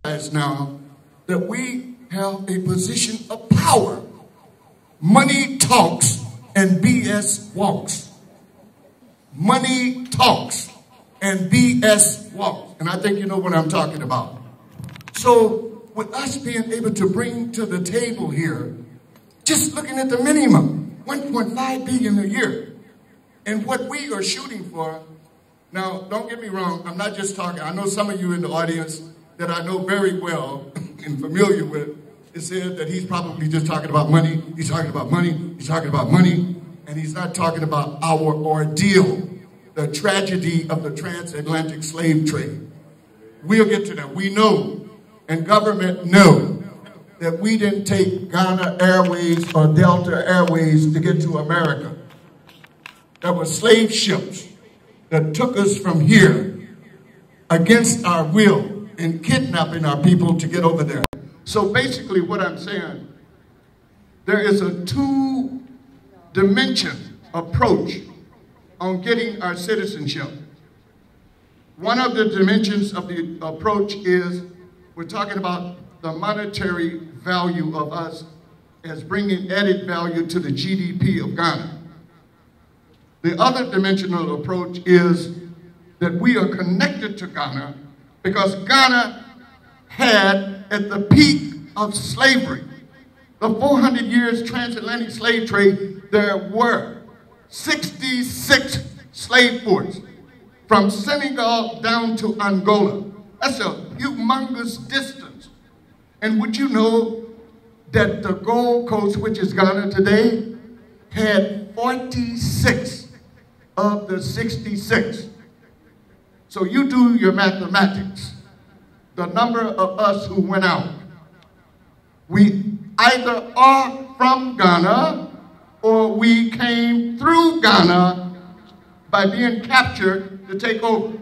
Now that we have a position of power. Money talks and BS walks. Money talks and BS walks. And I think you know what I'm talking about. So with us being able to bring to the table here, just looking at the minimum, 1.5 billion a year. And what we are shooting for, now don't get me wrong, I'm not just talking, I know some of you in the audience that I know very well and familiar with, it said that he's probably just talking about money, he's talking about money, he's talking about money, and he's not talking about our ordeal, the tragedy of the transatlantic slave trade. We'll get to that. We know, and government know, that we didn't take Ghana Airways or Delta Airways to get to America. There were slave ships that took us from here against our will and kidnapping our people to get over there. So basically what I'm saying, there is a two-dimension approach on getting our citizenship. One of the dimensions of the approach is we're talking about the monetary value of us as bringing added value to the GDP of Ghana. The other dimensional approach is that we are connected to Ghana because Ghana had, at the peak of slavery, the 400 years transatlantic slave trade, there were 66 slave ports from Senegal down to Angola. That's a humongous distance. And would you know that the Gold Coast, which is Ghana today, had 46 of the 66. So you do your mathematics. The number of us who went out. We either are from Ghana or we came through Ghana by being captured to take over.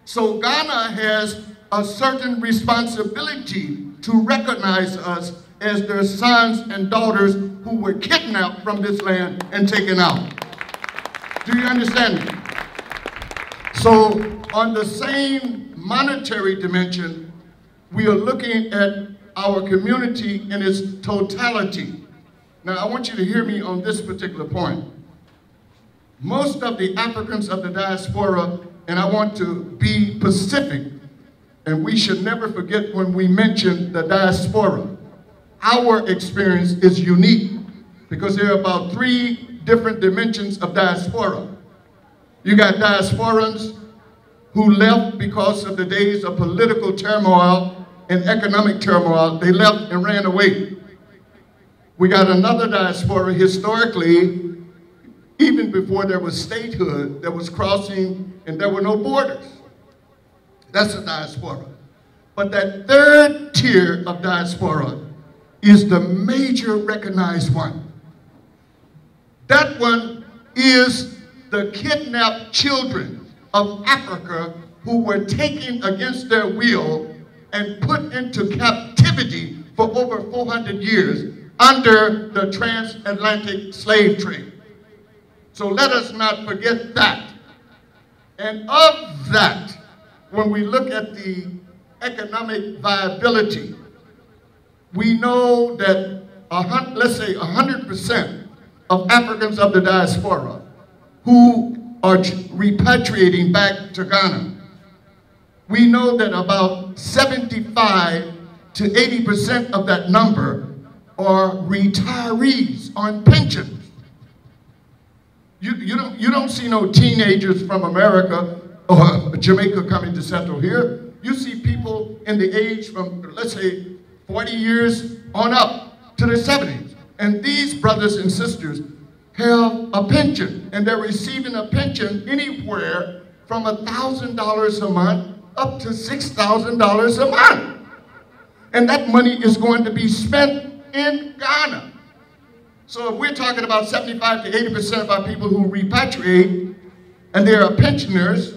So Ghana has a certain responsibility to recognize us as their sons and daughters who were kidnapped from this land and taken out. Do you understand me? So on the same monetary dimension, we are looking at our community in its totality. Now I want you to hear me on this particular point. Most of the Africans of the diaspora, and I want to be specific, and we should never forget when we mention the diaspora. Our experience is unique because there are about 3 different dimensions of diaspora. You got diasporans who left because of the days of political turmoil and economic turmoil. They left and ran away. We got another diaspora historically, even before there was statehood, that was crossing and there were no borders. That's a diaspora. But that third tier of diaspora is the major recognized one. That one is the kidnapped children of Africa who were taken against their will and put into captivity for over 400 years under the transatlantic slave trade. So let us not forget that. And of that, when we look at the economic viability, we know that, let's say 100% of Africans of the diaspora who are repatriating back to Ghana, we know that about 75 to 80% of that number are retirees on pensions. You don't see no teenagers from America or Jamaica coming to settle here. You see people in the age from, let's say, 40 years on up to the 70s. And these brothers and sisters have a pension, and they're receiving a pension anywhere from $1,000 a month up to $6,000 a month. And that money is going to be spent in Ghana. So if we're talking about 75 to 80% of our people who repatriate, and they are pensioners,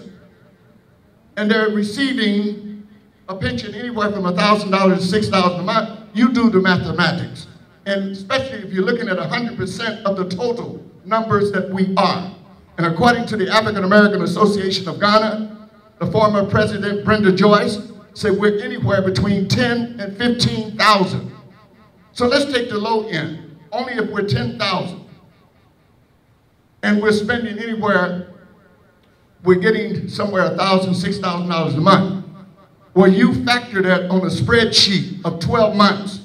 and they're receiving a pension anywhere from $1,000 to $6,000 a month, you do the mathematics. And especially if you're looking at 100% of the total numbers that we are. And according to the African American Association of Ghana, the former President Brenda Joyce say we're anywhere between 10 and 15,000. So let's take the low end. Only if we're 10,000. And we're spending anywhere, we're getting somewhere $1,000, $6,000 a month. Well, you factor that on a spreadsheet of 12 months,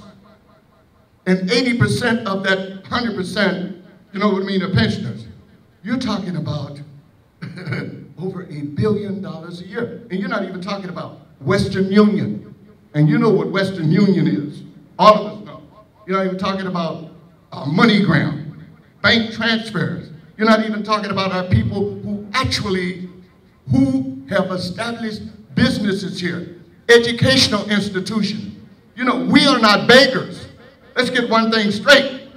and 80% of that 100%, you know what I mean, are pensioners. You're talking about over $1 billion a year. And you're not even talking about Western Union. And you know what Western Union is. All of us know. You're not even talking about MoneyGram, bank transfers. You're not even talking about our people who have established businesses here, educational institutions. You know, we are not beggars. Let's get one thing straight.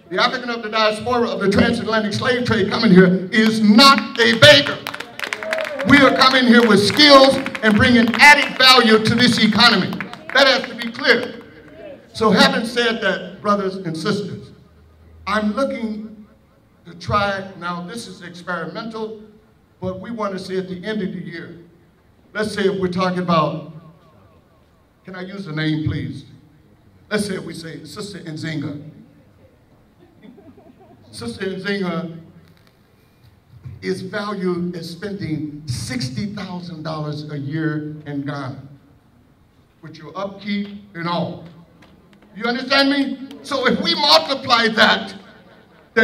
The African of the diaspora of the transatlantic slave trade coming here is not a beggar. We are coming here with skills and bringing added value to this economy. That has to be clear. So having said that, brothers and sisters, I'm looking to try, now this is experimental, but we want to see at the end of the year, let's say if we're talking about, can I use a name, please? Let's say if we say Sister Nzinga. Sister Nzinga is valued as spending $60,000 a year in Ghana, with your upkeep and all. You understand me? So if we multiply that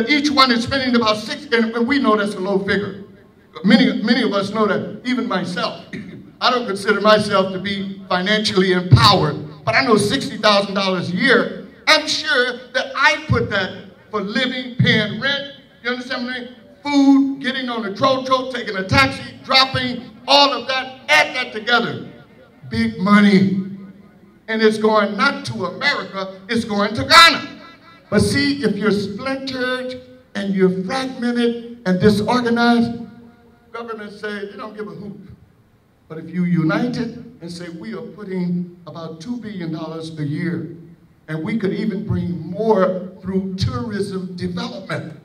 each one is spending about and we know that's a low figure. Many of us know that, even myself. I don't consider myself to be financially empowered, but I know $60,000 a year. I'm sure that I put that for living, paying rent, you understand what I mean? Food, getting on the tro-tro, taking a taxi, dropping, all of that, add that together. Big money. And it's going not to America, it's going to Ghana. But see, if you're splintered and you're fragmented and disorganized, governments say, they don't give a hoot. But if you united and say, we are putting about $2 billion a year, and we could even bring more through tourism development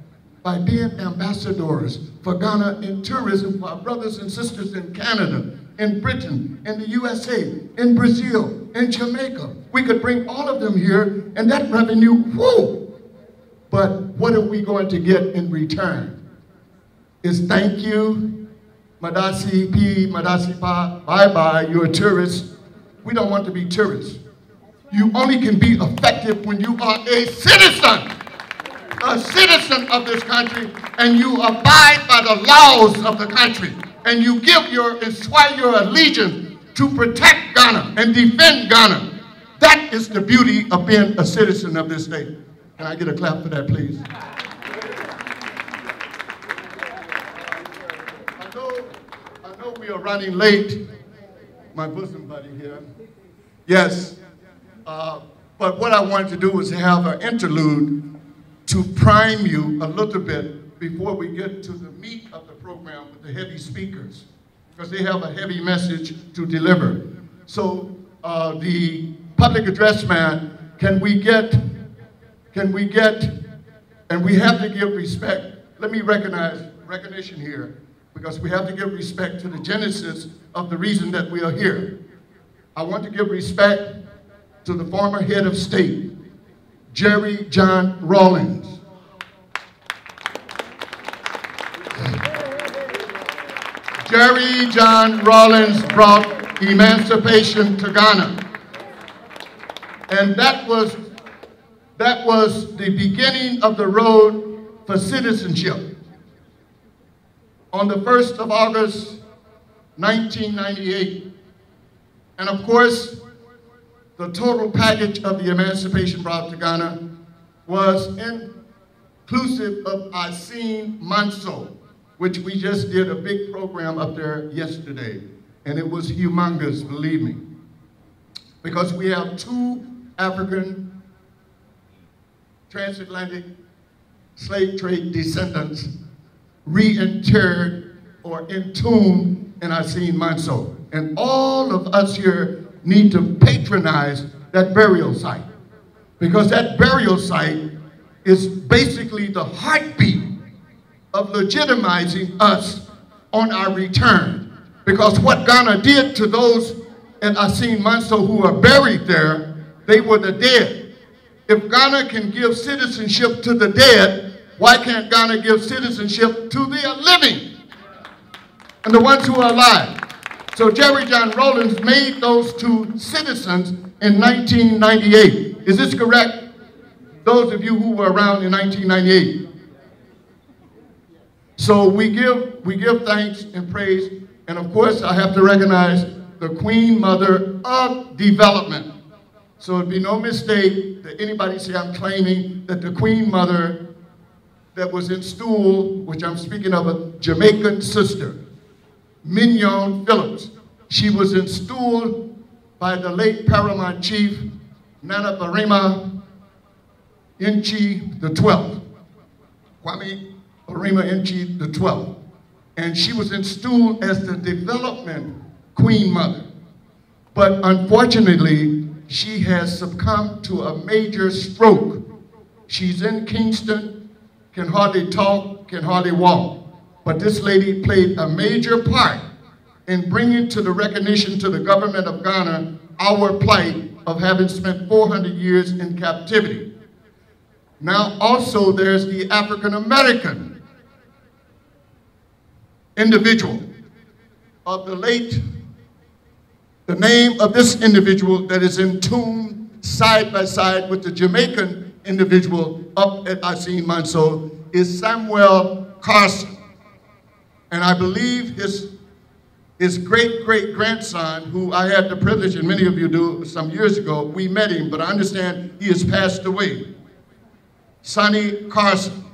by being ambassadors for Ghana in tourism for our brothers and sisters in Canada, in Britain, in the USA, in Brazil, in Jamaica. We could bring all of them here, and that revenue, whoo! But what are we going to get in return? Is thank you, Madasi P, Madasi Pa, bye-bye, you're a tourist. We don't want to be tourists. You only can be effective when you are a citizen of this country, and you abide by the laws of the country, and you give and swear your allegiance to protect Ghana and defend Ghana. That is the beauty of being a citizen of this state. Can I get a clap for that, please? I know we are running late. My bosom buddy here. Yes. But what I wanted to do was have an interlude to prime you a little bit before we get to the meat of the program with the heavy speakers, because they have a heavy message to deliver. So the public address man, and we have to give respect. Let me recognition here, because we have to give respect to the genesis of the reason that we are here. I want to give respect to the former head of state, Jerry John Rawlings. Jerry John Rawlings brought emancipation to Ghana. And that was the beginning of the road for citizenship. On the 1st of August, 1998. And of course, the total package of the emancipation brought to Ghana was inclusive of Asin Manso, which we just did a big program up there yesterday. And it was humongous, believe me. Because we have 2 African transatlantic slave trade descendants reinterred or entombed in Asin Manso. And all of us here need to patronize that burial site, because that burial site is basically the heartbeat of legitimizing us on our return. Because what Ghana did to those at Asin Manso who are buried there, they were the dead. If Ghana can give citizenship to the dead, why can't Ghana give citizenship to the living and the ones who are alive? So Jerry John Rawlings made those two citizens in 1998. Is this correct? Those of you who were around in 1998. So we give thanks and praise, and of course I have to recognize the Queen Mother of Development. So it'd be no mistake that anybody say I'm claiming that the Queen Mother that was in stool, which I'm speaking of a Jamaican sister, Mignon Phillips. She was in stool by the late Paramount Chief, Nana Barima Inchi the 12th. Kwame Barima Inchi the 12th. And she was in stool as the development Queen Mother. But unfortunately, she has succumbed to a major stroke. She's in Kingston, can hardly talk, can hardly walk. But this lady played a major part in bringing to the recognition to the government of Ghana our plight of having spent 400 years in captivity. Now also there's the African American individual of the late. The name of this individual that is entombed side by side with the Jamaican individual up at Asin Manso is Samuel Carson. And I believe his great-great-grandson, who I had the privilege, and many of you do, some years ago, we met him, but I understand he has passed away. Sonny Carson.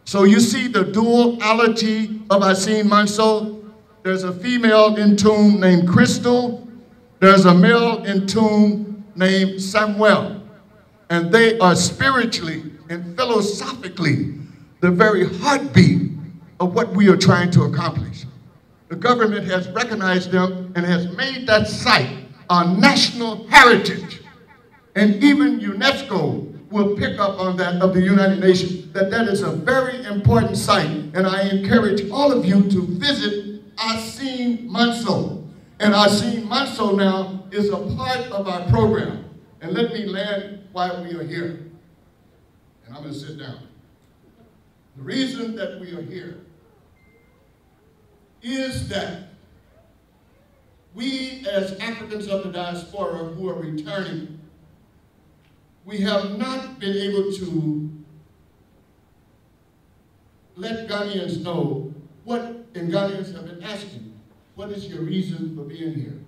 So you see the duality of Asin Manso. There's a female entombed named Crystal. There's a male entombed named Samuel. And they are spiritually and philosophically the very heartbeat of what we are trying to accomplish. The government has recognized them and has made that site a national heritage. And even UNESCO will pick up on that of the United Nations, that is a very important site. And I encourage all of you to visit Asin Manso. And Asin Manso now is a part of our program. And let me land while we are here. And I'm going to sit down. The reason that we are here is that we as Africans of the diaspora who are returning, we have not been able to let Ghanaians know what, and Ghanaians have been asking, what is your reason for being here?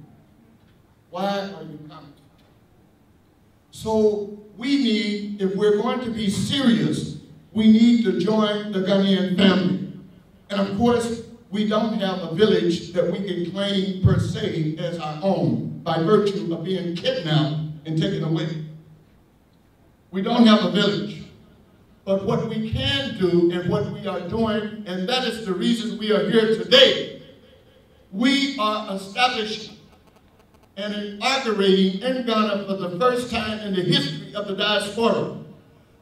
Why are you coming? So we need, if we're going to be serious, we need to join the Ghanaian family. And of course, we don't have a village that we can claim per se as our own by virtue of being kidnapped and taken away. We don't have a village. But what we can do and what we are doing, and that is the reason we are here today, we are establishing and inaugurating in Ghana for the first time in the history of the diaspora,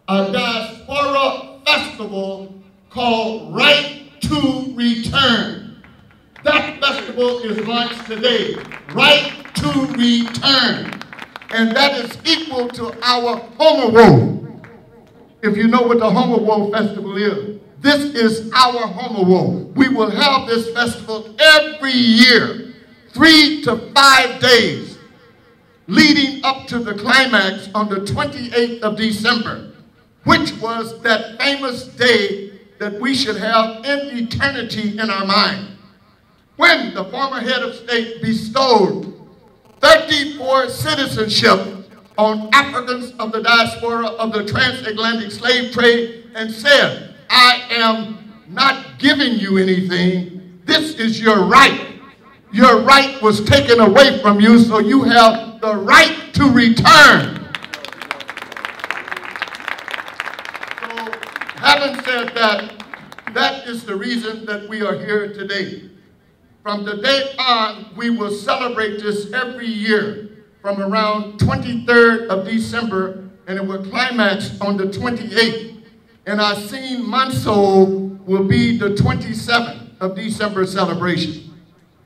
a diaspora festival called Right to Return. That festival is launched today, Right to Return. And that is equal to our Homowo. If you know what the Homowo Festival is, this is our Homowo. We will have this festival every year, 3 to 5 days, leading up to the climax on the 28th of December, which was that famous day that we should have in eternity in our mind, when the former head of state bestowed 34 citizenship on Africans of the diaspora of the transatlantic slave trade and said, I am not giving you anything. This is your right. Your right was taken away from you, so you have the right to return. So, having said that, that is the reason that we are here today. From today on, we will celebrate this every year from around 23rd of December, and it will climax on the 28th. And Asin Manso will be the 27th of December celebration.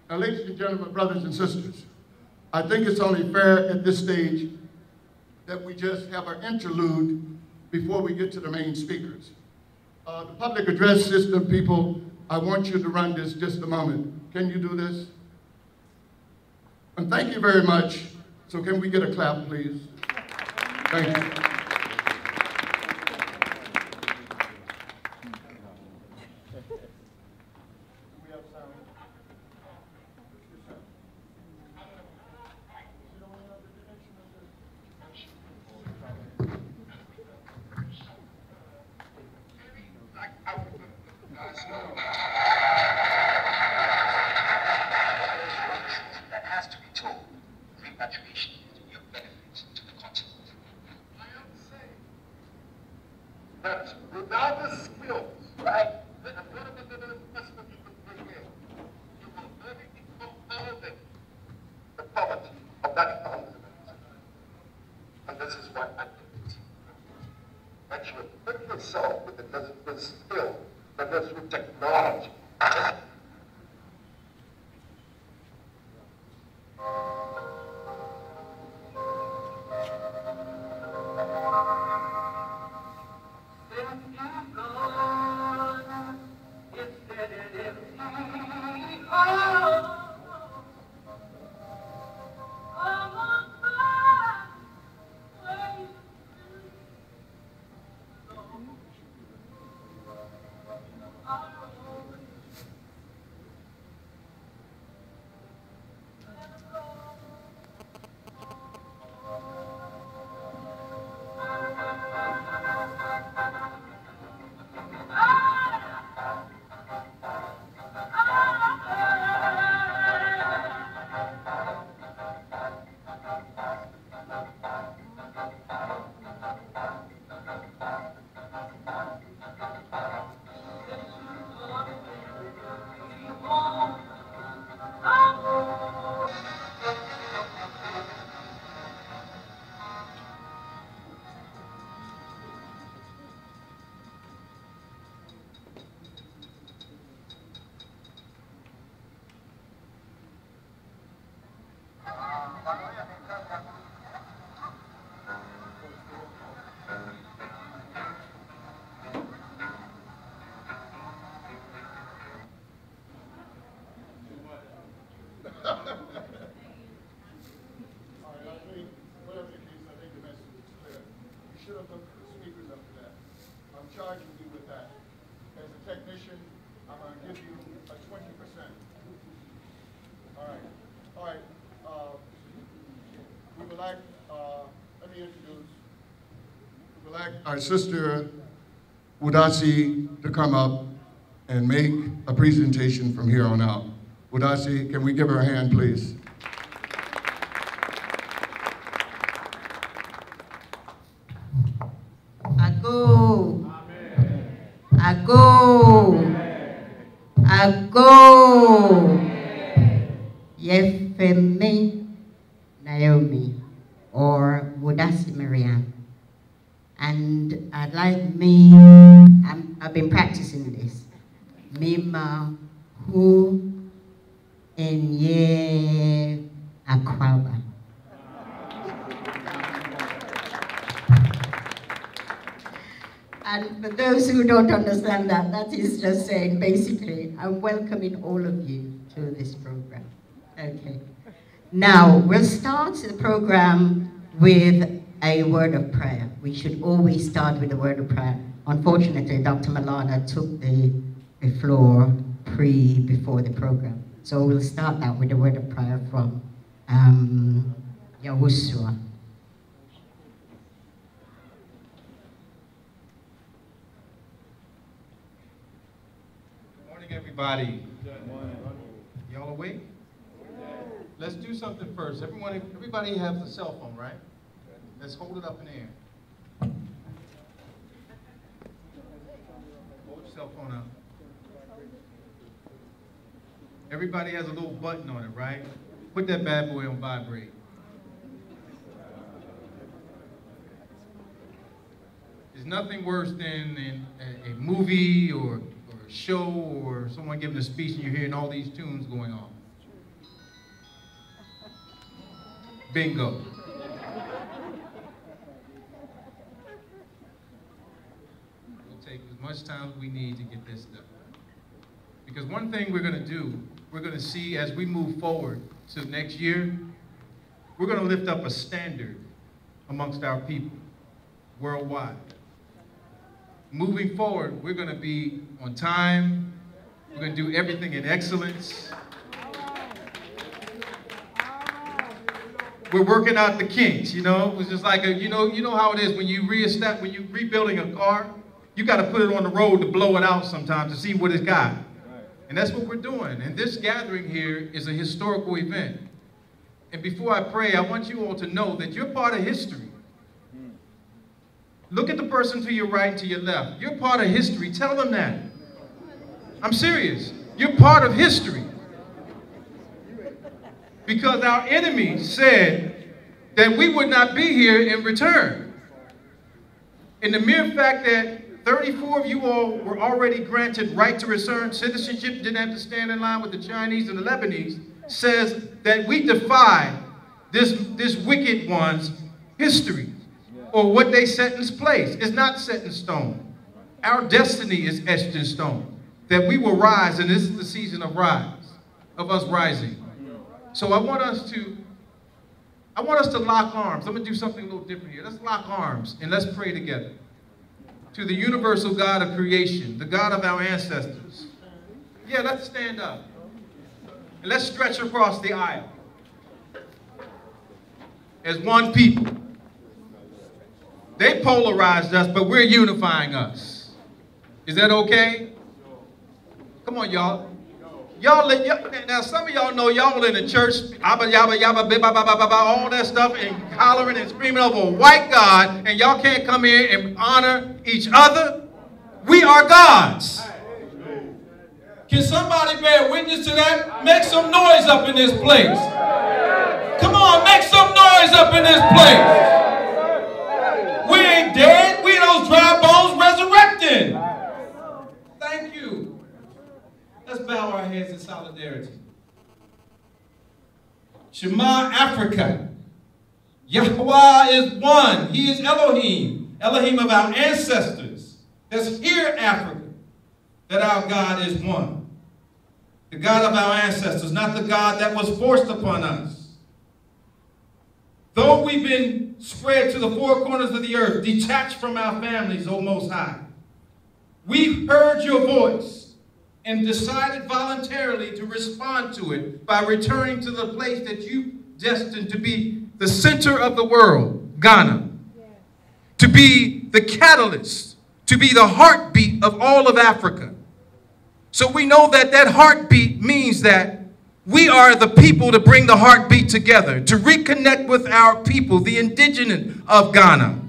Now, ladies and gentlemen, brothers and sisters, I think it's only fair at this stage that we just have our interlude before we get to the main speakers. The public address system people, I want you to run this just a moment. Can you do this? And thank you very much. So can we get a clap, please? Thank you. Charging you with that. As a technician, I'm going to give you a 20%. All right. All right. We would like, let me introduce, we would like our sister Wudasi to come up and make a presentation from here on out. Wudasi, can we give her a hand, please? Ago, Yefeme Naomi, or Wudasi Marianne. And I'd like I've been practicing this. Mima hu enye akwaba. And for those who don't understand that, that is just saying, basically, I'm welcoming all of you to this program. Okay. Now, we'll start the program with a word of prayer. We should always start with a word of prayer. Unfortunately, Dr. Maulana took the floor before the program. So we'll start out with a word of prayer from Yahushua. Everybody, y'all awake? Let's do something first. Everybody has a cell phone, right? Let's hold it up in the air. Hold your cell phone up. Everybody has a little button on it, right? Put that bad boy on vibrate. There's nothing worse than a movie or a show or someone giving a speech and you're hearing all these tunes going on. Bingo. We'll take as much time as we need to get this done. Because one thing we're going to do, we're going to see as we move forward to next year, we're going to lift up a standard amongst our people worldwide. Moving forward, we're going to be on time. We're going to do everything in excellence. We're working out the kinks, you know. It's just like you know how it is when you're rebuilding a car. You got to put it on the road to blow it out sometimes to see what it's got. And that's what we're doing. And this gathering here is a historical event. And before I pray, I want you all to know that you're part of history. Look at the person to your right and to your left. You're part of history. Tell them that. I'm serious. You're part of history. Because our enemies said that we would not be here in return. And the mere fact that 34 of you all were already granted right to return citizenship, didn't have to stand in line with the Chinese and the Lebanese, says that we defy this wicked one's history or what they set in place. It's not set in stone. Our destiny is etched in stone. That we will rise, and this is the season of us rising. So I want us to lock arms. I'm going to do something a little different here. Let's lock arms and let's pray together. To the universal God of creation, the God of our ancestors. Yeah, let's stand up. And let's stretch across the aisle. As one people. They polarized us, but we're unifying us. Is that okay? Come on, y'all. Now some of y'all know y'all in the church, all that stuff, and hollering and screaming over a white God, and y'all can't come here and honor each other. We are gods. Can somebody bear witness to that? Make some noise up in this place. Come on, make some noise up in this place. We ain't dead. We those dry bones resurrected. Thank you. Let's bow our heads in solidarity. Shema Africa. Yahweh is one. He is Elohim. Elohim of our ancestors. Let's hear Africa. That our God is one. The God of our ancestors, not the God that was forced upon us. Though we've been spread to the four corners of the earth, detached from our families, O Most High, we've heard your voice and decided voluntarily to respond to it by returning to the place that you destined to be the center of the world, Ghana, to be the catalyst, to be the heartbeat of all of Africa. So we know that that heartbeat means that we are the people to bring the heartbeat together, to reconnect with our people, the indigenous of Ghana,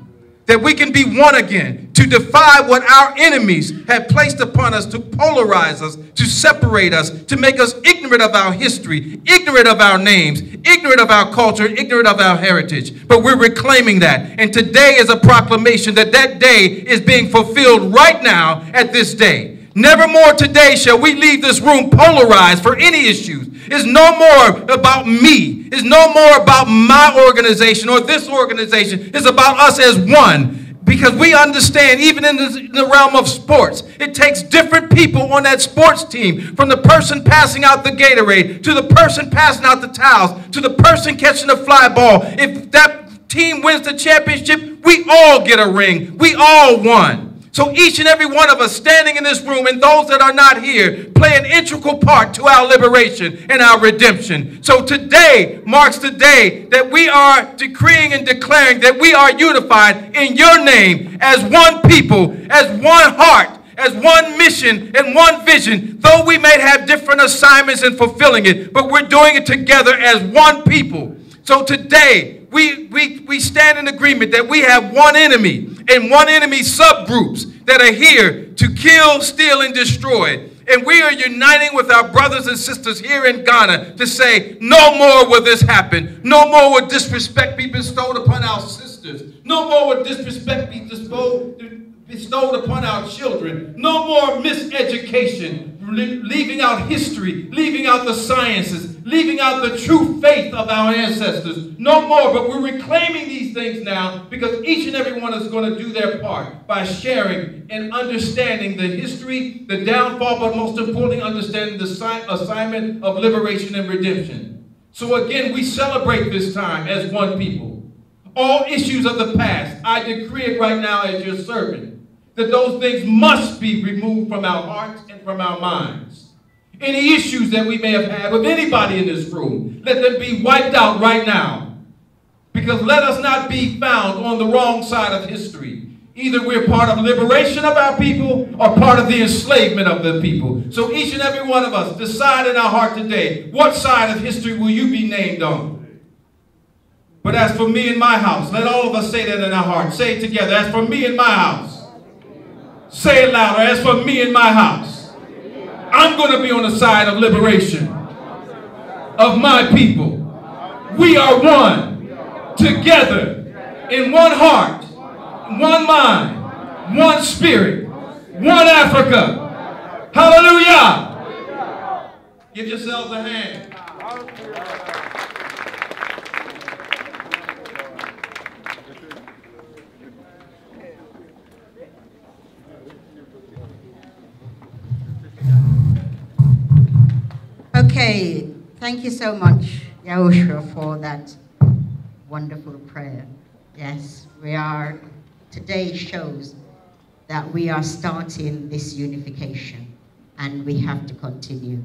that we can be one again, to defy what our enemies have placed upon us, to polarize us, to separate us, to make us ignorant of our history, ignorant of our names, ignorant of our culture, ignorant of our heritage. But we're reclaiming that. And today is a proclamation that that day is being fulfilled right now at this day. Never more today shall we leave this room polarized for any issues. It's no more about me. It's no more about my organization or this organization. It's about us as one. Because we understand, even in the realm of sports, it takes different people on that sports team. From the person passing out the Gatorade, to the person passing out the towels, to the person catching the fly ball. If that team wins the championship, we all get a ring. We all won. So each and every one of us standing in this room and those that are not here play an integral part to our liberation and our redemption. So today marks the day that we are decreeing and declaring that we are unified in your name as one people, as one heart, as one mission and one vision, though we may have different assignments in fulfilling it, but we're doing it together as one people. So today, we stand in agreement that we have one enemy and one enemy subgroups that are here to kill, steal, and destroy. And we are uniting with our brothers and sisters here in Ghana to say, no more will this happen. No more will disrespect be bestowed upon our sisters. No more will disrespect be bestowed upon our children. No more miseducation, leaving out history, leaving out the sciences, leaving out the true faith of our ancestors. No more, but we're reclaiming these things now because each and every one is going to do their part by sharing and understanding the history, the downfall, but most importantly, understanding the assignment of liberation and redemption. So again, we celebrate this time as one people. All issues of the past, I decree it right now as your servant, that those things must be removed from our hearts and from our minds. Any issues that we may have had with anybody in this room, let them be wiped out right now. Because let us not be found on the wrong side of history. Either we're part of liberation of our people or part of the enslavement of the people. So each and every one of us decide in our heart today, what side of history will you be named on? But as for me and my house, let all of us say that in our heart. Say it together. As for me and my house. Say it louder. As for me and my house. I'm going to be on the side of liberation of my people. We are one. Together. In one heart. One mind. One spirit. One Africa. Hallelujah. Give yourselves a hand. Okay, thank you so much, Yahushua, for that wonderful prayer. Yes, today shows that we are starting this unification and we have to continue.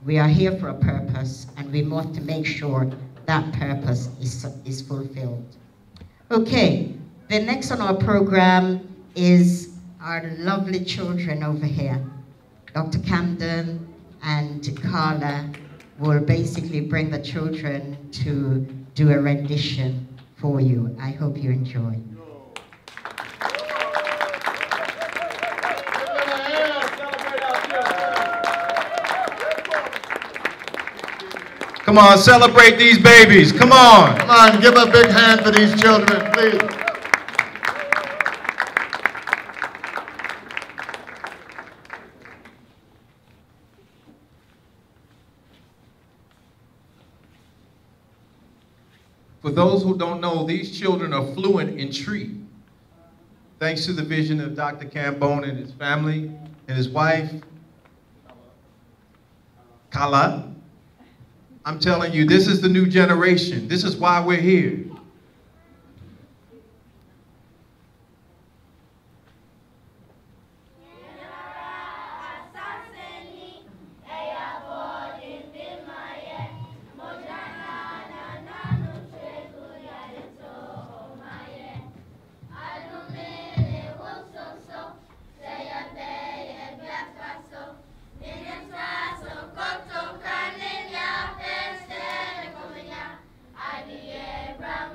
We are here for a purpose and we want to make sure that purpose is fulfilled. Okay, the next on our program is our lovely children over here. Dr. Camden and Carla will basically bring the children to do a rendition for you. I hope you enjoy. Come on, celebrate these babies. Come on. Come on, give a big hand for these children, please. For those who don't know, these children are fluent in Tree. Thanks to the vision of Dr. Cambone and his family and his wife, Kala. I'm telling you, this is the new generation. This is why we're here. Brown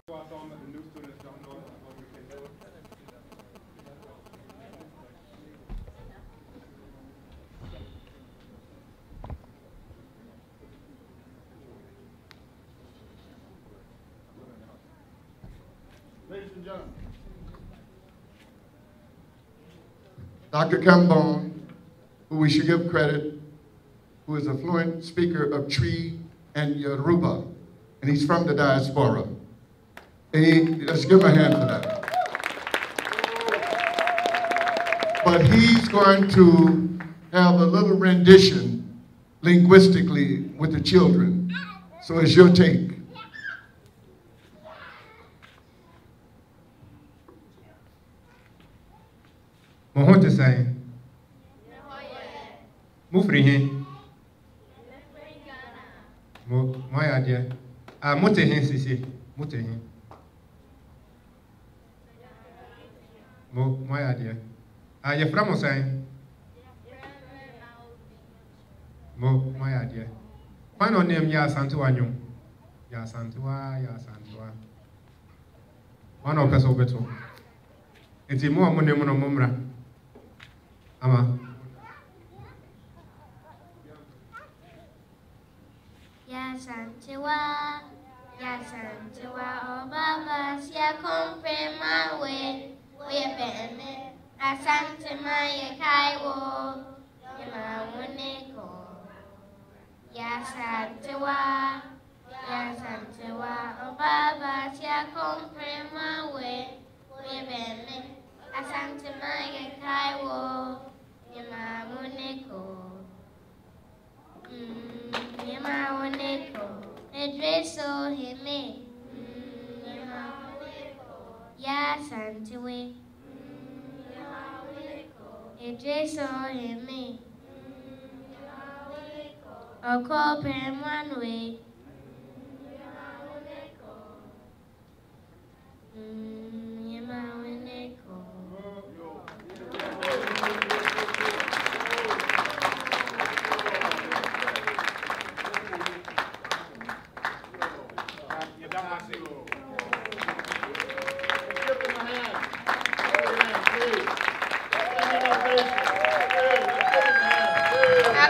Some of the new students don't know what we can do. Ladies and gentlemen, Dr. Kambon, who we should give credit, who is a fluent speaker of Tree and Yoruba, and he's from the diaspora. Let's give him a hand for that. But he's going to have a little rendition linguistically with the children. So it's your take. Mohonte say, Mufrihin. My idea. Mutehin, Sisi. Mutehin. My idea. You're from Osai. My idea. Final name Ya Santuanyo. Ya Santua, Ya Santua. One of us over two. It's a more money on Mumra. Ama. Ya Santua, oh Baba, Sia compre my way, we bene, Asante Maya Kaiwo, Yama Wuneko. Ya Santua, oh Baba, Sia compre my way, we bene, Asante Maya Kaiwo, Yama Wuneko. Yama Wuneko. Edreso hime, Ya Santiwe, Edreso hime, Oko Permanwe, Yama Wuneko.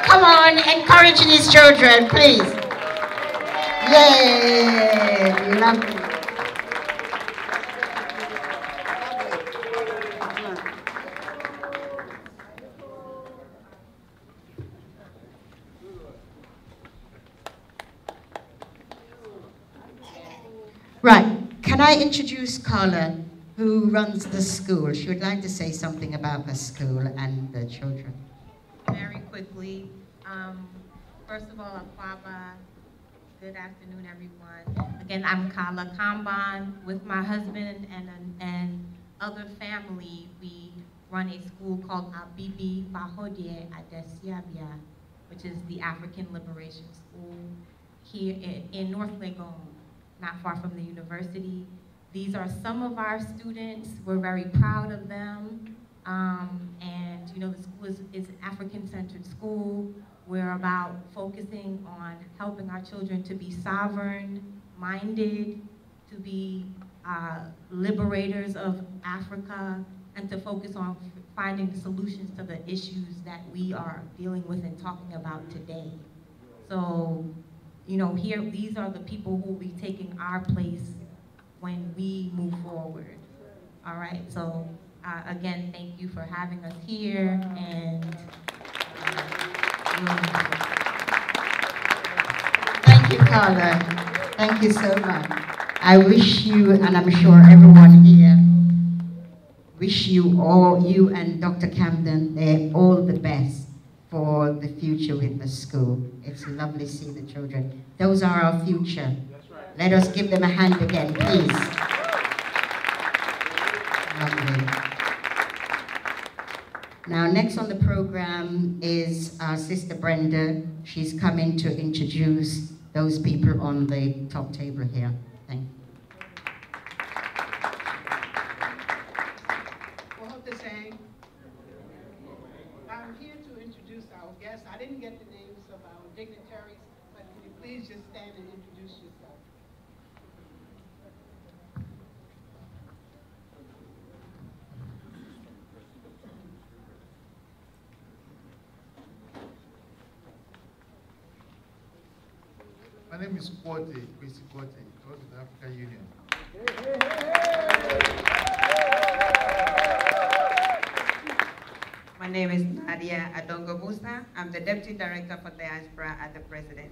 Come on, encourage these children, please. Yay! Lovely. Right, can I introduce Carla, who runs the school? She would like to say something about her school and the children. Very quickly, first of all, Akwaba, good afternoon, everyone. Again, I'm Carla Kamban. With my husband and other family, we run a school called Abibi Bahodie Adesiabia, which is the African Liberation School here in North Legon, not far from the university. These are some of our students. We're very proud of them. And you know, the school is an African-centered school. We're about focusing on helping our children to be sovereign-minded, to be liberators of Africa, and to focus on finding solutions to the issues that we are dealing with and talking about today. So, you know, here, these are the people who will be taking our place when we move forward. All right, so again, thank you for having us here, and Thank you, Carla. Thank you so much. I wish you, and I'm sure everyone here, wish you all, you and Dr. Camden, all the best for the future with the school. It's lovely to see the children. Those are our future. That's right. Let us give them a hand again, please. Lovely. Now, next on the program is our sister Brenda. She's coming to introduce those people on the top table here. Thank you. I'm here to introduce our guests. I didn't get the names of our dignitaries, but can you please just stand and introduce yourself? My name is Kwasi Kwasi. I work with the African Union. My name is Nadia Adongo Musa. I'm the Deputy Director for Diaspora at the Presidency.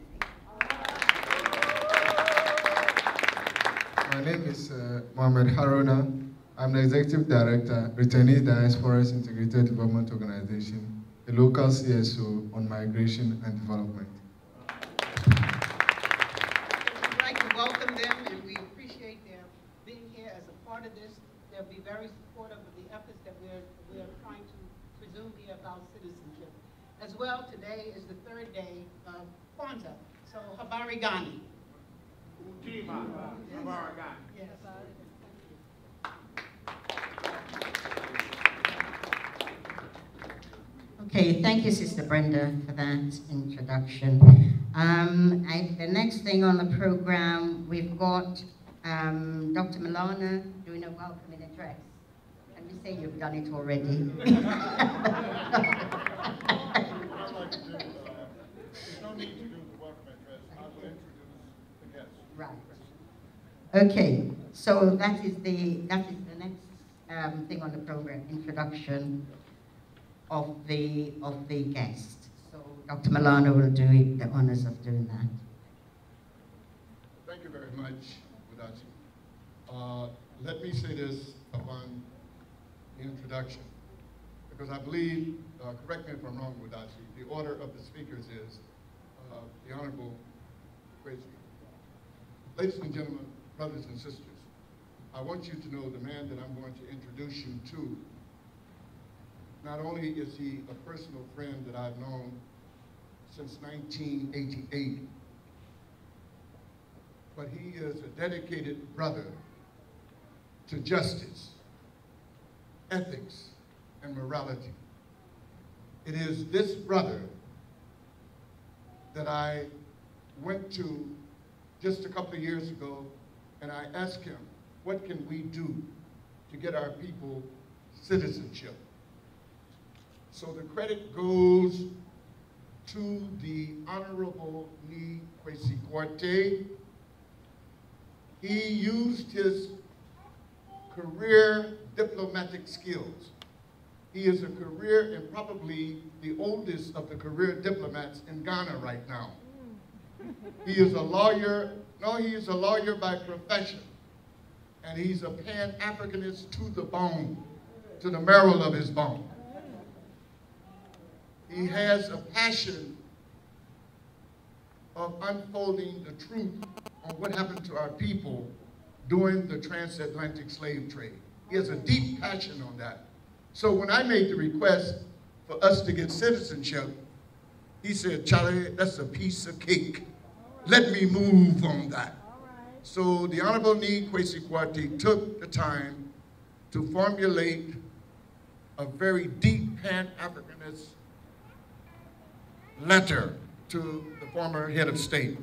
My name is Mohamed Haruna. I'm the Executive Director, Returnee Diaspora's Integrated Development Organization, a local CSO on migration and development. We'd like to welcome them, and we appreciate their being here as a part of this. They'll be very supportive of the efforts that we're trying to presume here about citizenship. As well, today is the third day of Kwanzaa, so Habari Gani. Yes. Okay, thank you, Sister Brenda, for that introduction. The next thing on the program, we've got Dr. Maulana doing a welcoming address. And you say you've done it already. There's no need to do the welcome address. I will introduce the guests. Right. Okay, so that is the next thing on the program, introduction of the guest. So Dr. Maulana will do the honors of doing that. Thank you very much, Wadachi. Let me say this upon the introduction, because I believe, correct me if I'm wrong, Wadachi, the order of the speakers is the Honorable Gracie. Ladies and gentlemen, brothers and sisters, I want you to know the man that I'm going to introduce you to. Not only is he a personal friend that I've known since 1988, but he is a dedicated brother to justice, ethics, and morality. It is this brother that I went to just a couple of years ago, and I asked him, what can we do to get our people citizenship? So the credit goes to the Honorable Ni Kwesi Kwartey. He used his career diplomatic skills. He is a career and probably the oldest of the career diplomats in Ghana right now. He is a lawyer. No, he is a lawyer by profession. And he's a Pan-Africanist to the bone, to the marrow of his bone. He has a passion of unfolding the truth on what happened to our people during the transatlantic slave trade. He has a deep passion on that. So when I made the request for us to get citizenship, he said, Charlie, that's a piece of cake. Let me move on that. So the Honorable Ni Kwesi Kwartey took the time to formulate a very deep Pan-Africanist letter to the former head of state.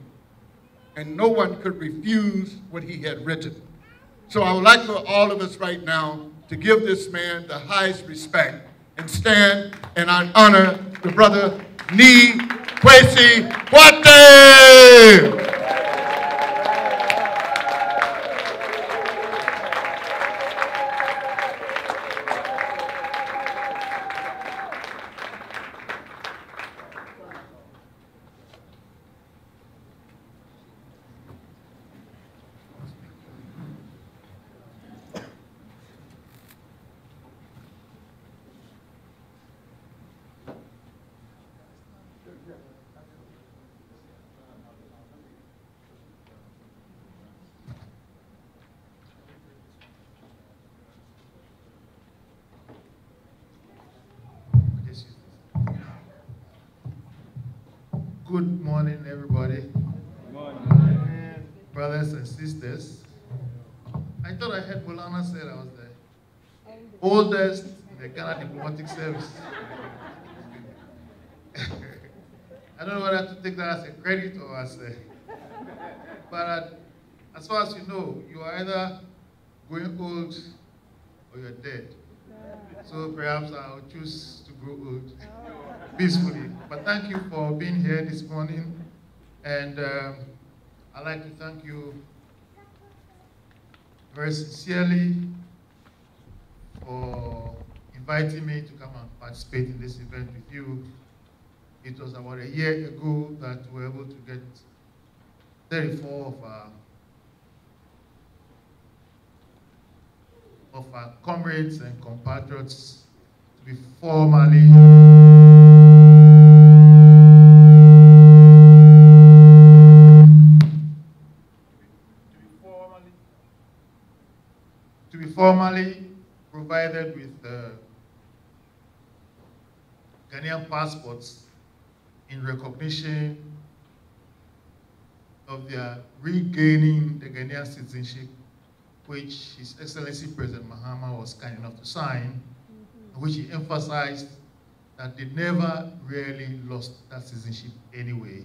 And no one could refuse what he had written. So I would like for all of us right now to give this man the highest respect and stand and I honor the brother Ni Kwesi Kwartey. Good morning, everybody. Good morning. Brothers and sisters. I thought I heard Maulana said I was the oldest in the Ghana Diplomatic Service. I don't know whether to take that as a credit or as a... But as far as you know, you are either going old or you're dead. So perhaps I'll choose to grow old peacefully. But thank you for being here this morning. And I'd like to thank you very sincerely for inviting me to come and participate in this event with you. It was about a year ago that we were able to get 34 of our comrades and compatriots to be formally provided with Ghanaian passports in recognition of their regaining the Ghanaian citizenship, which His Excellency President Mahama was kind enough to sign, which he emphasized that they never really lost that citizenship anyway.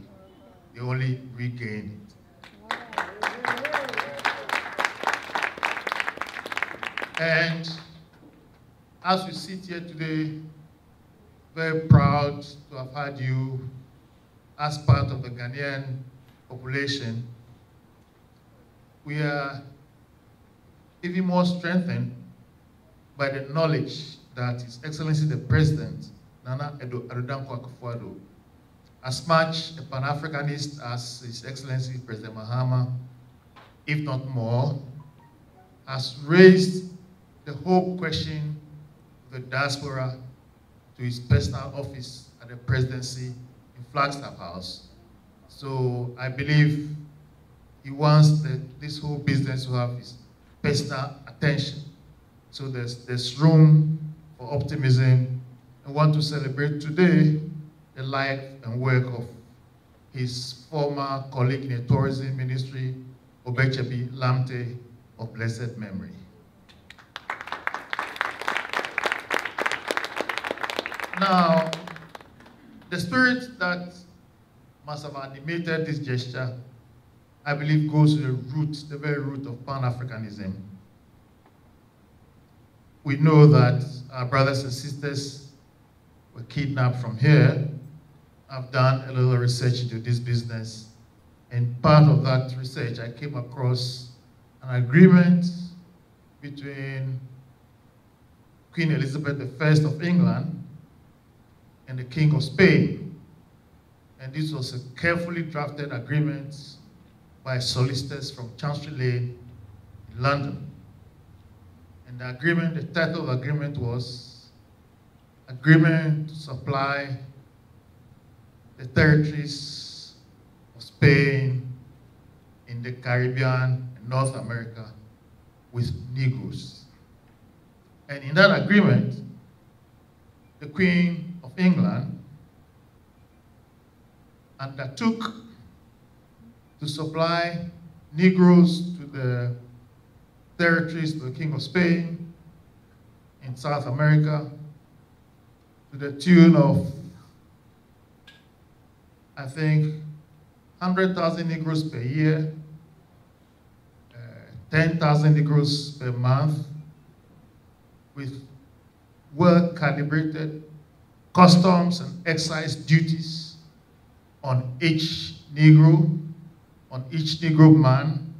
They only regained it. And as we sit here today, very proud to have had you as part of the Ghanaian population. We are even more strengthened by the knowledge that His Excellency the President, Nana Addo Akufo-Addo, as much a Pan-Africanist as His Excellency President Mahama, if not more, has raised the whole question of the diaspora to his personal office at the presidency in Flagstaff House. So I believe he wants this whole business to have his personal attention. So there's room for optimism. I want to celebrate today the life and work of his former colleague in the tourism ministry, Obechebi Lamte, of blessed memory. Now, the spirit that must have animated this gesture, I believe, goes to the root, the very root of Pan-Africanism. We know that our brothers and sisters were kidnapped from here. I've done a little research into this business, and part of that research, I came across an agreement between Queen Elizabeth I of England and the King of Spain. And this was a carefully drafted agreement by solicitors from Chancery Lane in London. And the agreement, the title of the agreement was Agreement to Supply the Territories of Spain in the Caribbean and North America with Negroes. And in that agreement, the Queen of England undertook to supply Negroes to the territories of the King of Spain in South America to the tune of, I think, 100,000 Negroes per year, 10,000 Negroes per month, with well-calibrated customs and excise duties on each Negro, on each Negro man,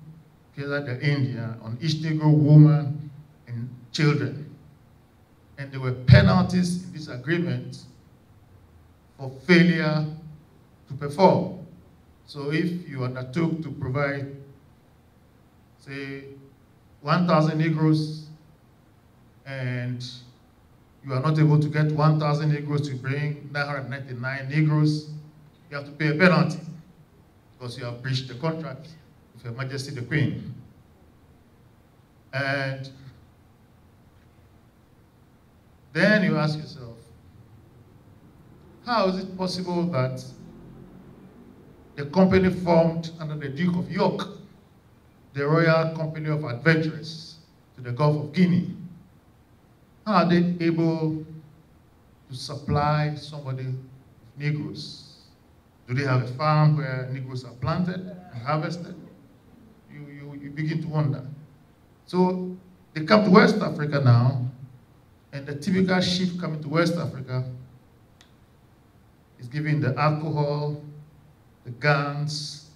the Indian, on each Negro woman and children. And there were penalties in this agreement for failure to perform. So if you undertook to provide, say, 1,000 Negroes and you are not able to get 1,000 Negroes to bring 999 Negroes, you have to pay a penalty because you have breached the contract with Her Majesty the Queen. And then you ask yourself, how is it possible that the company formed under the Duke of York, the Royal Company of Adventurers to the Gulf of Guinea, how are they able to supply somebody with Negroes? Do they have a farm where Negroes are planted and harvested? You begin to wonder. So they come to West Africa now, and the typical ship coming to West Africa is giving the alcohol, the guns,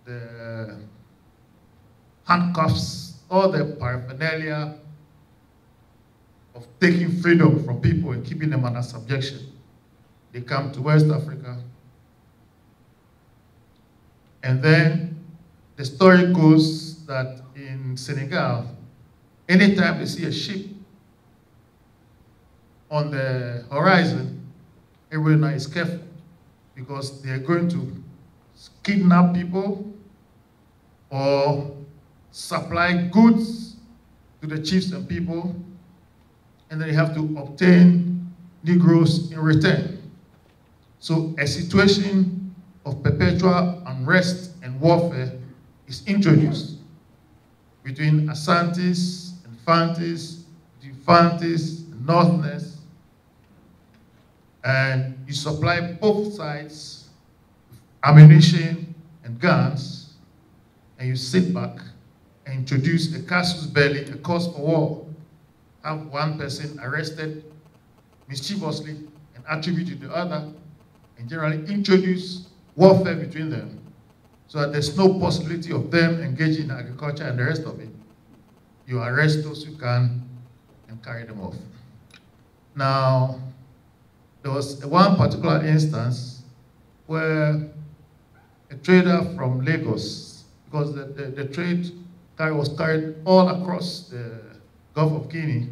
the handcuffs, all the paraphernalia of taking freedom from people and keeping them under subjection. They come to West Africa. And then the story goes that in Senegal, anytime they see a ship on the horizon, everyone is careful because they're going to kidnap people or supply goods to the chiefs and people, and then they have to obtain Negroes in return. So a situation of perpetual unrest and warfare is introduced between Asantis and Fantis, between Fantis and Northerners, and you supply both sides with ammunition and guns, and you sit back and introduce a casus belli, a cause for war, have one person arrested mischievously and attribute to the other, and generally introduce warfare between them so that there's no possibility of them engaging in agriculture and the rest of it. You arrest those who can and carry them off. Now, there was one particular instance where a trader from Lagos, because the trade was carried all across the Gulf of Guinea,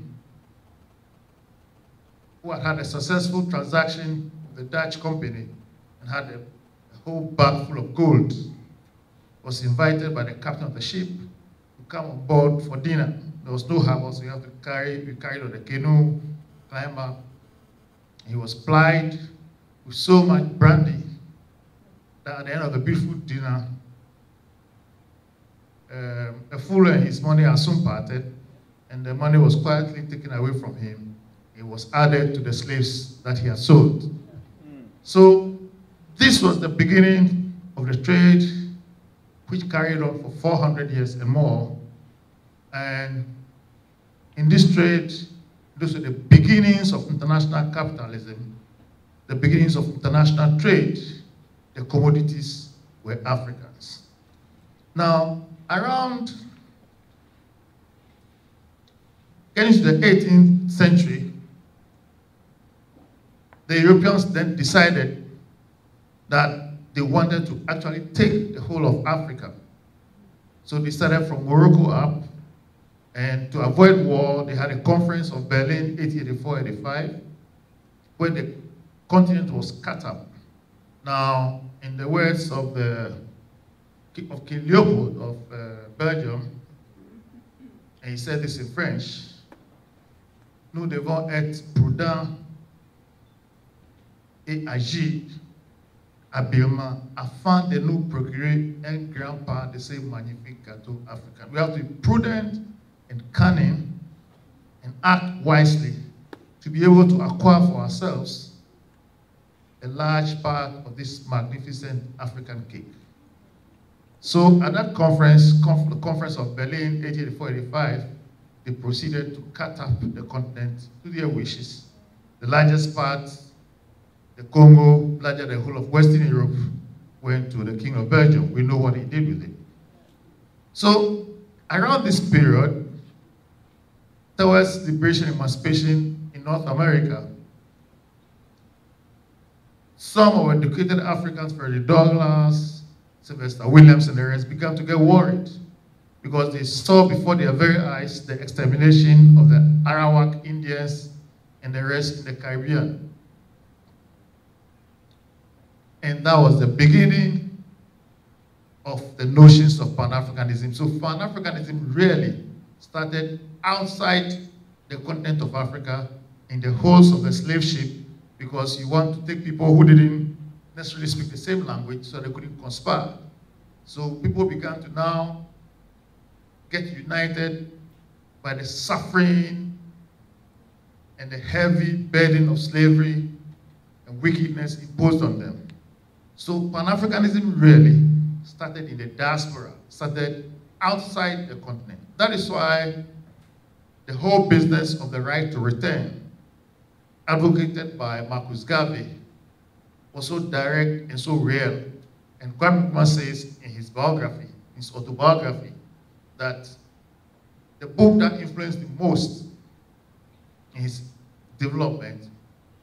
who had a successful transaction with the Dutch company and had a whole bag full of gold, was invited by the captain of the ship to come on board for dinner. There was no harbor, so you have to be carried on the canoe, climb up. He was plied with so much brandy that at the end of the beautiful dinner, a fool and his money are soon parted, and the money was quietly taken away from him. It was added to the slaves that he had sold. So this was the beginning of the trade, which carried on for 400 years and more. And in this trade, those were the beginnings of international capitalism, the beginnings of international trade. The commodities were Africans. Now, around getting to the 18th century, the Europeans then decided that they wanted to actually take the whole of Africa. So they started from Morocco up, and to avoid war, they had a conference of Berlin, 1884-85, where the continent was cut up. Now, in the words of King Leopold of Belgium, and he said this in French, nous devons être prudents et agir habilement afin de nous procurer un grand part de ces magnifiques gâteaux africains. We have to be prudent and cunning and act wisely to be able to acquire for ourselves a large part of this magnificent African cake. So at that conference, the Conference of Berlin, 1884-85, they proceeded to cut up the continent to their wishes. The largest part, the Congo, larger than the whole of Western Europe, went to the King of Belgium. We know what he did with it. So around this period, towards liberation and emancipation in North America, some of our educated Africans, Frederick Douglass, Sylvester Williams, and the rest, began to get worried because they saw before their very eyes the extermination of the Arawak Indians and the rest in the Caribbean. And that was the beginning of the notions of Pan-Africanism. So Pan-Africanism really started outside the continent of Africa in the holds of the slave ship, because you want to take people who didn't necessarily speak the same language so they couldn't conspire. So people began to now get united by the suffering and the heavy burden of slavery and wickedness imposed on them. So Pan-Africanism really started in the diaspora, started outside the continent. That is why the whole business of the right to return, advocated by Marcus Garvey, was so direct and so real. And Kwame Nkrumah says in his biography, his autobiography, that the book that influenced him most in his development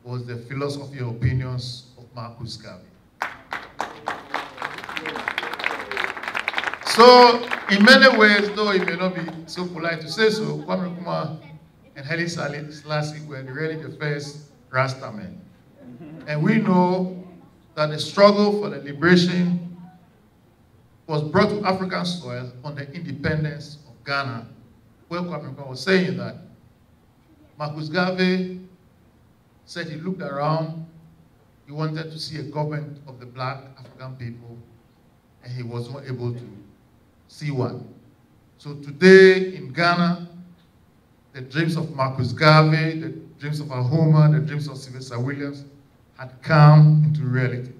was The Philosophy of Opinions of Marcus Garvey. So, in many ways, though it may not be so polite to say so, Kwame Nkrumah and Haile Selassie were really the first Rasta men. And we know that the struggle for the liberation was brought to African soil on the independence of Ghana, where Kwame Nkrumah was saying that Marcus Garvey said he looked around, he wanted to see a government of the black African people, and he was not able to see one. So today in Ghana, the dreams of Marcus Garvey, the dreams of Ahoma, the dreams of Sylvester Williams had come into reality.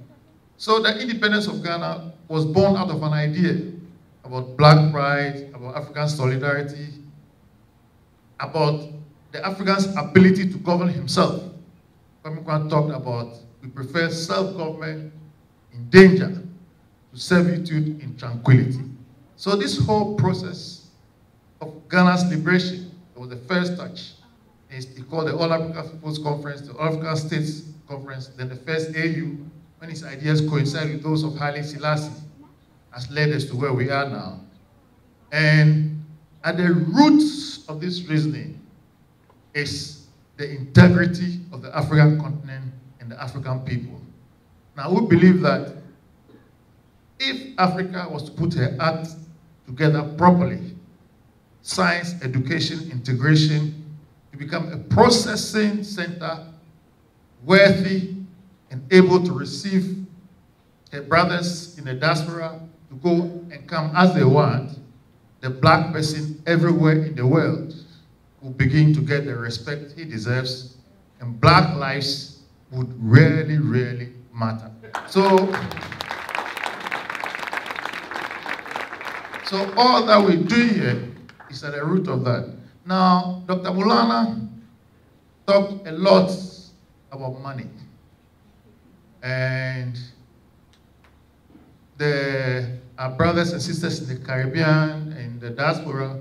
So the independence of Ghana was born out of an idea about black pride, about African solidarity, about the African's ability to govern himself. Kwame Nkrumah talked about, we prefer self-government in danger to servitude in tranquility. So this whole process of Ghana's liberation, it was the first touch. It's called the All African People's Conference, the All African States Conference, then the first AU, when his ideas coincide with those of Haile Selassie, has led us to where we are now. And at the roots of this reasoning is the integrity of the African continent and the African people. Now, we believe that if Africa was to put her act together properly, science, education, integration, to become a processing center, worthy and able to receive her brothers in the diaspora to go and come as they want, the black person everywhere in the world will begin to get the respect he deserves, and black lives would really, really matter. So all that we do here is at the root of that. Now, Dr. Maulana talked a lot about money. And our brothers and sisters in the Caribbean and the diaspora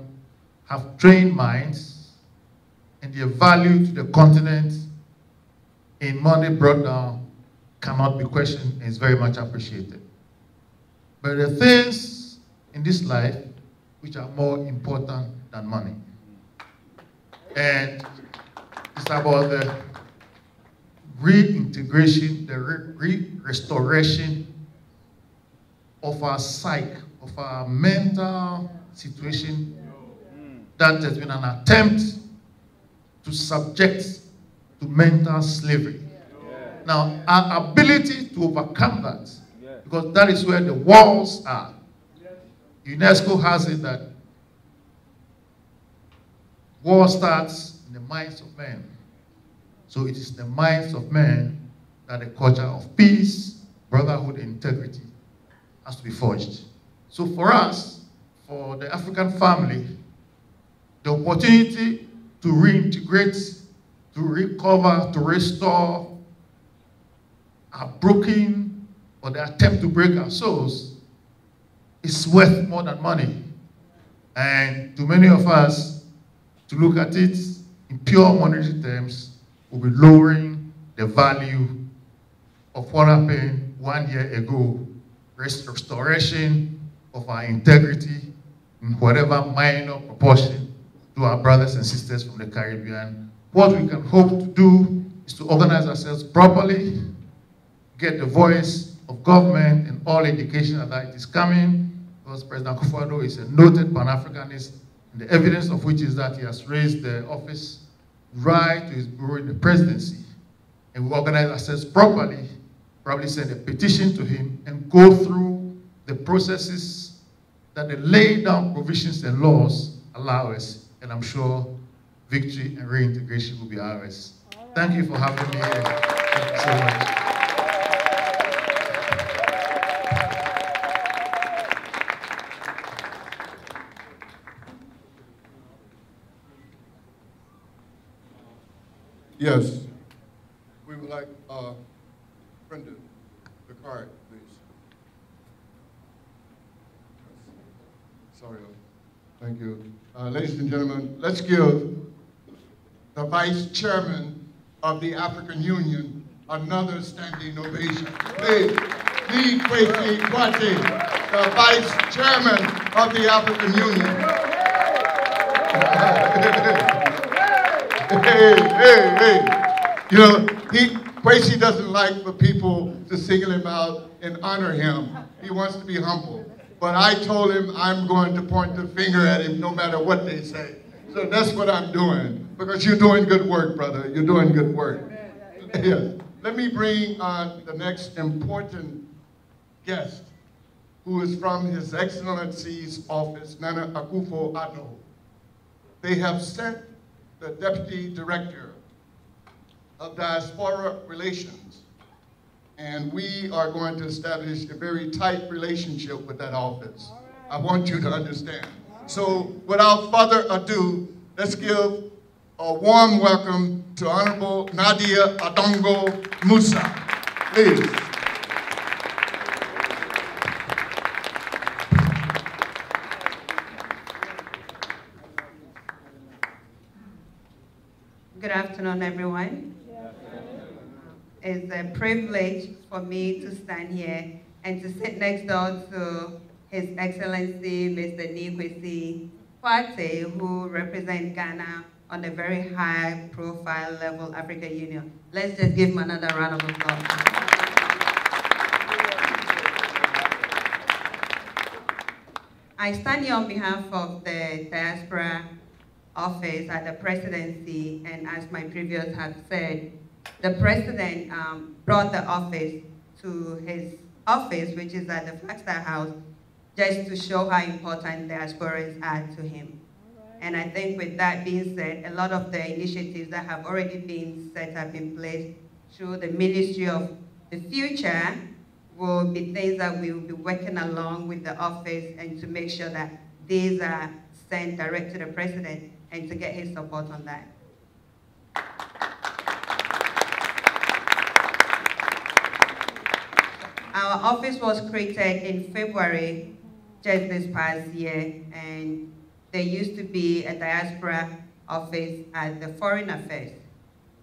have trained minds, and their value to the continent in money brought down cannot be questioned and is very much appreciated. But the things in this life which are more important than money. And it's about the reintegration, the restoration of our psyche, of our mental situation that has been an attempt to subject to mental slavery. Now, our ability to overcome that, because that is where the walls are. UNESCO has it that war starts in the minds of men. So it is the minds of men that the culture of peace, brotherhood, and integrity has to be forged. So for us, for the African family, the opportunity to reintegrate, to recover, to restore our broken, or the attempt to break our souls, is worth more than money. And to many of us, to look at it in pure monetary terms will be lowering the value of what happened 1 year ago, restoration of our integrity in whatever minor proportion to our brothers and sisters from the Caribbean. What we can hope to do is to organize ourselves properly, get the voice of government and all indication that it is coming, because President Akufo-Addo is a noted Pan-Africanist, and the evidence of which is that he has raised the office right to his bureau in the presidency. And we organize ourselves properly, probably send a petition to him, and go through the processes that the laid down provisions and laws allow us, and I'm sure victory and reintegration will be ours. Thank you for having me here. Thank you so much. Yes. We would like Brenda, the card, please. Thank you. Ladies and gentlemen, let's give the Vice Chairman of the African Union another standing ovation. Please, Lee Kwesi Kwati, the Vice Chairman of the African Union. Hey. You know, Kwesi doesn't like for people to single him out and honor him. He wants to be humble. But I told him I'm going to point the finger at him no matter what they say. So that's what I'm doing, because you're doing good work, brother. You're doing good work. Yes. Let me bring on the next important guest, who is from His Excellency's office, Nana Akufo-Addo. They have sent the Deputy Director of Diaspora Relations, and we are going to establish a very tight relationship with that office. I want you to understand. So without further ado, let's give a warm welcome to Honorable Nadia Adongo Musa. Please. Good afternoon, everyone. It's a privilege for me to stand here and to sit next door to His Excellency, Mr. Kwesi Kwati, who represents Ghana on a very high profile level, African Union. Let's just give him another round of applause. I stand here on behalf of the Diaspora Office at the Presidency, and as my previous have said, the President brought the office to his office, which is at the Flagstaff House, just to show how important diasporans are to him. And I think with that being said, a lot of the initiatives that have already been set up in place through the Ministry of the Future will be things that we will be working along with the office and to make sure that these are sent direct to the President and to get his support on that. Our office was created in February, just this past year, and there used to be a diaspora office at the Foreign Affairs.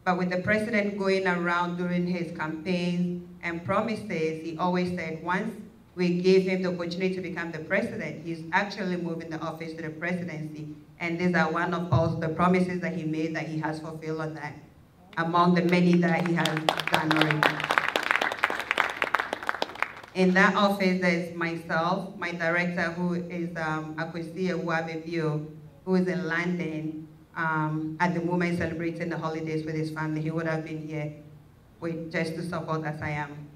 But with the President going around during his campaigns and promises, he always said once we give him the opportunity to become the President, he's actually moving the office to the Presidency. And these are one of all the promises that he made that he has fulfilled on that, among the many that he has done already. In that office, there's myself, my director, who is Akwesi Ewuabebio, who is in London at the moment celebrating the holidays with his family. He would have been here just to support as I am.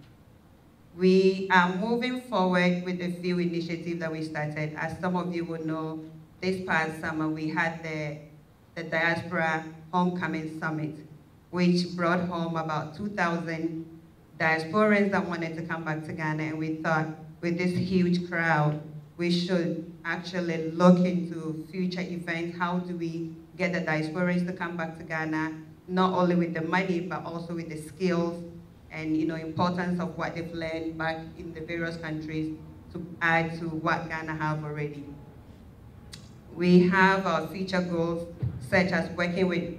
We are moving forward with a few initiatives that we started. As some of you would know, this past summer we had the Diaspora Homecoming Summit, which brought home about 2,000 diasporans that wanted to come back to Ghana, and we thought with this huge crowd, we should actually look into future events. How do we get the diasporans to come back to Ghana, not only with the money, but also with the skills and importance of what they've learned back in the various countries to add to what Ghana have already. We have our future goals, such as working with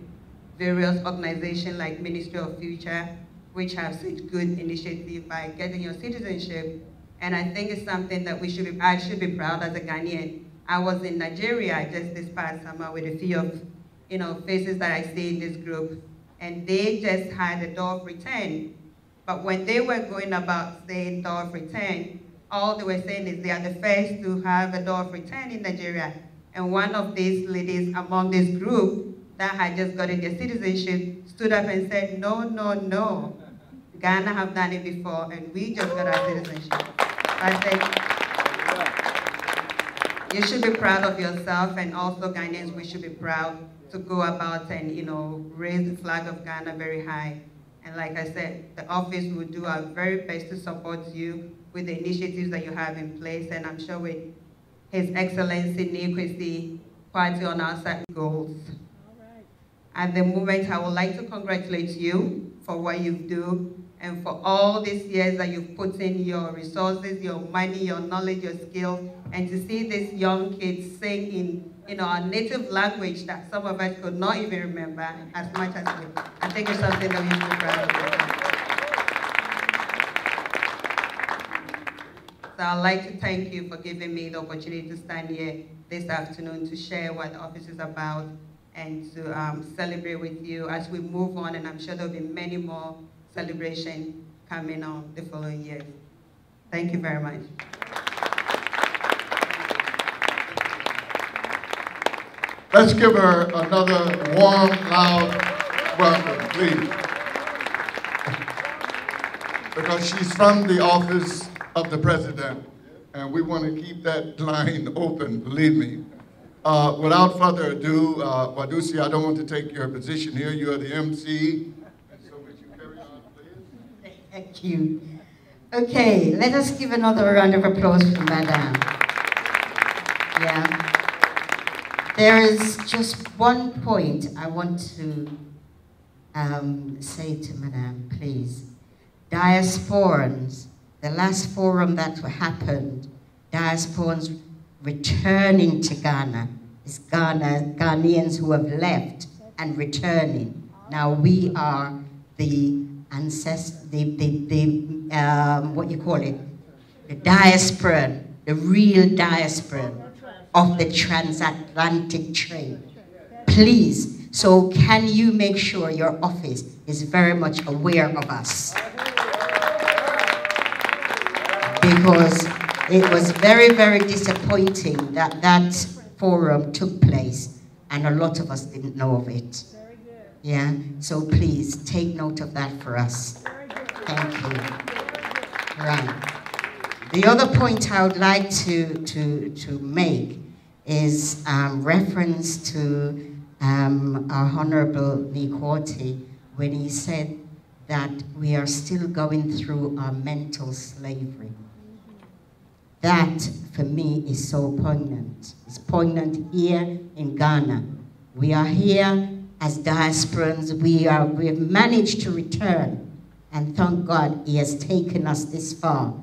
various organizations like Ministry of Future, which have such good initiative by getting your citizenship. And I think it's something that I should be proud as a Ghanaian. I was in Nigeria just this past summer with a few of faces that I see in this group, and they just had a door of return. But when they were going about saying door of return, all they were saying is they are the first to have a door of return in Nigeria. And one of these ladies among this group that had just gotten their citizenship stood up and said, no, no, no. Ghana have done it before, and we just got our citizenship. I said, you should be proud of yourself, and also Ghanaians, we should be proud to go about and raise the flag of Ghana very high. And like I said, the office will do our very best to support you with the initiatives that you have in place, and I'm sure with His Excellency Kwesi Kwati on our certain goals. At the moment, I would like to congratulate you for what you do and for all these years that you've put in your resources, your money, your knowledge, your skills, and to see these young kids sing in our native language that some of us could not even remember as much as we. I think it's something that we should be proud of. So I'd like to thank you for giving me the opportunity to stand here this afternoon to share what the office is about and to celebrate with you as we move on, and I'm sure there'll be many more celebrations coming on the following years. Thank you very much. Let's give her another warm, loud welcome, please. Because she's from the office of the president, and we want to keep that line open, believe me. Without further ado, Wadusi, I don't want to take your position here. You are the MC, and so would you carry on, please? Thank you. Okay, let us give another round of applause for Madame. Yeah. There is just one point I want to say to Madame, please. Diasporans, the last forum that happened, diasporans returning to Ghana, is Ghanaians who have left and returning. Now we are the ancestors, what you call it, the diaspora, the real diaspora of the transatlantic trade. Please, so can you make sure your office is very much aware of us? Because it was very, very disappointing that that forum took place and a lot of us didn't know of it. Yeah, so please take note of that for us. Thank you. Right. The other point I would like to make is reference to our Honorable Nikwati when he said that we are still going through our mental slavery. That, for me, is so poignant. It's poignant here in Ghana. We are here as diasporans. We've managed to return, and thank God he has taken us this far.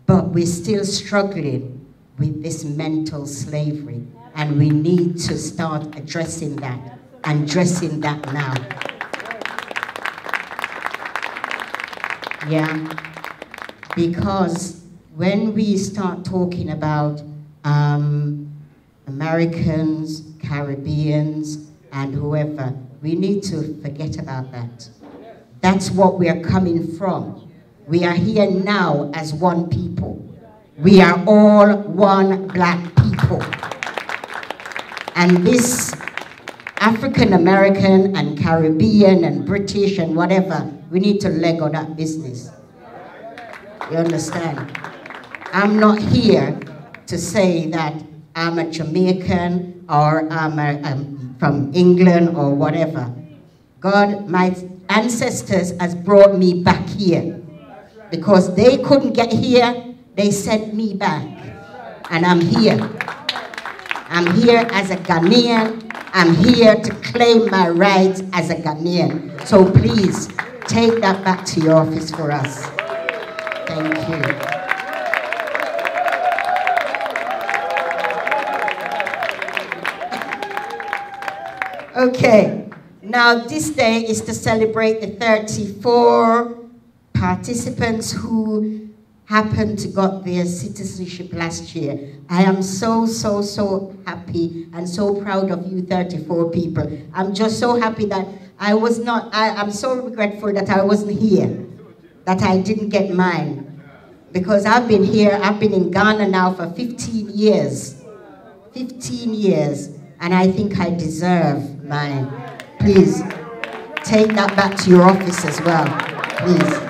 But we're still struggling with this mental slavery, and we need to start addressing that, and addressing that now. Yeah, because when we start talking about Americans, Caribbeans, and whoever, we need to forget about that. That's what we are coming from. We are here now as one people. We are all one black people. And this African American and Caribbean and British and whatever, we need to let go of that business. You understand? I'm not here to say that I'm a Jamaican or I'm from England or whatever. God, my ancestors has brought me back here. Because they couldn't get here, they sent me back. And I'm here. I'm here as a Ghanaian. I'm here to claim my rights as a Ghanaian. So please, take that back to your office for us. Thank you. Okay, now this day is to celebrate the 34 participants who happened to got their citizenship last year. I am so, so, so happy and so proud of you 34 people. I'm just so happy that I'm so regretful that I wasn't here, that I didn't get mine. Because I've been here, I've been in Ghana now for 15 years. 15 years, and I think I deserve mine. Please, take that back to your office as well, please.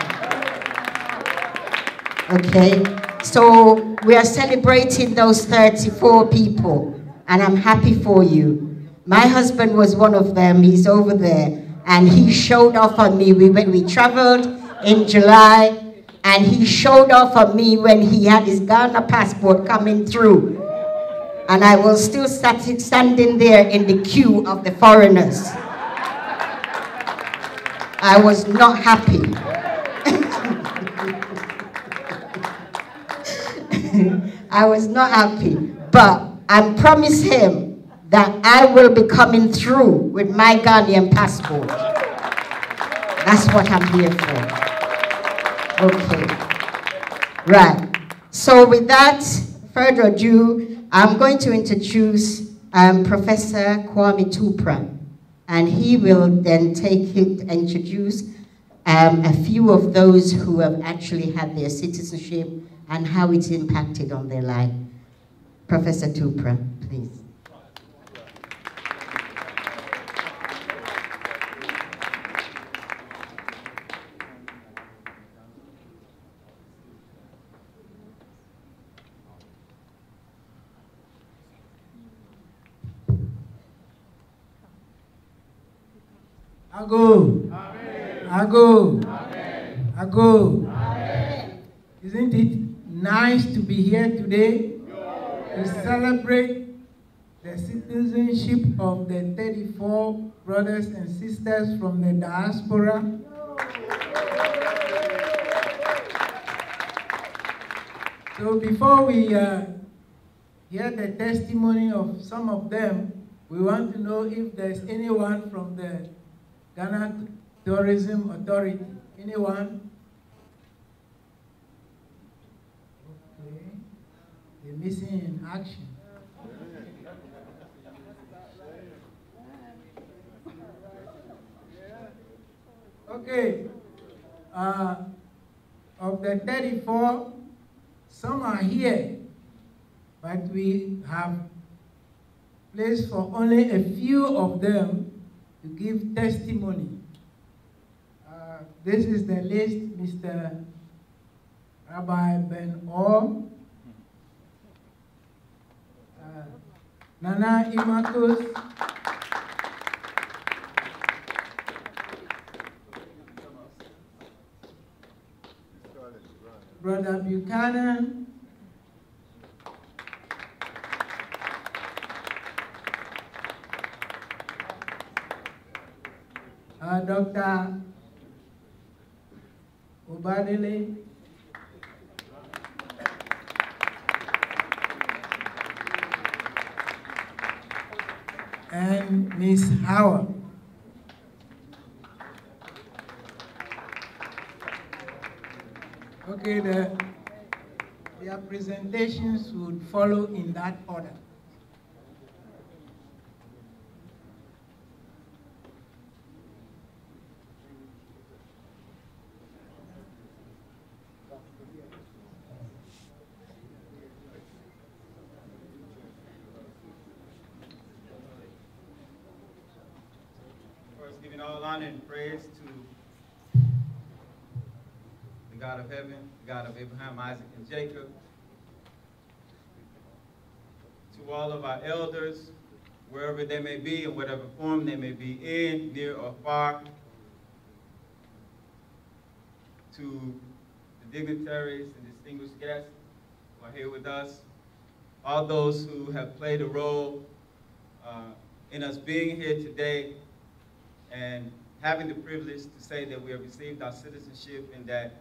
Okay, so we are celebrating those 34 people, and I'm happy for you. My husband was one of them. He's over there, and he showed off on me. We traveled in July, and he showed off on me when he had his Ghana passport coming through, and I was still standing there in the queue of the foreigners. I was not happy. I was not happy, but I promised him that I will be coming through with my Ghanaian passport. That's what I'm here for. Okay. Right. So with that, further ado, I'm going to introduce Professor Kwame Tupra, and he will then introduce a few of those who have actually had their citizenship and how it's impacted on their life. Professor Tupra, please. Ago. Amen. Ago. Amen. Ago. Amen. Isn't it nice to be here today to celebrate the citizenship of the 34 brothers and sisters from the diaspora? So before we hear the testimony of some of them, we want to know if there's anyone from the Ghana Tourism Authority. Anyone? Okay. They're missing in action. Okay. Of the 34, some are here, but we have place for only a few of them to give testimony. This is the list: Mr. Rabbi Ben Or, Nana Imakus, Brother Buchanan, Dr. Obadele, and Ms. Howard. Okay, their presentations would follow in that order. Giving all honor and praise to the God of heaven, the God of Abraham, Isaac, and Jacob. To all of our elders, wherever they may be, in whatever form they may be in, near or far. To the dignitaries and distinguished guests who are here with us. All those who have played a role in us being here today and having the privilege to say that we have received our citizenship, and that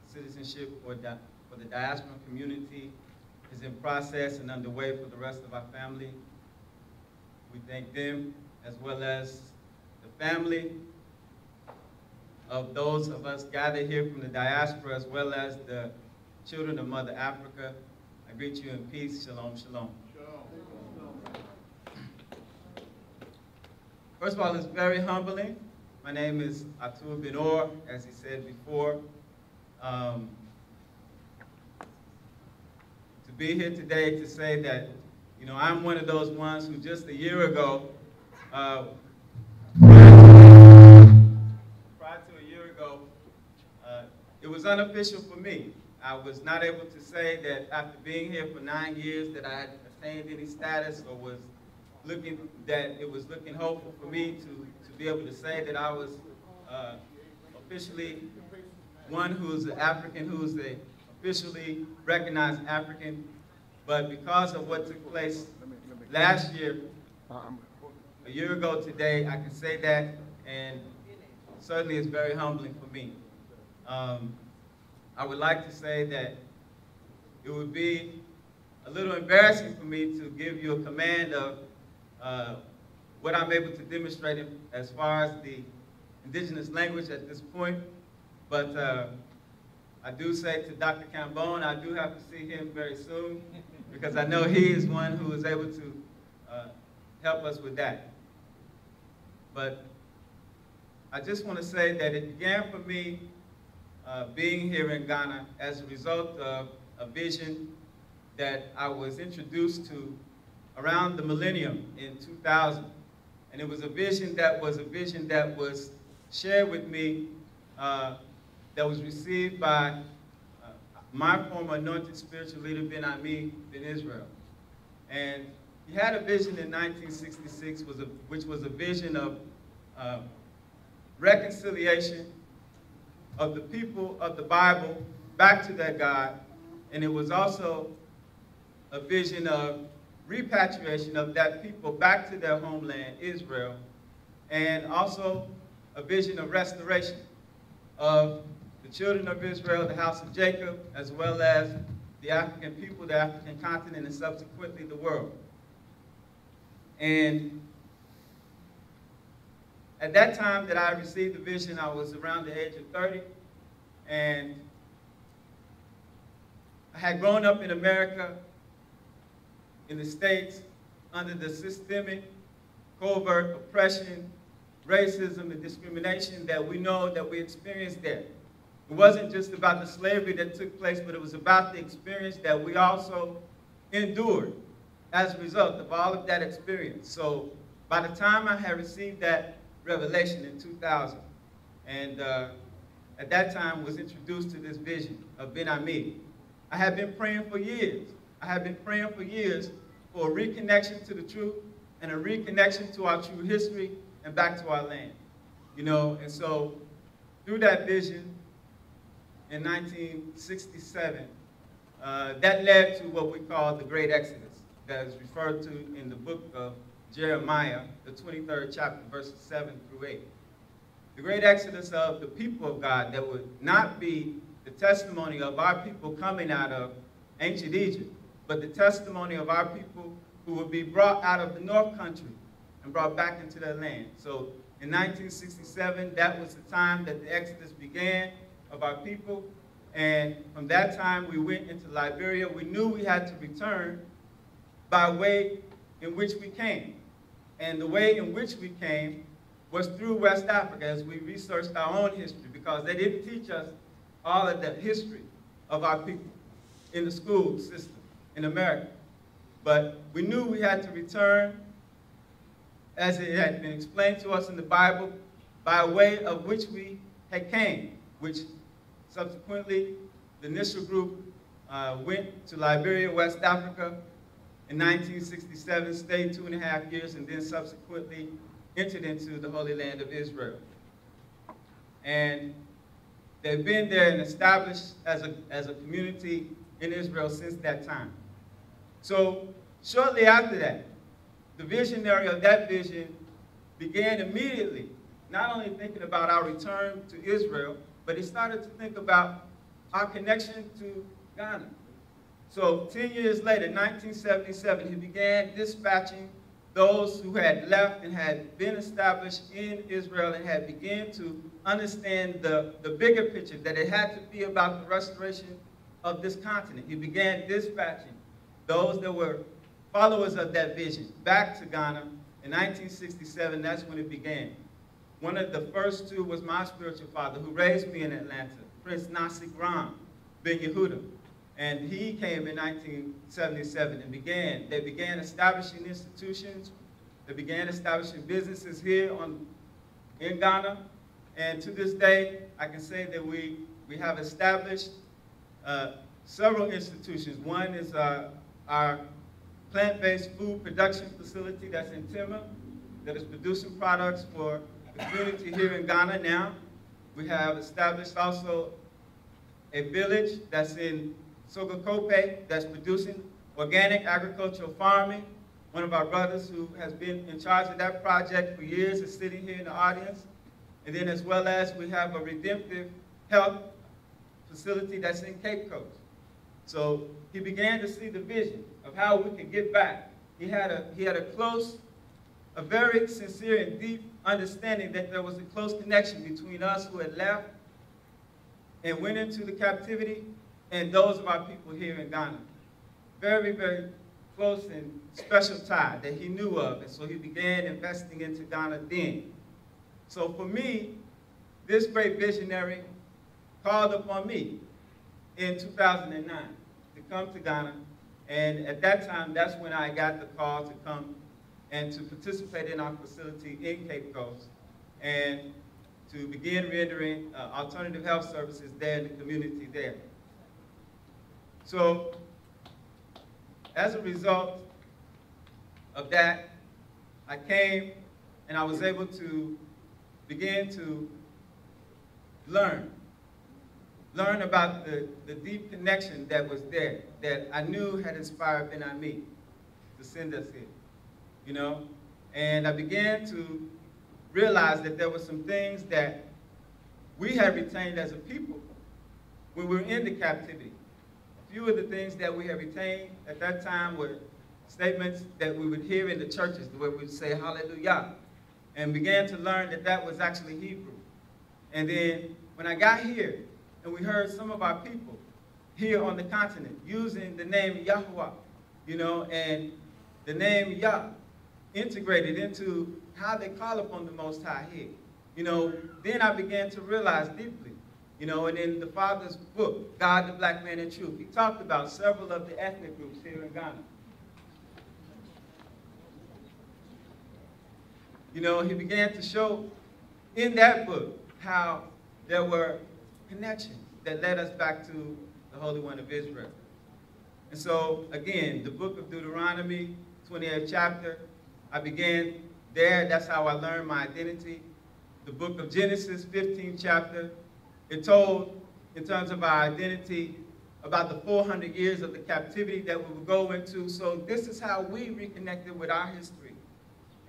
citizenship for the diaspora community is in process and underway for the rest of our family. We thank them, as well as the family of those of us gathered here from the diaspora, as well as the children of Mother Africa. I greet you in peace. Shalom, shalom. First of all, it's very humbling. My name is Atul Binor, as he said before. To be here today to say that, you know, I'm one of those ones who just a year ago, prior to a year ago, it was unofficial for me. I was not able to say that after being here for 9 years that I had attained any status, or was looking hopeful for me to be able to say that I was officially one who's an African, who's a officially recognized African. But because of what took place last year, a year ago today, I can say that, and certainly it's very humbling for me. I would like to say that it would be a little embarrassing for me to give you a command of what I'm able to demonstrate as far as the indigenous language at this point. But I do say to Dr. Cambone, I do have to see him very soon because I know he is one who is able to help us with that. But I just want to say that it began for me being here in Ghana as a result of a vision that I was introduced to around the millennium in 2000. And it was a vision that was shared with me, that was received by my former anointed spiritual leader, Ben Ami, in Israel. And he had a vision in 1966, which was a vision of reconciliation of the people of the Bible back to their God. And it was also a vision of repatriation of that people back to their homeland, Israel, and also a vision of restoration of the children of Israel, the house of Jacob, as well as the African people, the African continent, and subsequently the world. And at that time that I received the vision, I was around the age of 30, and I had grown up in America, in the States, under the systemic, covert oppression, racism, and discrimination that we know that we experienced there. It wasn't just about the slavery that took place, but it was about the experience that we also endured as a result of all of that experience. So by the time I had received that revelation in 2000, and at that time was introduced to this vision of Ben Ami, I had been praying for years. I had been praying for years for a reconnection to the truth and a reconnection to our true history and back to our land. You know, and so through that vision in 1967, that led to what we call the Great Exodus, that is referred to in the book of Jeremiah, the 23rd chapter, verses 7 through 8. The Great Exodus of the people of God that would not be the testimony of our people coming out of ancient Egypt, but the testimony of our people who would be brought out of the North Country and brought back into their land. So in 1967, that was the time that the Exodus began of our people. And from that time, we went into Liberia. We knew we had to return by way in which we came. And the way in which we came was through West Africa, as we researched our own history, because they didn't teach us all of the history of our people in the school system in America. But we knew we had to return, as it had been explained to us in the Bible, by way of which we had came, which subsequently the initial group went to Liberia, West Africa in 1967, stayed 2.5 years, and then subsequently entered into the Holy Land of Israel. And they've been there and established as a community in Israel since that time. So shortly after that, the visionary of that vision began immediately, not only thinking about our return to Israel, but he started to think about our connection to Ghana. So 10 years later, 1977, he began dispatching those who had left and had been established in Israel and had begun to understand the bigger picture, that it had to be about the restoration of this continent. He began dispatching those that were followers of that vision back to Ghana. In 1967, that's when it began. One of the first two was my spiritual father, who raised me in Atlanta, Prince Nasik Ram Ben Yehuda. And he came in 1977 and they began establishing institutions. They began establishing businesses here in Ghana. And to this day, I can say that we have established several institutions. One is our plant-based food production facility that's in Tema, that is producing products for the community here in Ghana now. We have established also a village that's in Sogokope that's producing organic agricultural farming. One of our brothers who has been in charge of that project for years is sitting here in the audience. And then as well as we have a redemptive health facility that's in Cape Coast. So he began to see the vision of how we could get back. He had a close a very sincere and deep understanding that there was a close connection between us who had left and went into the captivity and those of our people here in Ghana. Very, very close and special tie that he knew of, and so he began investing into Ghana then. So for me, this great visionary called upon me in 2009 to come to Ghana, and at that time, that's when I got the call to come and to participate in our facility in Cape Coast and to begin rendering alternative health services there in the community there. So as a result of that, I came and I was able to begin to learn about the deep connection that was there, that I knew had inspired Ben Ami to send us here, you know? And I began to realize that there were some things that we had retained as a people when we were in the captivity. A few of the things that we had retained at that time were statements that we would hear in the churches, where we would say hallelujah, and began to learn that that was actually Hebrew. And then when I got here, and we heard some of our people here on the continent using the name Yahuwah, you know, and the name Yah integrated into how they call upon the Most High here. You know, then I began to realize deeply, you know, and in the Father's book, God, the Black Man in Truth, he talked about several of the ethnic groups here in Ghana. You know, he began to show in that book how there were connections that led us back to the Holy One of Israel. And so, again, the book of Deuteronomy, 28th chapter, I began there. That's how I learned my identity. The book of Genesis, 15th chapter, it told, in terms of our identity, about the 400 years of the captivity that we would go into. So this is how we reconnected with our history.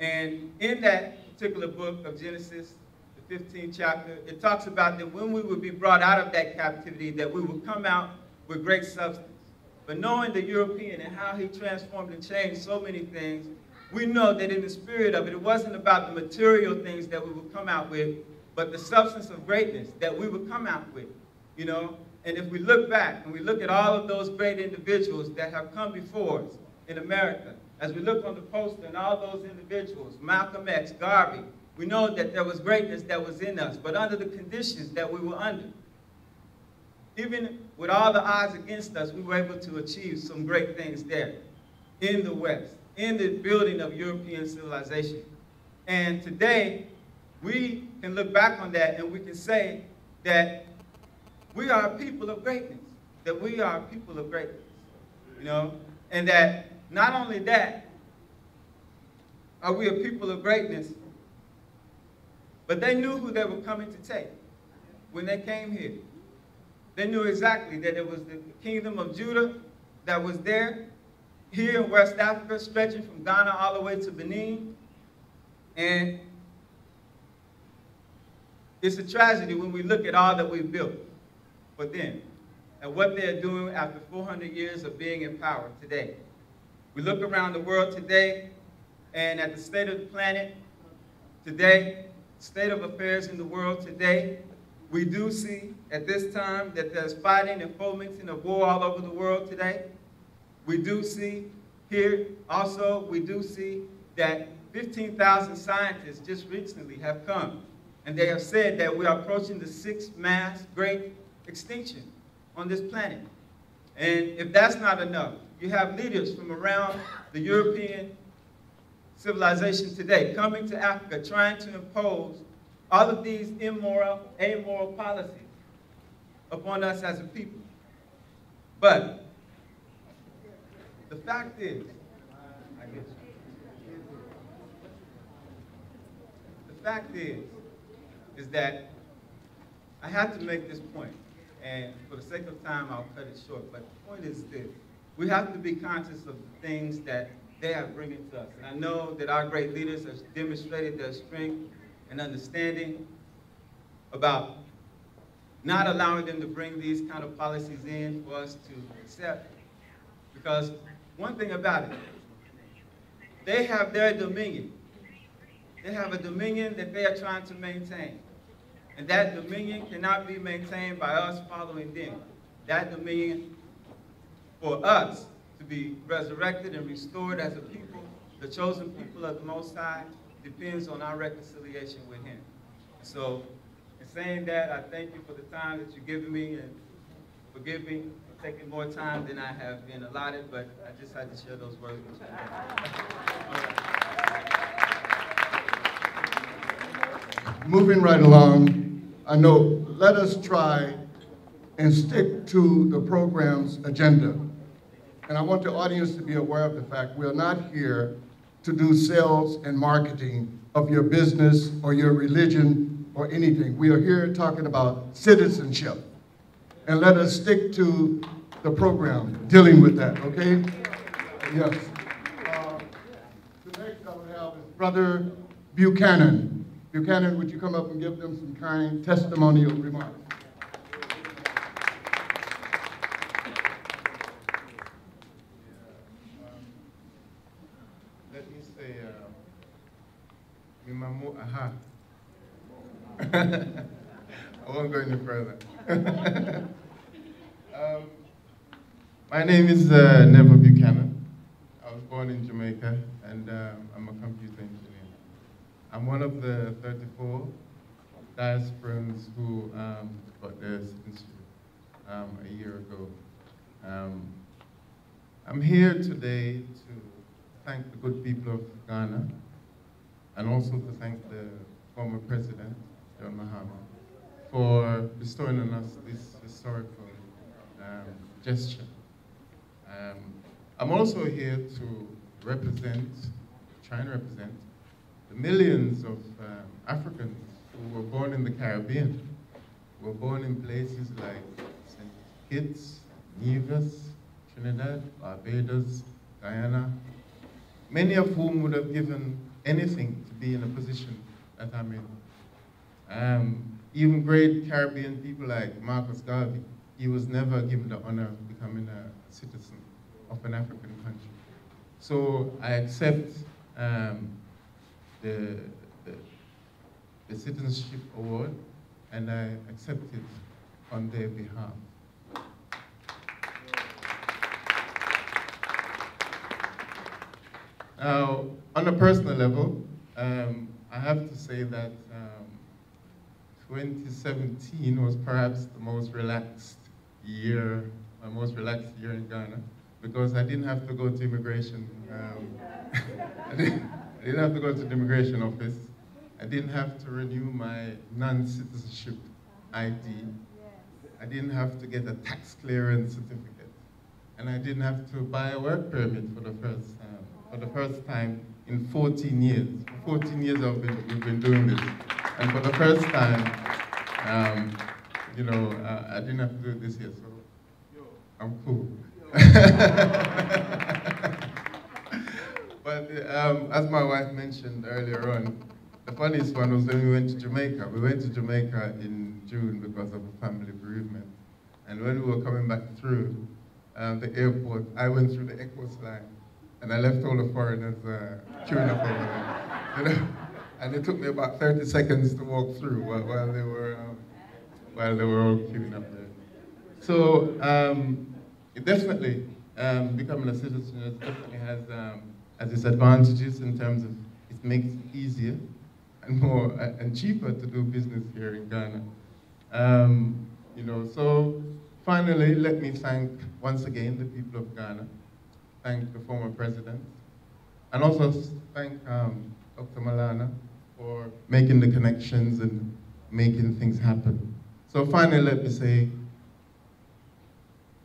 And in that particular book of Genesis, the 15th chapter, it talks about that when we would be brought out of that captivity, that we would come out with great substance. But knowing the European and how he transformed and changed so many things, we know that in the spirit of it, it wasn't about the material things that we would come out with, but the substance of greatness that we would come out with, you know? And if we look back and we look at all of those great individuals that have come before us in America, as we look on the poster and all those individuals, Malcolm X, Garvey, we know that there was greatness that was in us, but under the conditions that we were under. Even with all the odds against us, we were able to achieve some great things there in the West, in the building of European civilization. And today, we can look back on that and we can say that we are a people of greatness, that we are a people of greatness, you know, and that not only that are we a people of greatness, but they knew who they were coming to take when they came here. They knew exactly that it was the kingdom of Judah that was there, here in West Africa, stretching from Ghana all the way to Benin. And it's a tragedy when we look at all that we've built for them and what they're doing after 400 years of being in power today. We look around the world today and at the state of the planet today, state of affairs in the world today, we do see at this time that there's fighting and fomenting of war all over the world today. We do see here also, we do see that 15,000 scientists just recently have come, and they have said that we are approaching the 6th mass great extinction on this planet. And if that's not enough, you have leaders from around the European civilization today coming to Africa trying to impose all of these immoral, amoral policies upon us as a people. But the fact is, that I have to make this point, and for the sake of time, I'll cut it short, but the point is this. We have to be conscious of the things that they are bringing to us. And I know that our great leaders have demonstrated their strength and understanding about not allowing them to bring these kind of policies in for us to accept. Because one thing about it, they have their dominion They have a dominion that they are trying to maintain. And that dominion cannot be maintained by us following them. That dominion for us to be resurrected and restored as a people, the chosen people of the Most High, depends on our reconciliation with Him. So, in saying that, I thank you for the time that you've given me, and forgive me for taking more time than I have been allotted, but I just had to share those words with you. Moving right along, I know, let us try and stick to the program's agenda. And I want the audience to be aware of the fact we are not here to do sales and marketing of your business or your religion or anything. We are here talking about citizenship. And let us stick to the program dealing with that, okay? Yes. The next I will have is Brother Buchanan. Buchanan, would you come up and give them some kind testimonial remarks? Let me say, Mimamu aha. I won't go any further. My name is Neville Buchanan. I was born in Jamaica, and I'm a computer engineer. I'm one of the 34 diasporans who got their citizenship a year ago. I'm here today to thank the good people of Ghana, and also to thank the former president, John Mahama, for bestowing on us this historical gesture. I'm also here to try and represent the millions of Africans who were born in the Caribbean, who were born in places like St. Kitts, Nevis, Trinidad, Barbados, Guyana, many of whom would have given anything to be in a position that I'm in. Even great Caribbean people like Marcus Garvey, he was never given the honor of becoming a citizen of an African country. So I accept the Citizenship Award, and I accept it on their behalf. Now, on a personal level, I have to say that 2017 was perhaps the most relaxed year, my most relaxed year in Ghana, because I didn't have to go to immigration. I didn't have to go to the immigration office. I didn't have to renew my non-citizenship ID. I didn't have to get a tax clearance certificate. And I didn't have to buy a work permit for the first time in 14 years. For 14 years we've been doing this. And for the first time, I didn't have to do it this year, so I'm cool. But as my wife mentioned earlier on, the funniest one was when we went to Jamaica. We went to Jamaica in June because of a family bereavement. And when we were coming back through the airport, I went through the ECOWAS line, and I left all the foreigners queuing up over there. And it took me about 30 seconds to walk through while they were all queuing up there. So it definitely, becoming a citizen definitely has its advantages in terms of it makes it easier and more and cheaper to do business here in Ghana. So finally, let me thank once again the people of Ghana, thank the former president, and also thank Dr. Maulana for making the connections and making things happen. So finally, let me say,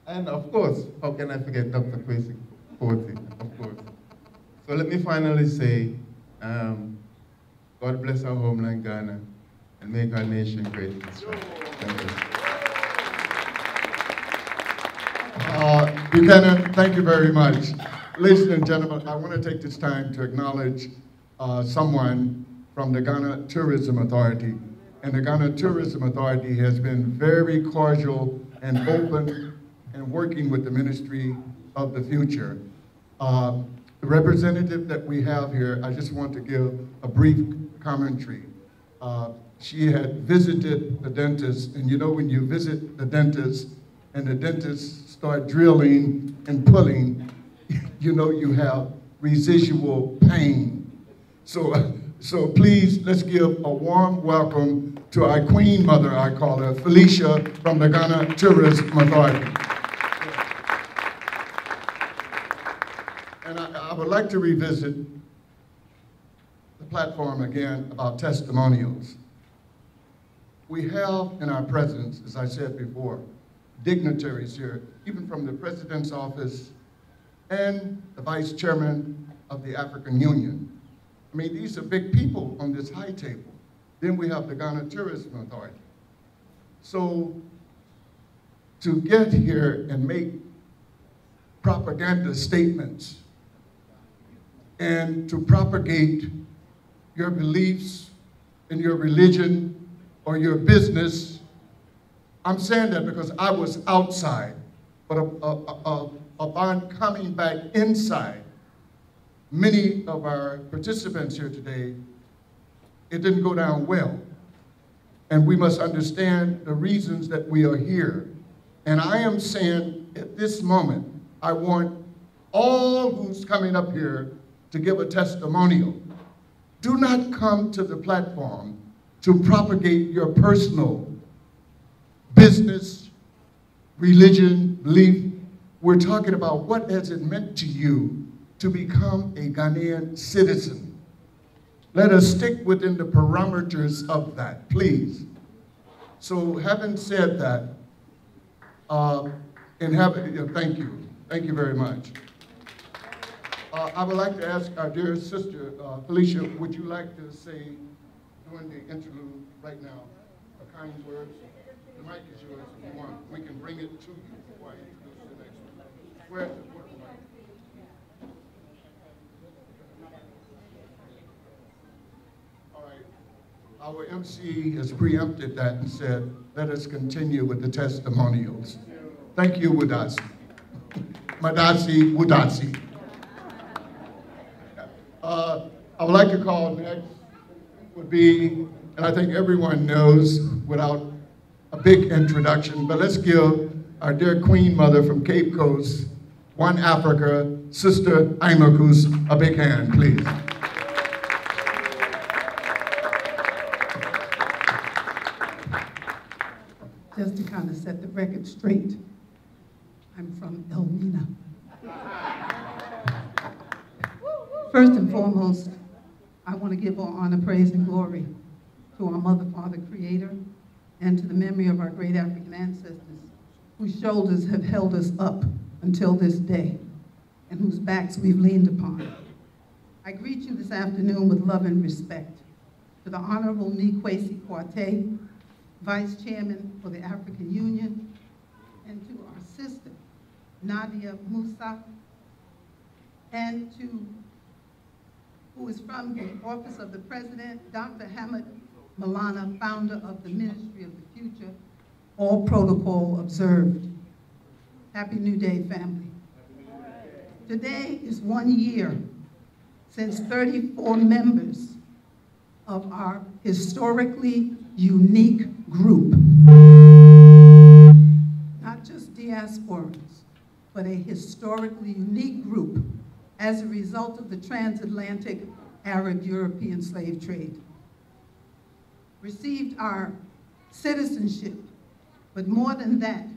and of course, how can I forget Dr. Kwesi Kporti, of course. So let me finally say, God bless our homeland Ghana and make our nation great and strong. Thank you. Buchanan, thank you very much. Ladies and gentlemen, I want to take this time to acknowledge someone from the Ghana Tourism Authority. And the Ghana Tourism Authority has been very cordial and open and working with the Ministry of the Future. The representative that we have here, I just want to give a brief commentary. She had visited the dentist, and you know when you visit the dentist and the dentist start drilling and pulling, you know you have residual pain. So please, let's give a warm welcome to our Queen Mother, I call her, Felicia from the Ghana Tourism Authority. And I would like to revisit the platform again about testimonials. We have in our presence, as I said before, dignitaries here, even from the President's office and the Vice Chairman of the African Union. I mean, these are big people on this high table. Then we have the Ghana Tourism Authority. So to get here and make propaganda statements and to propagate your beliefs in your religion or your business, I'm saying that because I was outside, but upon coming back inside, many of our participants here today, it didn't go down well. And we must understand the reasons that we are here. And I am saying at this moment, I want all who's coming up here to give a testimonial. Do not come to the platform to propagate your personal business, religion, belief. We're talking about what has it meant to you to become a Ghanaian citizen. Let us stick within the parameters of that, please. So having said that, thank you very much. I would like to ask our dear sister, Felicia, would you like to say, during the interlude right now, a kind word? The mic is yours if you want. We can bring it to you before I introduce the next one. Where's the mic? All right. Our MC has preempted that and said, let us continue with the testimonials. Thank you, Wadasi. Madasi, Wadasi. I would like to call next would be, and I think everyone knows without a big introduction, but let's give our dear Queen Mother from Cape Coast, One Africa, Sister Imakus, a big hand, please. Just to kind of set the record straight, I'm from Elmina. First and foremost, I want to give all honor, praise, and glory to our Mother, Father, Creator, and to the memory of our great African ancestors, whose shoulders have held us up until this day, and whose backs we've leaned upon. I greet you this afternoon with love and respect to the Honorable Nikwesi Kwate, Vice Chairman for the African Union, and to our sister, Nadia Musa, and to who is from the Office of the President, Dr. Hamid Maulana, founder of the Ministry of the Future, all protocol observed. Happy New Day, family. Today is 1 year since 34 members of our historically unique group, not just diasporans, but a historically unique group as a result of the transatlantic Arab-European slave trade, received our citizenship, but more than that,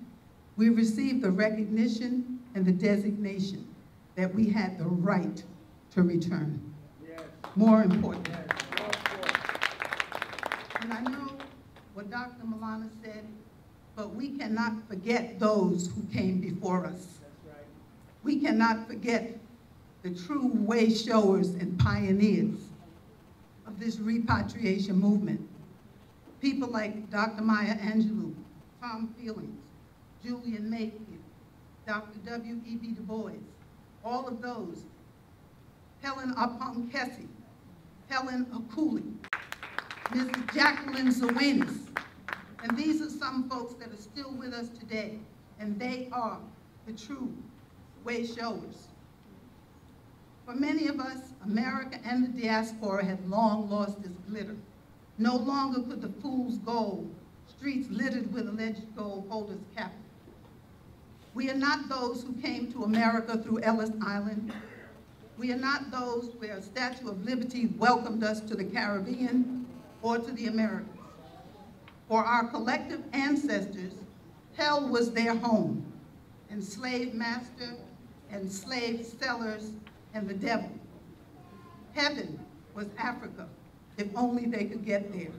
we received the recognition and the designation that we had the right to return. Yes. More important. Yes. And I know what Dr. Maulana said, but we cannot forget those who came before us. That's right. We cannot forget the true way showers and pioneers of this repatriation movement. People like Dr. Maya Angelou, Tom Feelings, Julian Mayfield, Dr. W.E.B. Du Bois, all of those, Helen Apong Kessie, Helen Akuli, Mrs. Jacqueline Zawinis, and these are some folks that are still with us today, and they are the true way showers. For many of us, America and the diaspora had long lost its glitter. No longer could the fool's gold, streets littered with alleged gold, hold us captive. We are not those who came to America through Ellis Island. We are not those where a Statue of Liberty welcomed us to the Caribbean or to the Americas. For our collective ancestors, hell was their home, enslaved master, enslaved sellers, and the devil. Heaven was Africa, if only they could get there.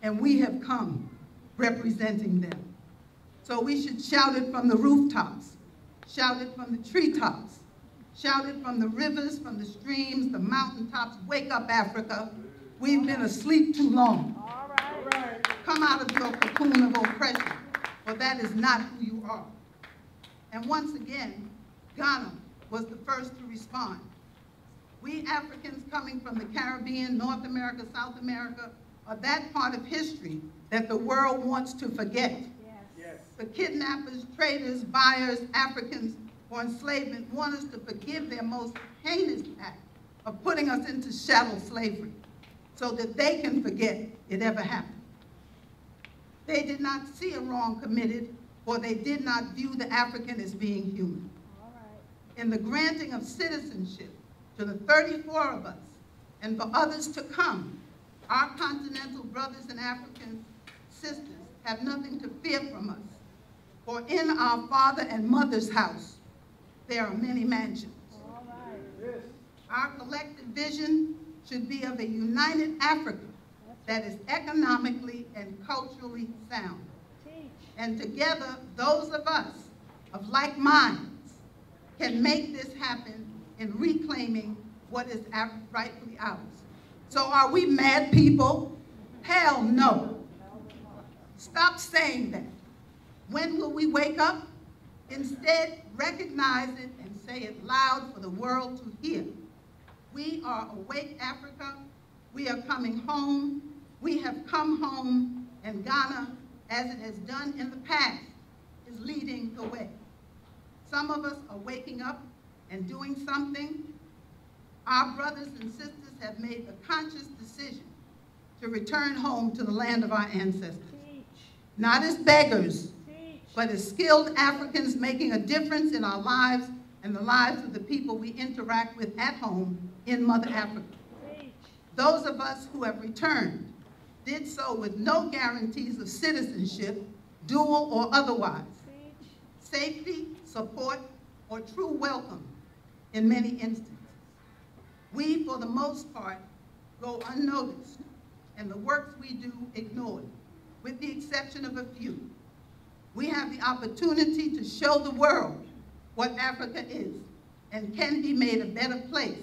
And we have come representing them. So we should shout it from the rooftops, shout it from the treetops, shout it from the rivers, from the streams, the mountaintops. Wake up, Africa. We've been asleep too long. All right. Come out of your cocoon of oppression, for that is not who you are. And once again, Ghana was the first to respond. We Africans coming from the Caribbean, North America, South America, are that part of history that the world wants to forget. Yes. The kidnappers, traders, buyers, Africans for enslavement want us to forgive their most heinous act of putting us into chattel slavery so that they can forget it ever happened. They did not see a wrong committed, or they did not view the African as being human. All right. In the granting of citizenship to the 34 of us and for others to come, our continental brothers and African sisters have nothing to fear from us. For in our father and mother's house, there are many mansions. All right. Yes. Our collective vision should be of a united Africa that is economically and culturally sound. And together, those of us of like minds can make this happen in reclaiming what is rightfully ours. So are we mad people? Hell no. Stop saying that. When will we wake up? Instead, recognize it and say it loud for the world to hear. We are awake, Africa. We are coming home. We have come home, and Ghana, as it has done in the past, is leading the way. Some of us are waking up and doing something. Our brothers and sisters have made the conscious decision to return home to the land of our ancestors. Not as beggars, but as skilled Africans making a difference in our lives and the lives of the people we interact with at home in Mother Africa. Those of us who have returned did so with no guarantees of citizenship, dual or otherwise, safety, support, or true welcome in many instances. We, for the most part, go unnoticed, and the works we do ignored, with the exception of a few. We have the opportunity to show the world what Africa is and can be made a better place,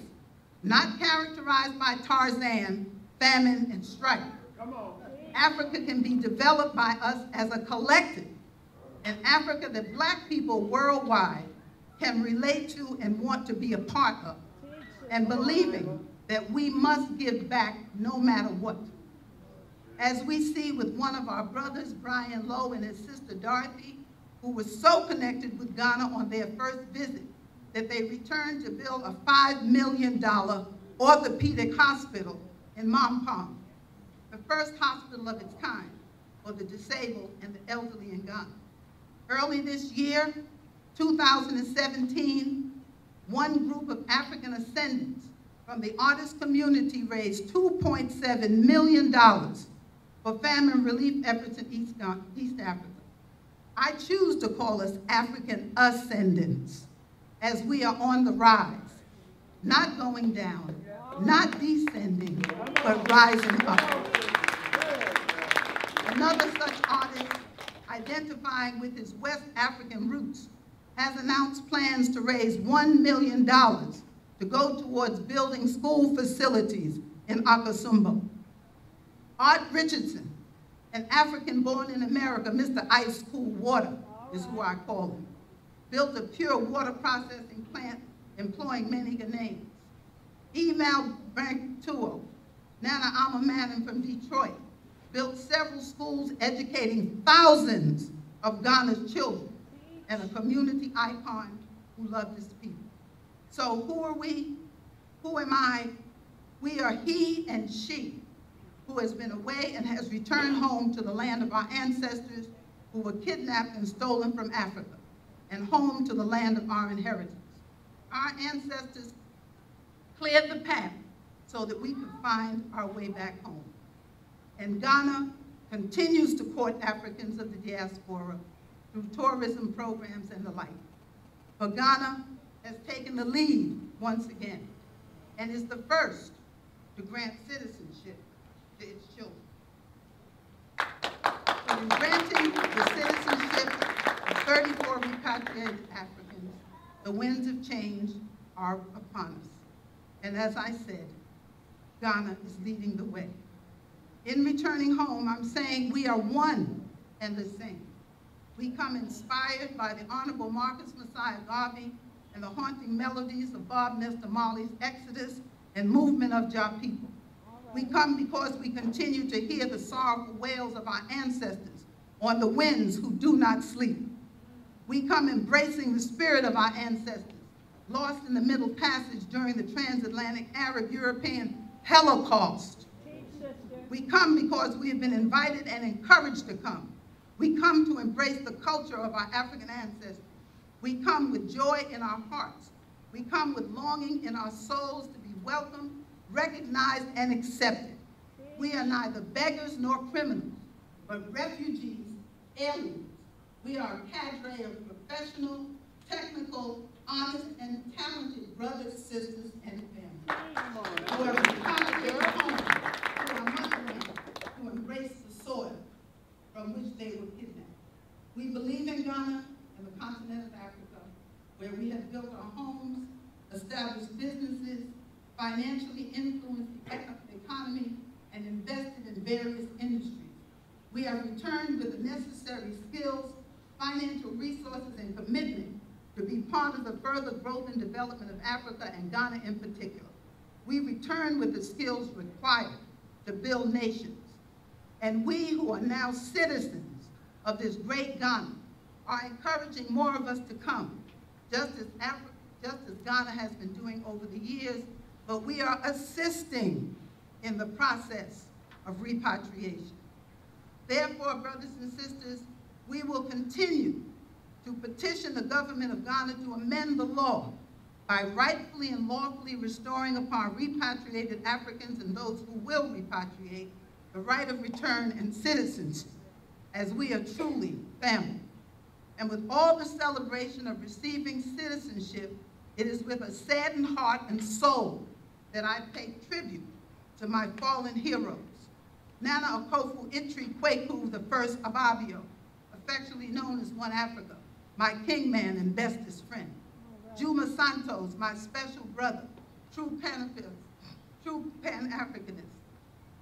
not characterized by Tarzan, famine, and strife. Come on. Africa can be developed by us as a collective, an Africa that Black people worldwide can relate to and want to be a part of, and believing that we must give back no matter what. As we see with one of our brothers, Brian Lowe, and his sister Dorothy, who was so connected with Ghana on their first visit that they returned to build a $5 million orthopedic hospital in Mampong, the first hospital of its kind for the disabled and the elderly in Ghana. Early this year, 2017, one group of African ascendants from the artist community raised $2.7 million for famine relief efforts in East Africa. I choose to call us African ascendants, as we are on the rise, not going down, not descending, but rising up. Another such artist, identifying with his West African roots, has announced plans to raise $1 million to go towards building school facilities in Akosumbo. Art Richardson, an African born in America, Mr. Ice Cool Water is who I call him, built a pure water processing plant employing many Ghanaians. Email Bantuo, Nana Amamanan from Detroit, built several schools educating thousands of Ghana's children, and a community icon who loved his people. So who are we? Who am I? We are he and she who has been away and has returned home to the land of our ancestors who were kidnapped and stolen from Africa, and home to the land of our inheritance. Our ancestors cleared the path so that we could find our way back home. And Ghana continues to court Africans of the diaspora through tourism programs and the like. But Ghana has taken the lead once again and is the first to grant citizenship to its children. So in granting the citizenship of 34 repatriated Africans, the winds of change are upon us. And as I said, Ghana is leading the way. In returning home, I'm saying we are one and the same. We come inspired by the Honorable Marcus Messiah Garvey and the haunting melodies of Bob Nestor Marley's Exodus and movement of Jah people. We come because we continue to hear the sorrowful wails of our ancestors on the winds who do not sleep. We come embracing the spirit of our ancestors, lost in the Middle Passage during the transatlantic Arab-European Holocaust. We come because we have been invited and encouraged to come. We come to embrace the culture of our African ancestors. We come with joy in our hearts. We come with longing in our souls to be welcomed, recognized, and accepted. We are neither beggars nor criminals, but refugees, aliens. We are a cadre of professional, technical, honest, and talented brothers, sisters, and families who have repatriated home to our motherland to embrace the soil from which they were kidnapped. We believe in Ghana and the continent of Africa, where we have built our homes, established businesses, financially influenced the economy, and invested in various industries. We have returned with the necessary skills, financial resources, and commitment to be part of the further growth and development of Africa and Ghana in particular. We return with the skills required to build nations. And we who are now citizens of this great Ghana are encouraging more of us to come, just as Ghana has been doing over the years, but we are assisting in the process of repatriation. Therefore, brothers and sisters, we will continue to petition the government of Ghana to amend the law by rightfully and lawfully restoring upon repatriated Africans and those who will repatriate the right of return and citizenship, as we are truly family. And with all the celebration of receiving citizenship, it is with a saddened heart and soul that I pay tribute to my fallen heroes. Nana Akufo Itri Kwaku, the first Ababio, affectionately known as One Africa, my kingman and bestest friend. Juma Santos, my special brother, true Pan-Africanist,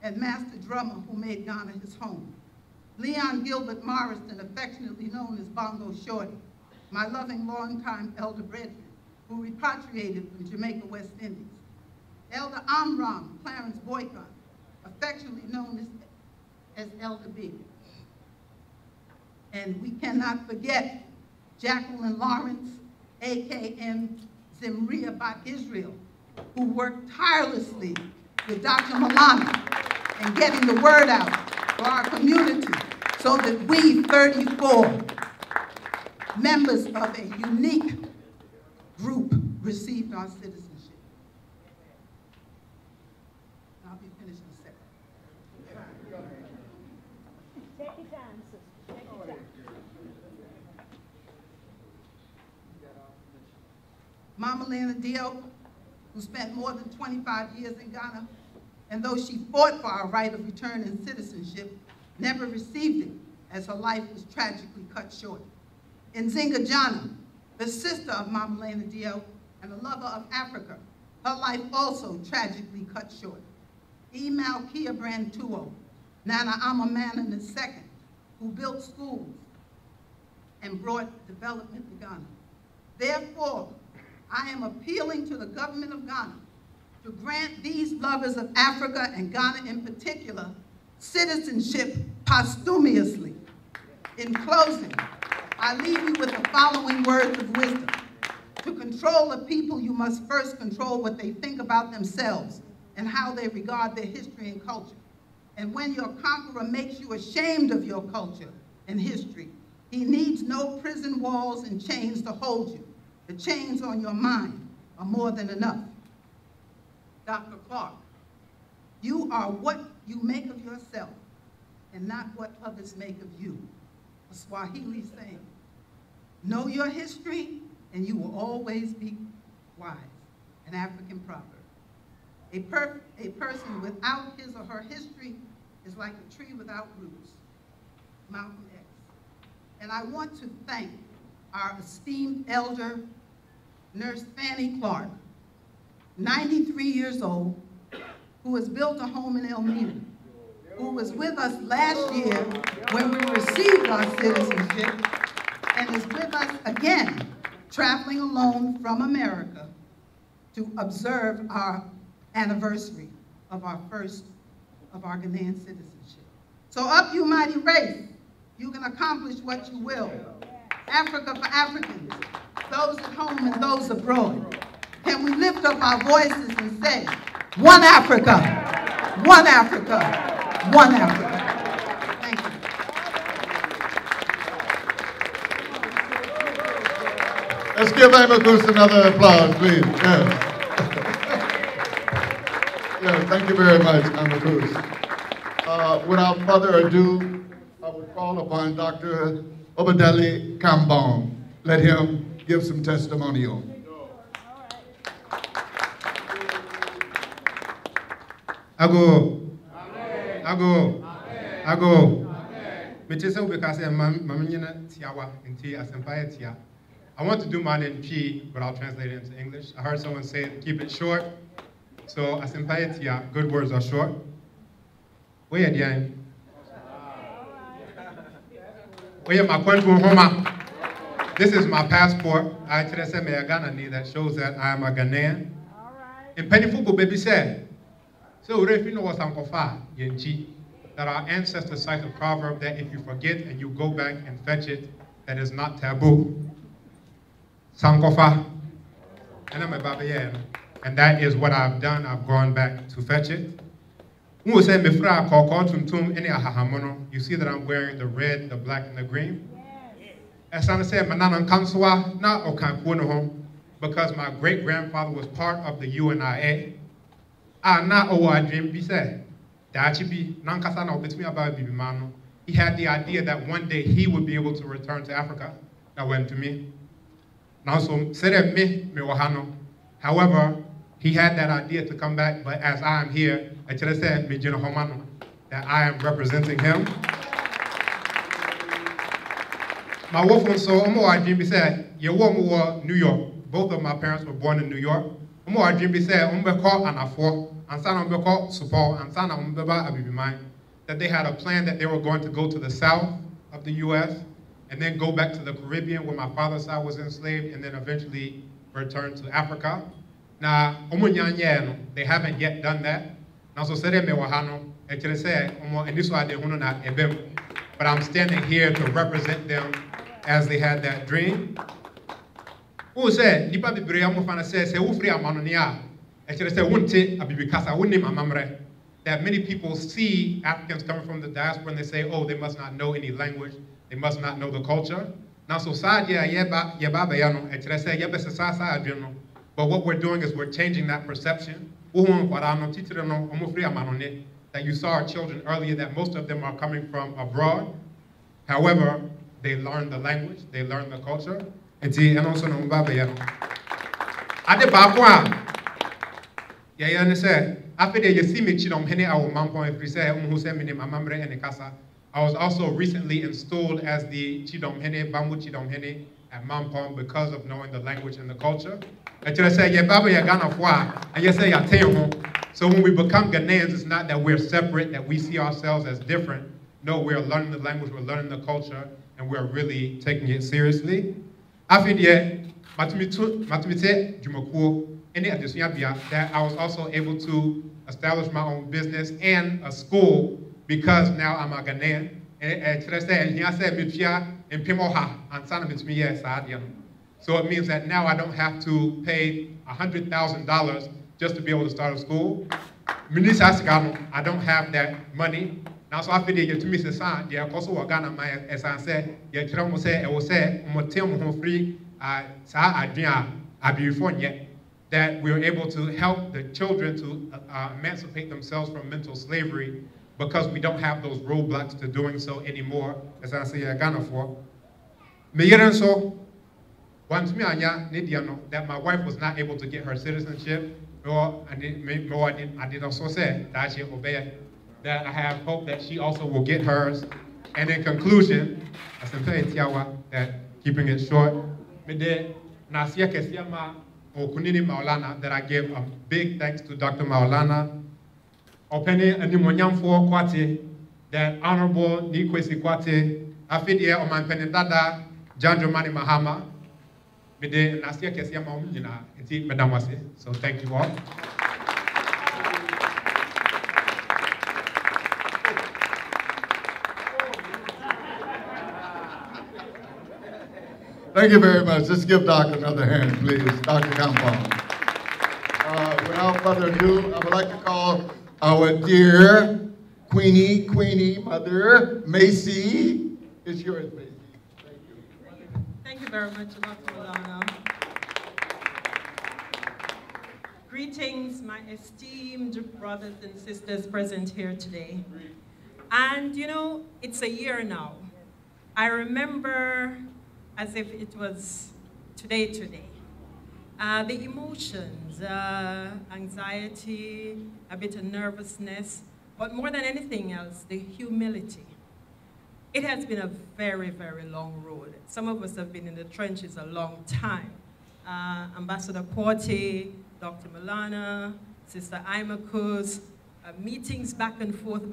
and master drummer who made Ghana his home. Leon Gilbert Morrison, affectionately known as Bongo Shorty, my loving longtime elder brethren, who repatriated from Jamaica, West Indies. Elder Amram Clarence Boycott, affectionately known as Elder B. And we cannot forget Jacqueline Lawrence, AKM Zimria Bat Israel, who worked tirelessly with Dr. Maulana in getting the word out for our community so that we 34 members of a unique group received our citizenship. I'll be finished in a second. Take your time, sister. Take your time. Mama Lena Diop, who spent more than 25 years in Ghana, and though she fought for our right of return and citizenship, never received it as her life was tragically cut short. Nzinga Jana, the sister of Mama Lena Diop and a lover of Africa, her life also tragically cut short. Emal Kia Brantuo, Nana Amamana II, who built schools and brought development to Ghana. Therefore, I am appealing to the government of Ghana to grant these lovers of Africa and Ghana in particular citizenship posthumously. In closing, I leave you with the following words of wisdom. To control a people, you must first control what they think about themselves and how they regard their history and culture. And when your conqueror makes you ashamed of your culture and history, he needs no prison walls and chains to hold you. The chains on your mind are more than enough. Dr. Clark, you are what you make of yourself and not what others make of you. A Swahili saying, know your history and you will always be wise. An African proverb. A person without his or her history is like a tree without roots. Malcolm X. And I want to thank our esteemed elder, Nurse Fannie Clark, 93 years old, who has built a home in Elmina, who was with us last year when we received our citizenship, and is with us again, traveling alone from America to observe our anniversary of our first of our Ghanaian citizenship. So up you mighty race, you can accomplish what you will. Africa for Africans, those at home and those abroad. Can we lift up our voices and say, one Africa, one Africa, one Africa. Thank you. Let's give Amakus another applause, please. Yes. Yes, thank you very much, Amakus. Without further ado, I would call upon Dr. Obadele Kambong. Let him give some testimonial. Ago. I want to do mine in P, but I'll translate it into English. I heard someone say, keep it short. So, Asempayetia, good words are short. Where are you? Where my homa? This is my passport. I said me a Ghanaian that shows that I am a Ghanaian. In Pennyfuku, baby said, so if you know what Sankofa, Yenji, that our ancestors cite a proverb that if you forget and you go back and fetch it, that is not taboo. Sankofa. And I'm a Babayan. And that is what I've done. I've gone back to fetch it. You see that I'm wearing the red, the black, and the green? As I said, because my great-grandfather was part of the UNIA. He had the idea that one day he would be able to return to Africa. That went to me. However, he had that idea to come back, but as I am here, I should have said that I am representing him. My wife so said, New York. Both of my parents were born in New York. That they had a plan that they were going to go to the south of the U.S. and then go back to the Caribbean where my father's side was enslaved and then eventually return to Africa. Now, they haven't yet done that. Now, so but I'm standing here to represent them as they had that dream. Who said, that many people see Africans coming from the diaspora and they say, oh, they must not know any language, they must not know the culture. Now, so but what we're doing is we're changing that perception. That you saw our children earlier, that most of them are coming from abroad. However, they learn the language, they learn the culture. And also, I was also recently installed as the Chidomhene, Bambu Chidomhene at Mampong because of knowing the language and the culture. So when we become Ghanaians, it's not that we're separate, that we see ourselves as different. No, we're learning the language, we're learning the culture, and we're really taking it seriously. That I was also able to establish my own business and a school because now I'm a Ghanaian. So it means that now I don't have to pay $100,000 just to be able to start a school. I don't have that money. Now, so I feel you to me, son, yeah, also what Ghana, as I said, yeah, Chiron will say, I will say, free, that we were able to help the children to emancipate themselves from mental slavery because we don't have those roadblocks to doing so anymore, as I say, Ghana for. Me so, once me anya that my wife was not able to get her citizenship, or I did also say that she obeyed. That I have hope that she also will get hers. And in conclusion, I say that keeping it short, Maulana, that I give a big thanks to Dr. Maulana. Opene animonyam for Kwate, that Honorable Nikwesi Kwate, Afidia Oman Penendada, Janjo Mani Mahama. So thank you all. Thank you very much. Let's give Doc another hand, please. Dr. Kampong. Without further ado, I would like to call our dear Queenie, Mother Macy. It's yours, Macy. Thank you. Thank you very much, Dr. Maulana. Greetings, my esteemed brothers and sisters present here today. And you know, it's a year now. I remember as if it was today. The emotions, anxiety, a bit of nervousness, but more than anything else, the humility. It has been a very, very long road. Some of us have been in the trenches a long time. Ambassador Porte, Dr. Maulana, Sister Imakus, meetings back and forth.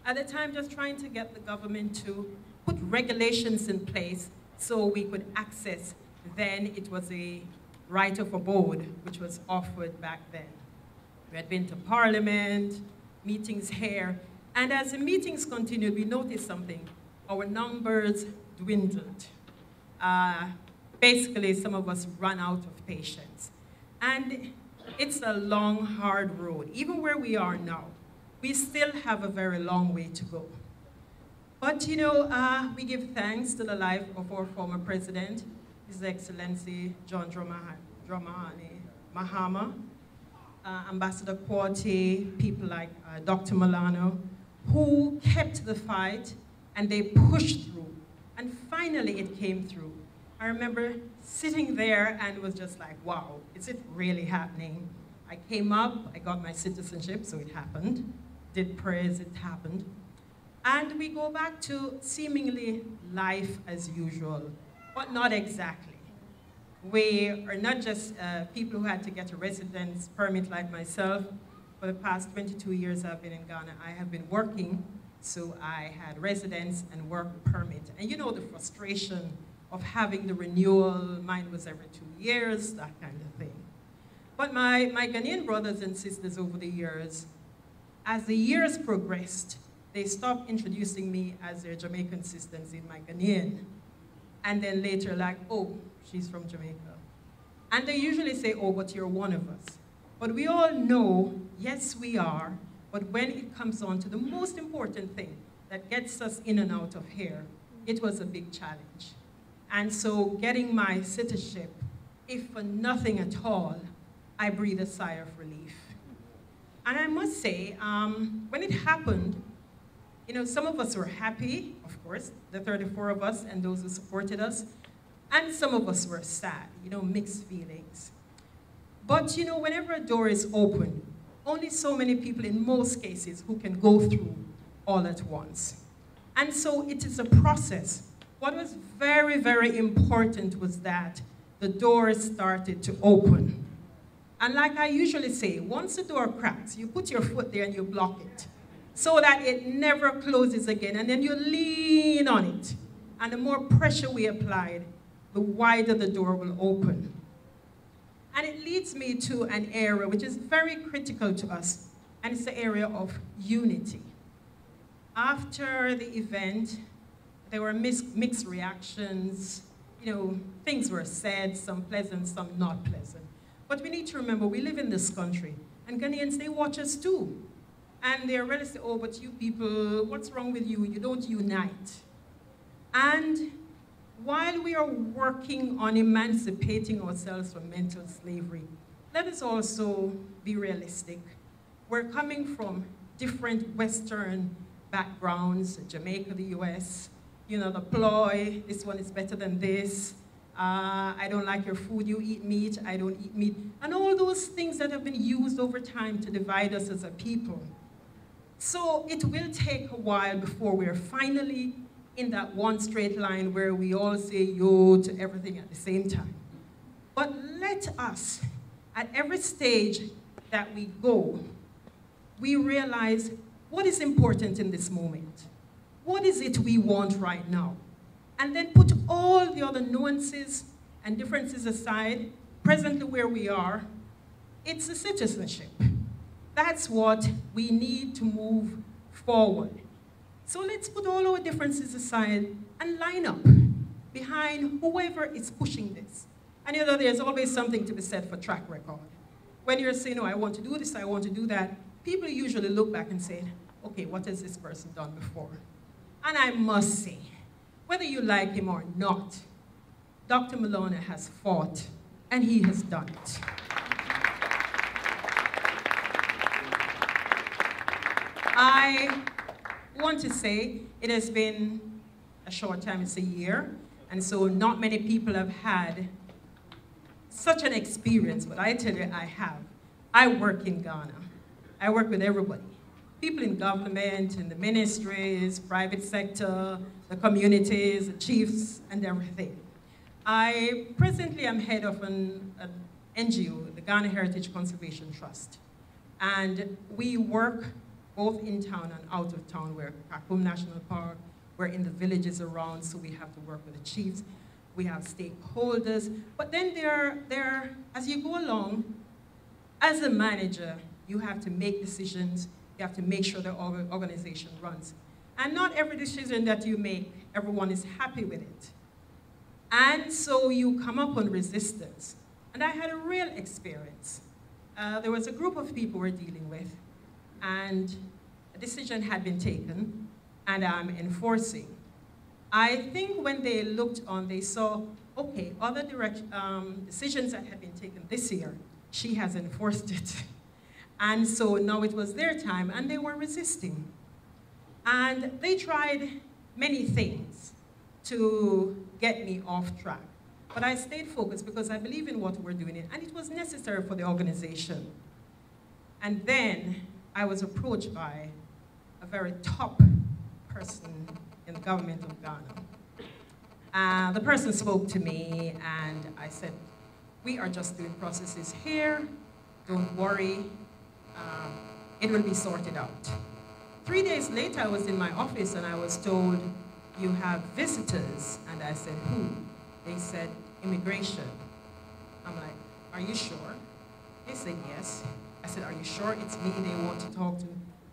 At the time, just trying to get the government to put regulations in place so we could access. Then it was a right of abode, which was offered back then. We had been to Parliament, meetings here, and as the meetings continued, we noticed something. Our numbers dwindled. Basically, some of us ran out of patience. And it's a long, hard road. Even where we are now, we still have a very long way to go. But you know, we give thanks to the life of our former president, His Excellency John Dramani Mahama, Ambassador Porte, people like Dr. Maulana, who kept the fight and they pushed through. And finally it came through. I remember sitting there and was just like, wow, is it really happening? I came up, I got my citizenship, so it happened. Did prayers, it happened. And we go back to seemingly life as usual, but not exactly. We are not just people who had to get a residence permit like myself. For the past 22 years I've been in Ghana, I have been working, so I had residence and work permit. And you know the frustration of having the renewal, mine was every 2 years, that kind of thing. But my Ghanaian brothers and sisters over the years, as the years progressed, they stopped introducing me as their Jamaican sisters in my Ghanaian. And then later like, oh, she's from Jamaica. And they usually say, oh, but you're one of us. But we all know, yes, we are, but when it comes on to the most important thing that gets us in and out of here, it was a big challenge. And so getting my citizenship, if for nothing at all, I breathe a sigh of relief. And I must say, when it happened, you know, some of us were happy, of course, the 34 of us and those who supported us, and some of us were sad, you know, mixed feelings. But, you know, whenever a door is open, only so many people in most cases who can go through all at once. And so it is a process. What was very, very important was that the doors started to open. And like I usually say, once the door cracks, you put your foot there and you block it so that it never closes again, and then you lean on it. And the more pressure we applied, the wider the door will open. And it leads me to an area which is very critical to us, and it's the area of unity. After the event, there were mixed reactions. things were said, some pleasant, some not pleasant. But we need to remember, we live in this country, and Ghanaians, they watch us too. And they're ready to say, oh, but you people, what's wrong with you? You don't unite. And while we are working on emancipating ourselves from mental slavery, let us also be realistic. We're coming from different Western backgrounds, Jamaica, the US, the ploy, this one is better than this, I don't like your food, you eat meat, I don't eat meat, and all those things that have been used over time to divide us as a people. So it will take a while before we're finally in that one straight line where we all say yo to everything at the same time. But let us, at every stage that we go, we realize what is important in this moment. What is it we want right now? And then put all the other nuances and differences aside, presently where we are, it's a citizenship. That's what we need to move forward. So let's put all our differences aside and line up behind whoever is pushing this. And there's always something to be said for track record. When you're saying, oh, I want to do this, I want to do that, people usually look back and say, okay, what has this person done before? And I must say, whether you like him or not, Dr. Maulana has fought, and he has done it. I want to say it has been a short time, it's a year, and so not many people have had such an experience, but I tell you, I have. I work in Ghana. I work with everybody. People in government, in the ministries, private sector, the communities, the chiefs, and everything. I presently am head of an NGO, the Ghana Heritage Conservation Trust. And we work both in town and out of town. We're at Kakum National Park, we're in the villages around, so we have to work with the chiefs. We have stakeholders. But then as you go along, as a manager, you have to make decisions. You have to make sure the organization runs. And not every decision that you make, everyone is happy with it. And so you come up on resistance. And I had a real experience. There was a group of people we're dealing with, and a decision had been taken, and I'm enforcing. I think when they looked on, they saw, okay, other decisions that had been taken this year, she has enforced it. And so now it was their time, and they were resisting. And they tried many things to get me off track. But I stayed focused because I believe in what we're doing, and it was necessary for the organization. And then I was approached by a very top person in the government of Ghana. The person spoke to me, and I said, we are just doing processes here. Don't worry. It will be sorted out. 3 days later, I was in my office, and I was told, you have visitors. And I said, who? They said, immigration. I'm like, are you sure? They said, yes. I said, are you sure it's me they want to talk to?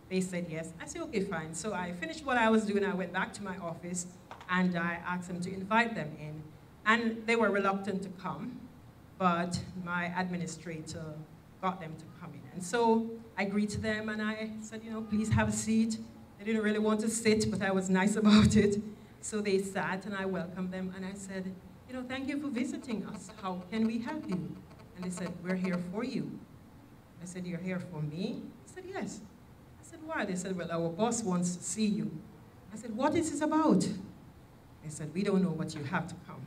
They said, yes. I said, okay, fine. So I finished what I was doing. I went back to my office, and I asked them to invite them in. And they were reluctant to come, but my administrator got them to come in. And so I greeted them, and I said, please have a seat. They didn't really want to sit, but I was nice about it. So they sat, and I welcomed them, and I said, thank you for visiting us. How can we help you? And they said, we're here for you. I said, you're here for me? He said, yes. I said, why? They said, well, our boss wants to see you. I said, what is this about? They said, we don't know, but you have to come.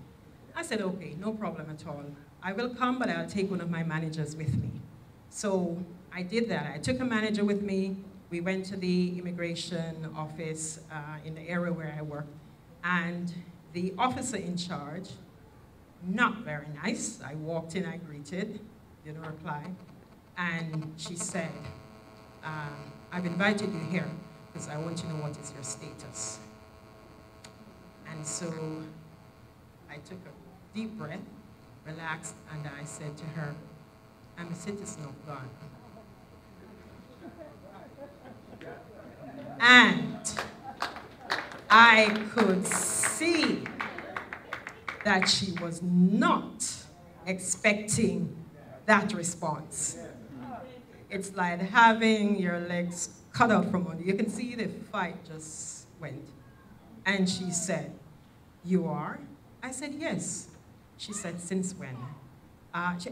I said, okay, no problem at all. I will come, but I'll take one of my managers with me. So I did that. I took a manager with me. We went to the immigration office in the area where I work. And the officer in charge, not very nice. I walked in, I greeted, didn't reply. And she said, I've invited you here because I want to know what is your status. And so I took a deep breath, relaxed, and I said to her, I'm a citizen of Ghana. And I could see that she was not expecting that response. It's like having your legs cut out from under. You can see the fight just went. And she said, "You are?" I said, "Yes." She said, "Since when?"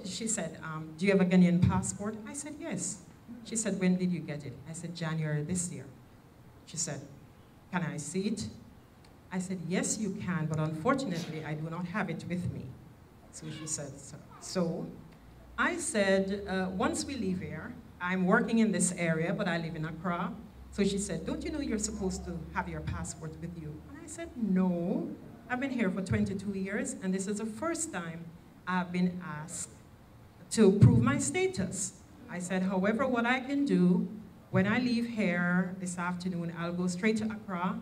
She said, "Do you have a Ghanaian passport?" I said, "Yes." She said, "When did you get it?" I said, "January this year." She said, "Can I see it?" I said, "Yes, you can, but unfortunately, I do not have it with me." So she said, so I said, "Once we leave here, I'm working in this area, but I live in Accra." So she said, "Don't you know you're supposed to have your passport with you?" And I said, "No, I've been here for 22 years, and this is the first time I've been asked to prove my status." I said, "However, what I can do, when I leave here this afternoon, I'll go straight to Accra,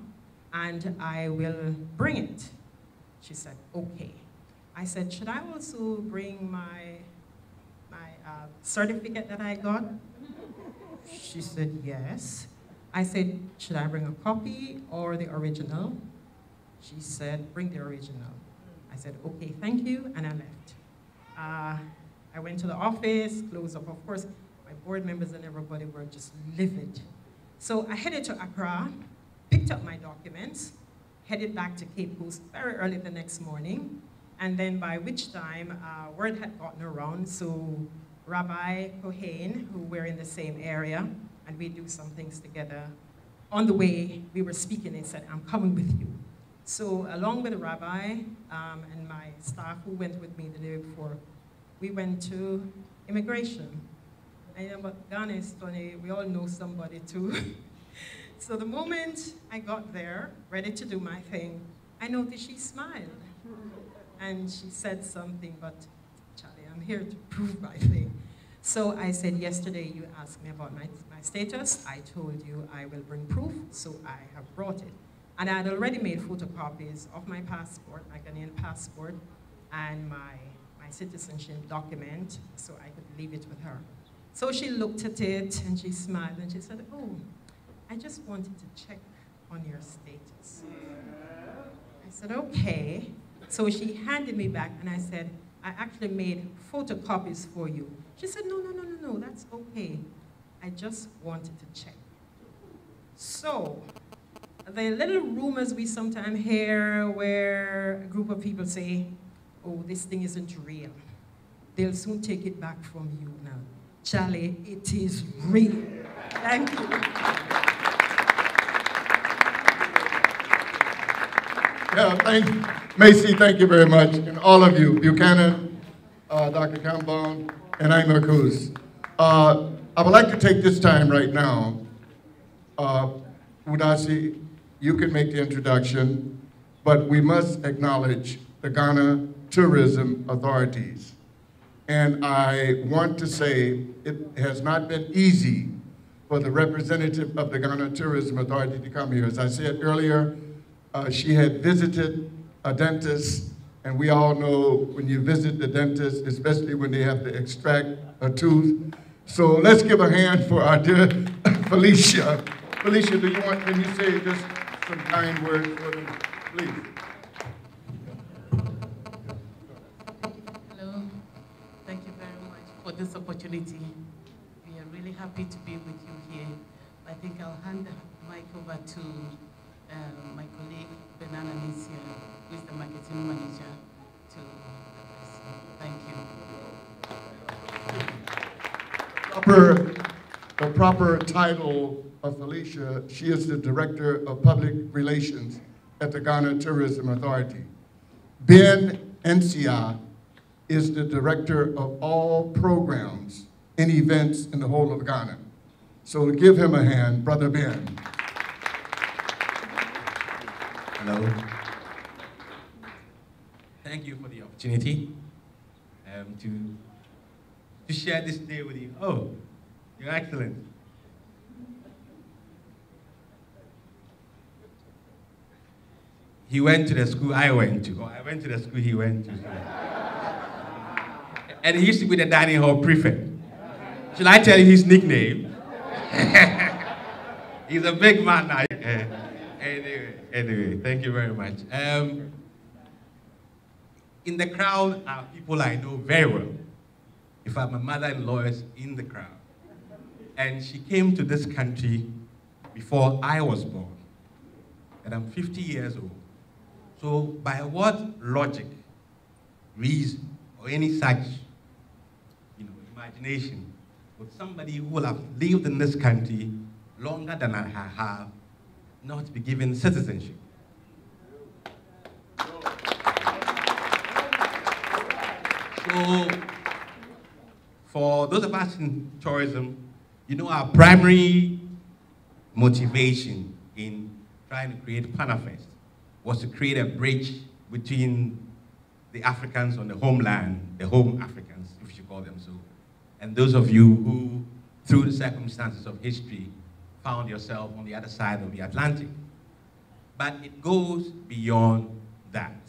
and I will bring it." She said, "Okay." I said, "Should I also bring my certificate that I got?" She said, "Yes." I said, "Should I bring a copy or the original?" She said, "Bring the original." I said, "Okay, thank you," and I left. I went to the office, closed up. Of course, my board members and everybody were just livid. So I headed to Accra, picked up my documents, headed back to Cape Coast very early the next morning, and then by which time word had gotten around, so Rabbi Cohen, who we're in the same area, and we do some things together. On the way, we were speaking, and he said, "I'm coming with you." So along with the rabbi and my staff who went with me the day before, we went to immigration. And you know, but Ghana is funny, we all know somebody too. So the moment I got there, ready to do my thing, I noticed she smiled. And she said something, but Charlie, I'm here to prove my thing. So I said, "Yesterday you asked me about my status. I told you I will bring proof, so I have brought it." And I had already made photocopies of my passport, my Ghanaian passport, and my citizenship document, so I could leave it with her. So she looked at it, and she smiled, and she said, "Oh, I just wanted to check on your status." I said, "Okay." So she handed me back, and I said, "I actually made photocopies for you." She said, "No, no, no, no, no, that's okay. I just wanted to check." So the little rumors we sometimes hear where a group of people say, "Oh, this thing isn't real. They'll soon take it back from you now." Charlie, it is real. Thank you. Yeah, Macy, thank you very much. And all of you, Buchanan, Dr. Kambon, and I'm Cruz. I would like to take this time right now. Udasi, you can make the introduction, but we must acknowledge the Ghana Tourism Authorities. And I want to say it has not been easy for the representative of the Ghana Tourism Authority to come here. As I said earlier, she had visited a dentist, and we all know when you visit the dentist, especially when they have to extract a tooth. So let's give a hand for our dear Felicia. Felicia, can you say just some kind words for them, please? Hello, thank you very much for this opportunity. We are really happy to be with you here. I think I'll hand the mic over to my colleague, Banana Nisia, who is the marketing manager, to address you. Thank you. The proper title of Felicia, she is the Director of Public Relations at the Ghana Tourism Authority. Ben Nsia is the Director of all programs and events in the whole of Ghana. So give him a hand, Brother Ben. Hello. Thank you for the opportunity to share this day with you. Oh, you're excellent. He went to the school I went to, or I went to the school he went to. And he used to be the dining hall prefect. Should I tell you his nickname? He's a big man now. Anyway, thank you very much. in the crowd are people I know very well. In fact, my mother-in-law is in the crowd. And she came to this country before I was born. And I'm 50 years old. So by what logic, reason, or any such imagination would somebody who will have lived in this country longer than I have not be given citizenship? So, for those of us in tourism, our primary motivation in trying to create PANAFEST was to create a bridge between the Africans on the homeland, the home Africans, if you should call them so, and those of you who, through the circumstances of history, found yourself on the other side of the Atlantic. But it goes beyond that.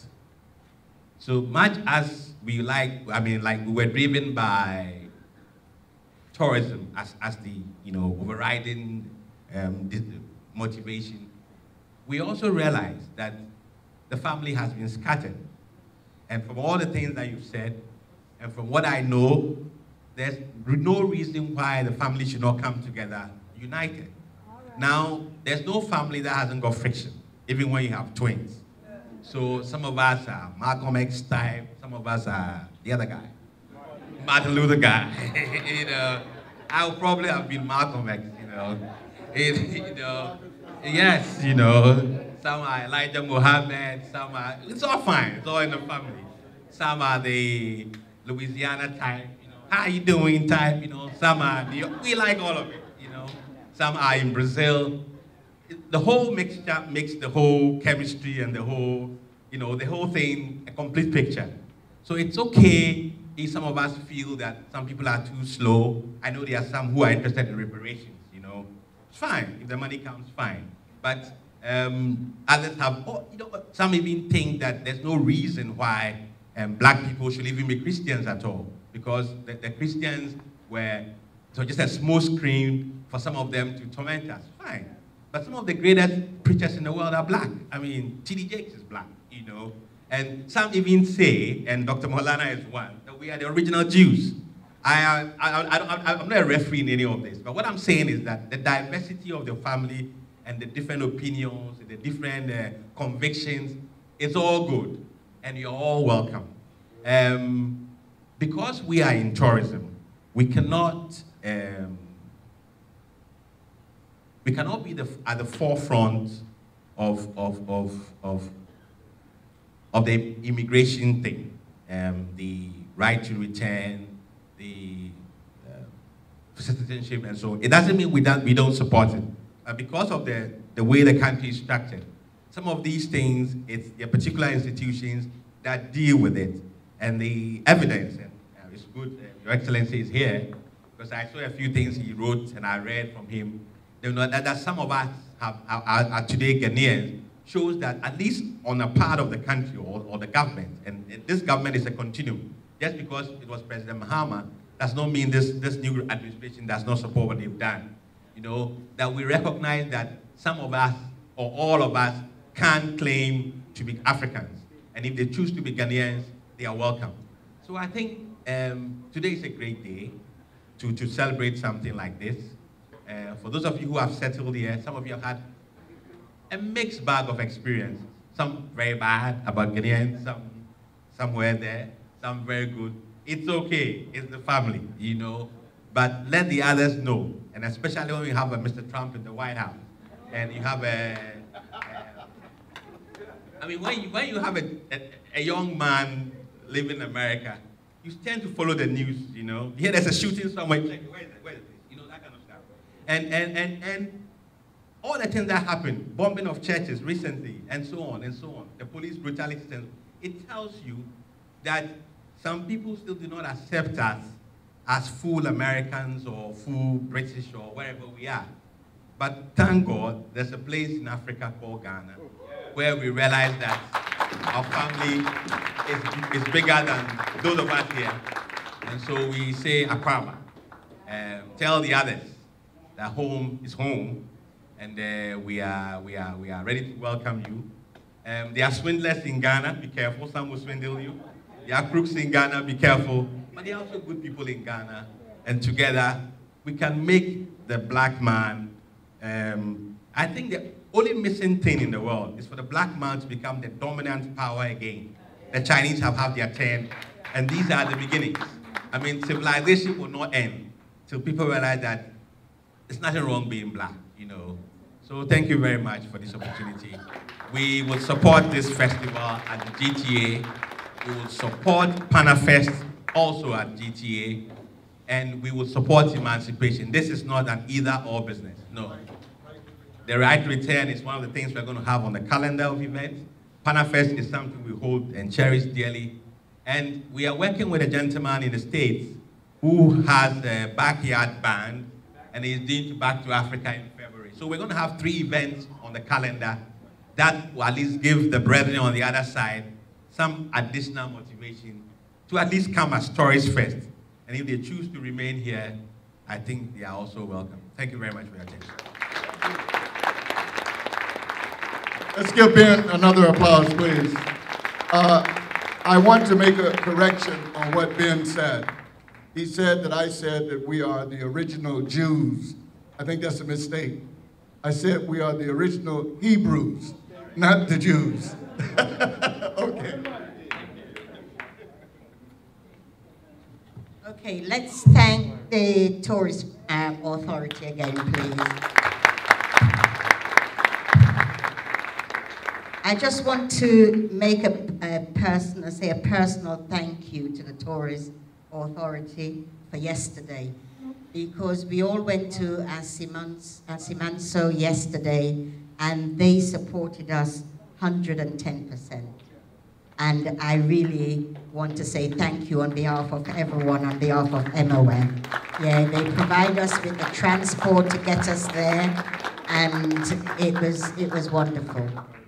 So much as we like we were driven by tourism as the overriding motivation, we also realize that the family has been scattered. And from all the things that you've said, and from what I know, there's no reason why the family should not come together united. Right. Now, there's no family that hasn't got friction, even when you have twins. So some of us are Malcolm X type, some of us are the other guy, Martin Luther guy. I would probably have been Malcolm X, yes, some are Elijah Muhammad, some are, it's all fine, it's all in the family. Some are the Louisiana type, how you doing type, some are, we like all of it, Some are in Brazil. The whole mixture makes the whole chemistry and the whole, the whole thing a complete picture. So it's okay if some of us feel that some people are too slow. I know there are some who are interested in reparations, It's fine, if the money comes, fine. But others have, some even think that there's no reason why black people should even be Christians at all. Because the Christians were just a smoke screen for some of them to torment us, fine. But some of the greatest preachers in the world are black. I mean, T.D. Jakes is black, And some even say, and Dr. Maulana is one, that we are the original Jews. I'm not a referee in any of this, but what I'm saying is that the diversity of the family and the different opinions, the different convictions, it's all good, and you're all welcome. Because we are in tourism, we cannot be at the forefront of the immigration thing, the right to return, the citizenship, and so it doesn't mean we don't support it. Because of the way the country is structured, some of these things, it's the particular institutions that deal with it, and the evidence, and it's good Your Excellency is here, because I saw a few things he wrote and I read from him. That some of us are today Ghanaians, shows that at least on a part of the country or the government, and this government is a continuum. Just because it was President Mahama does not mean this new administration does not support what they've done. That we recognize that some of us or all of us can claim to be Africans. And if they choose to be Ghanaians, they are welcome. So I think today is a great day to celebrate something like this. For those of you who have settled here, some of you have had a mixed bag of experience. Some very bad about Ghanaians, some somewhere there, some very good. It's okay, it's the family, But let the others know, and especially when you have a Mr. Trump in the White House, and you have when you have a young man living in America, you tend to follow the news, Here there's a shooting somewhere, where is it? That kind of stuff. And all the things that happened, bombing of churches recently, and so on, the police brutality, it tells you that some people still do not accept us as full Americans or full British or wherever we are. But thank God, there's a place in Africa called Ghana where we realize that our family is bigger than those of us here. And so we say Akwaba. Tell the others that home is home, and we are ready to welcome you. There are swindlers in Ghana. Be careful, some will swindle you. There are crooks in Ghana, be careful. But there are also good people in Ghana. And together, we can make the black man, I think the only missing thing in the world is for the black man to become the dominant power again. The Chinese have had their turn, and these are the beginnings. I mean, civilization will not end till people realize that there's nothing wrong being black, you know. So thank you very much for this opportunity. We will support this festival at the GTA. We will support PanaFest also at GTA. And we will support emancipation. This is not an either-or business, no. The right return is one of the things we're going to have on the calendar of events. PanaFest is something we hold and cherish dearly. And we are working with a gentleman in the States who has a backyard band, and he's doing Back to Africa in February. So we're going to have 3 events on the calendar that will at least give the brethren on the other side some additional motivation to at least come as tourists first. And if they choose to remain here, I think they are also welcome. Thank you very much for your attention. Let's give Ben another applause, please. I want to make a correction on what Ben said. He said that I said that we are the original Jews. I think that's a mistake. I said we are the original Hebrews, not the Jews. Okay. Okay, let's thank the tourist authority again, please. I just want to make a personal thank you to the tourist authority for yesterday, because we all went to Asimanso yesterday, and they supported us 110%. And I really want to say thank you on behalf of everyone, on behalf of MOM. Yeah, they provide us with the transport to get us there, and it was wonderful.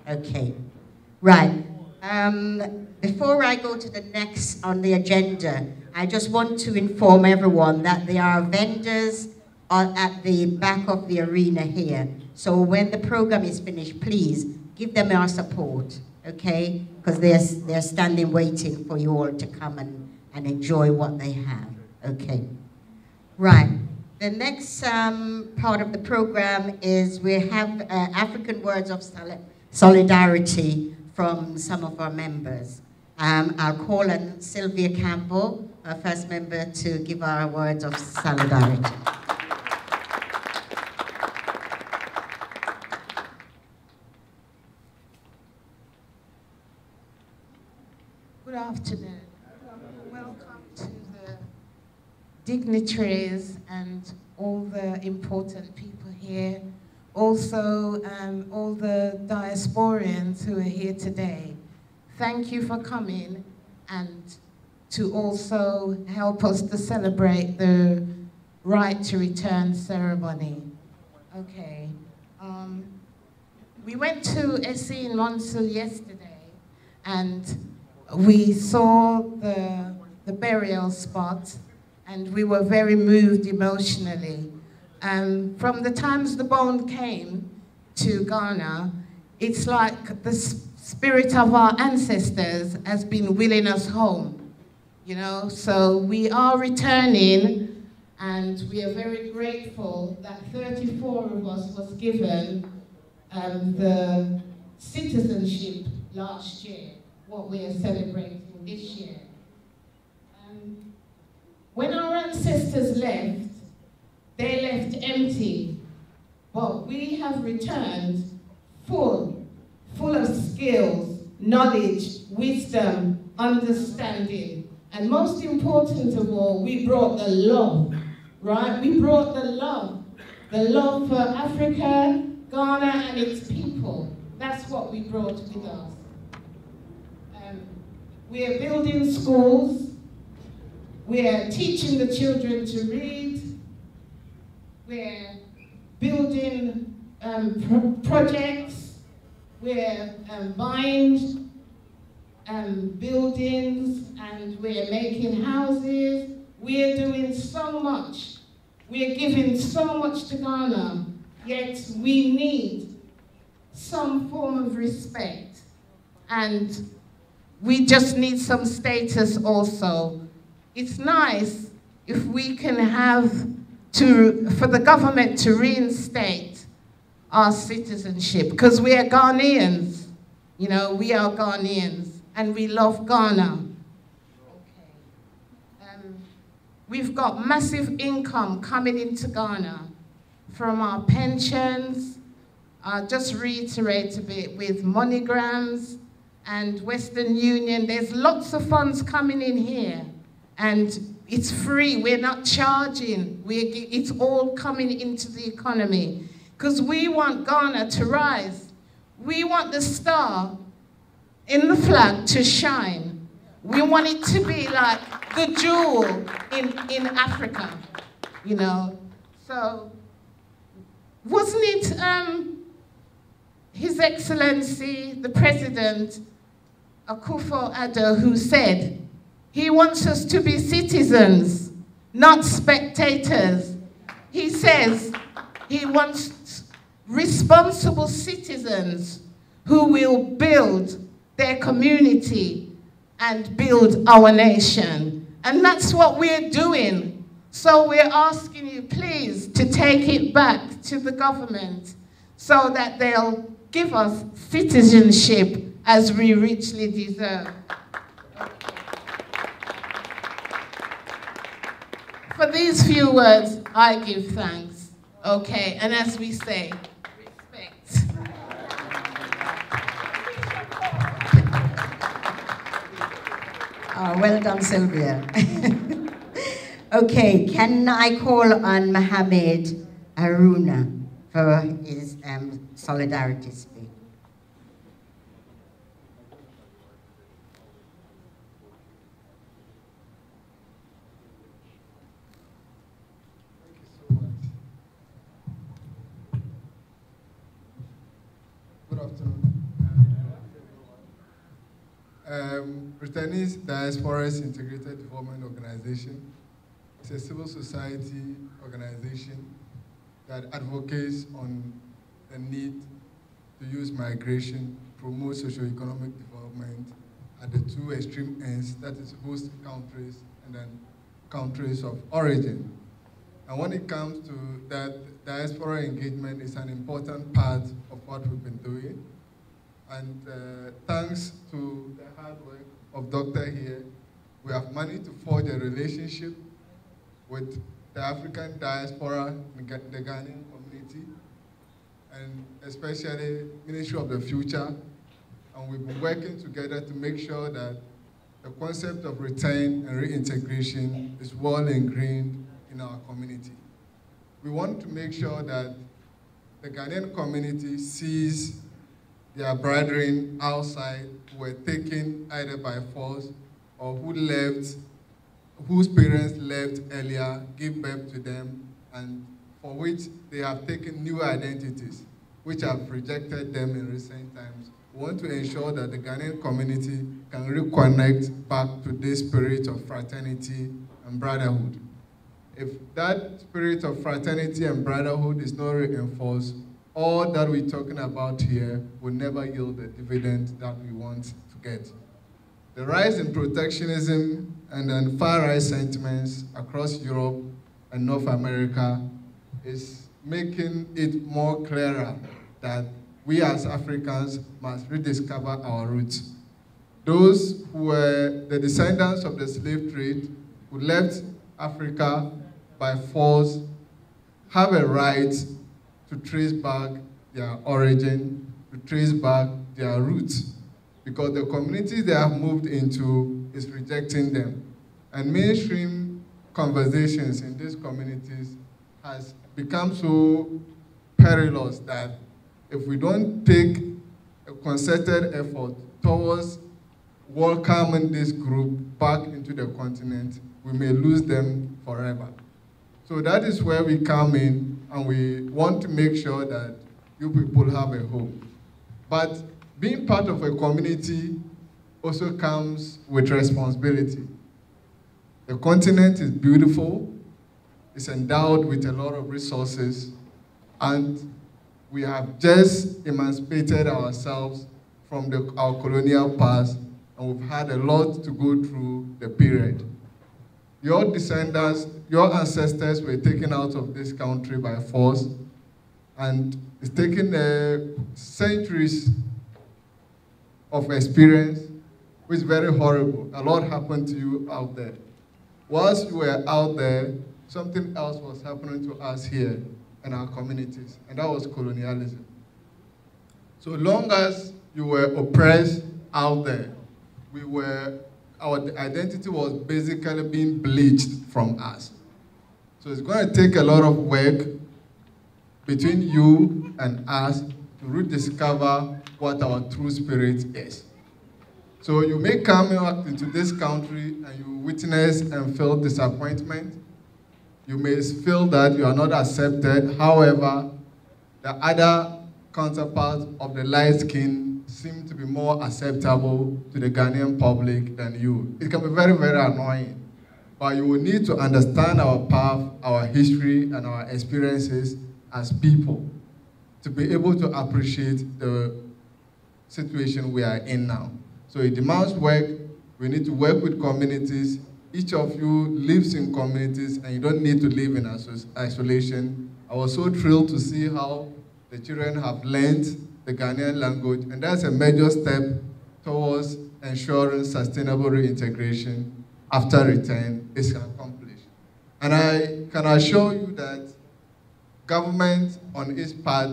Okay, right. Before I go to the next on the agenda, I just want to inform everyone that there are vendors at the back of the arena here. So when the program is finished, please give them our support, okay? Because they're standing waiting for you all to come and enjoy what they have, okay? Right, the next part of the program is we have African words of solidarity from some of our members. I'll call on Sylvia Campbell, our first member, to give our words of solidarity. Good afternoon. Welcome to the dignitaries and all the important people here. Also, all the diasporians who are here today. Thank you for coming and to also help us to celebrate the right to return ceremony. Okay. We went to Asimanso yesterday, and we saw the burial spot, and we were very moved emotionally. From the times the bone came to Ghana, it's like the spirit of our ancestors has been willing us home, you know? So we are returning, and we are very grateful that 34 of us was given the citizenship last year, what we are celebrating this year. When our ancestors left, they left empty, but we have returned full of skills, knowledge, wisdom, understanding, and most important of all, we brought the love, right? We brought the love for Africa, Ghana, and its people. That's what we brought with us. We are building schools. We are teaching the children to read. We're building projects. We're buying buildings, and we're making houses. We're doing so much. We're giving so much to Ghana, yet we need some form of respect. And we just need some status also. It's nice if we can for the government to reinstate our citizenship, because we are Ghanaians, you know, we are Ghanaians, and we love Ghana. We've got massive income coming into Ghana from our pensions. Just reiterate a bit with MoneyGrams and Western Union. There's lots of funds coming in here, and it's free. We're not charging. It's all coming into the economy because we want Ghana to rise. We want the star in the flag to shine. We want it to be like the jewel in Africa, you know. So, wasn't it His Excellency, the President, Akufo-Addo, who said he wants us to be citizens, not spectators. He says he wants responsible citizens who will build their community and build our nation. And that's what we're doing. So we're asking you, please, to take it back to the government so that they'll give us citizenship as we richly deserve. For these few words, I give thanks. Okay, and as we say, respect. Well done, Sylvia. Okay, can I call on Mohammed Haruna for his solidarity speech? Good afternoon. Brittany's Diaspora's Integrated Development Organization is a civil society organization that advocates on the need to use migration to promote socio-economic development at the two extreme ends, that is host countries and then countries of origin. And when it comes to that, diaspora engagement is an important part of what we've been doing. And thanks to the hard work of Dr. here, we have managed to forge a relationship with the African diaspora, the Ghanaian community, and especially Ministry of the Future. And we've been working together to make sure that the concept of return and reintegration is well ingrained in our community. We want to make sure that the Ghanaian community sees their brethren outside who were taken either by force or who left, whose parents left earlier, give birth to them, and for which they have taken new identities, which have rejected them in recent times. We want to ensure that the Ghanaian community can reconnect back to this spirit of fraternity and brotherhood. If that spirit of fraternity and brotherhood is not reinforced, all that we're talking about here will never yield the dividend that we want to get. The rise in protectionism and then far-right sentiments across Europe and North America is making it more clearer that we as Africans must rediscover our roots. Those who were the descendants of the slave trade who left Africa by force have a right to trace back their origin, to trace back their roots, because the communities they have moved into is rejecting them. And mainstream conversations in these communities has become so perilous that if we don't take a concerted effort towards welcoming this group back into the continent, we may lose them forever. So that is where we come in, and we want to make sure that you people have a home. But being part of a community also comes with responsibility. The continent is beautiful, it's endowed with a lot of resources, and we have just emancipated ourselves from our colonial past, and we've had a lot to go through the period. Your descendants, your ancestors were taken out of this country by force, and it's taken centuries of experience, which is very horrible. A lot happened to you out there. Whilst you were out there, something else was happening to us here in our communities, and that was colonialism. So long as you were oppressed out there, our identity was basically being bleached from us. So it's going to take a lot of work between you and us to rediscover what our true spirit is. So you may come back into this country and you witness and feel disappointment. You may feel that you are not accepted. However, the other counterparts of the light skin seem to be more acceptable to the Ghanaian public than you. It can be very, very annoying. But you will need to understand our path, our history, and our experiences as people to be able to appreciate the situation we are in now. So it demands work. We need to work with communities. Each of you lives in communities, and you don't need to live in isolation. I was so thrilled to see how the children have learned the Ghanaian language, and that's a major step towards ensuring sustainable reintegration after return is accomplished. And I can assure you that government on its part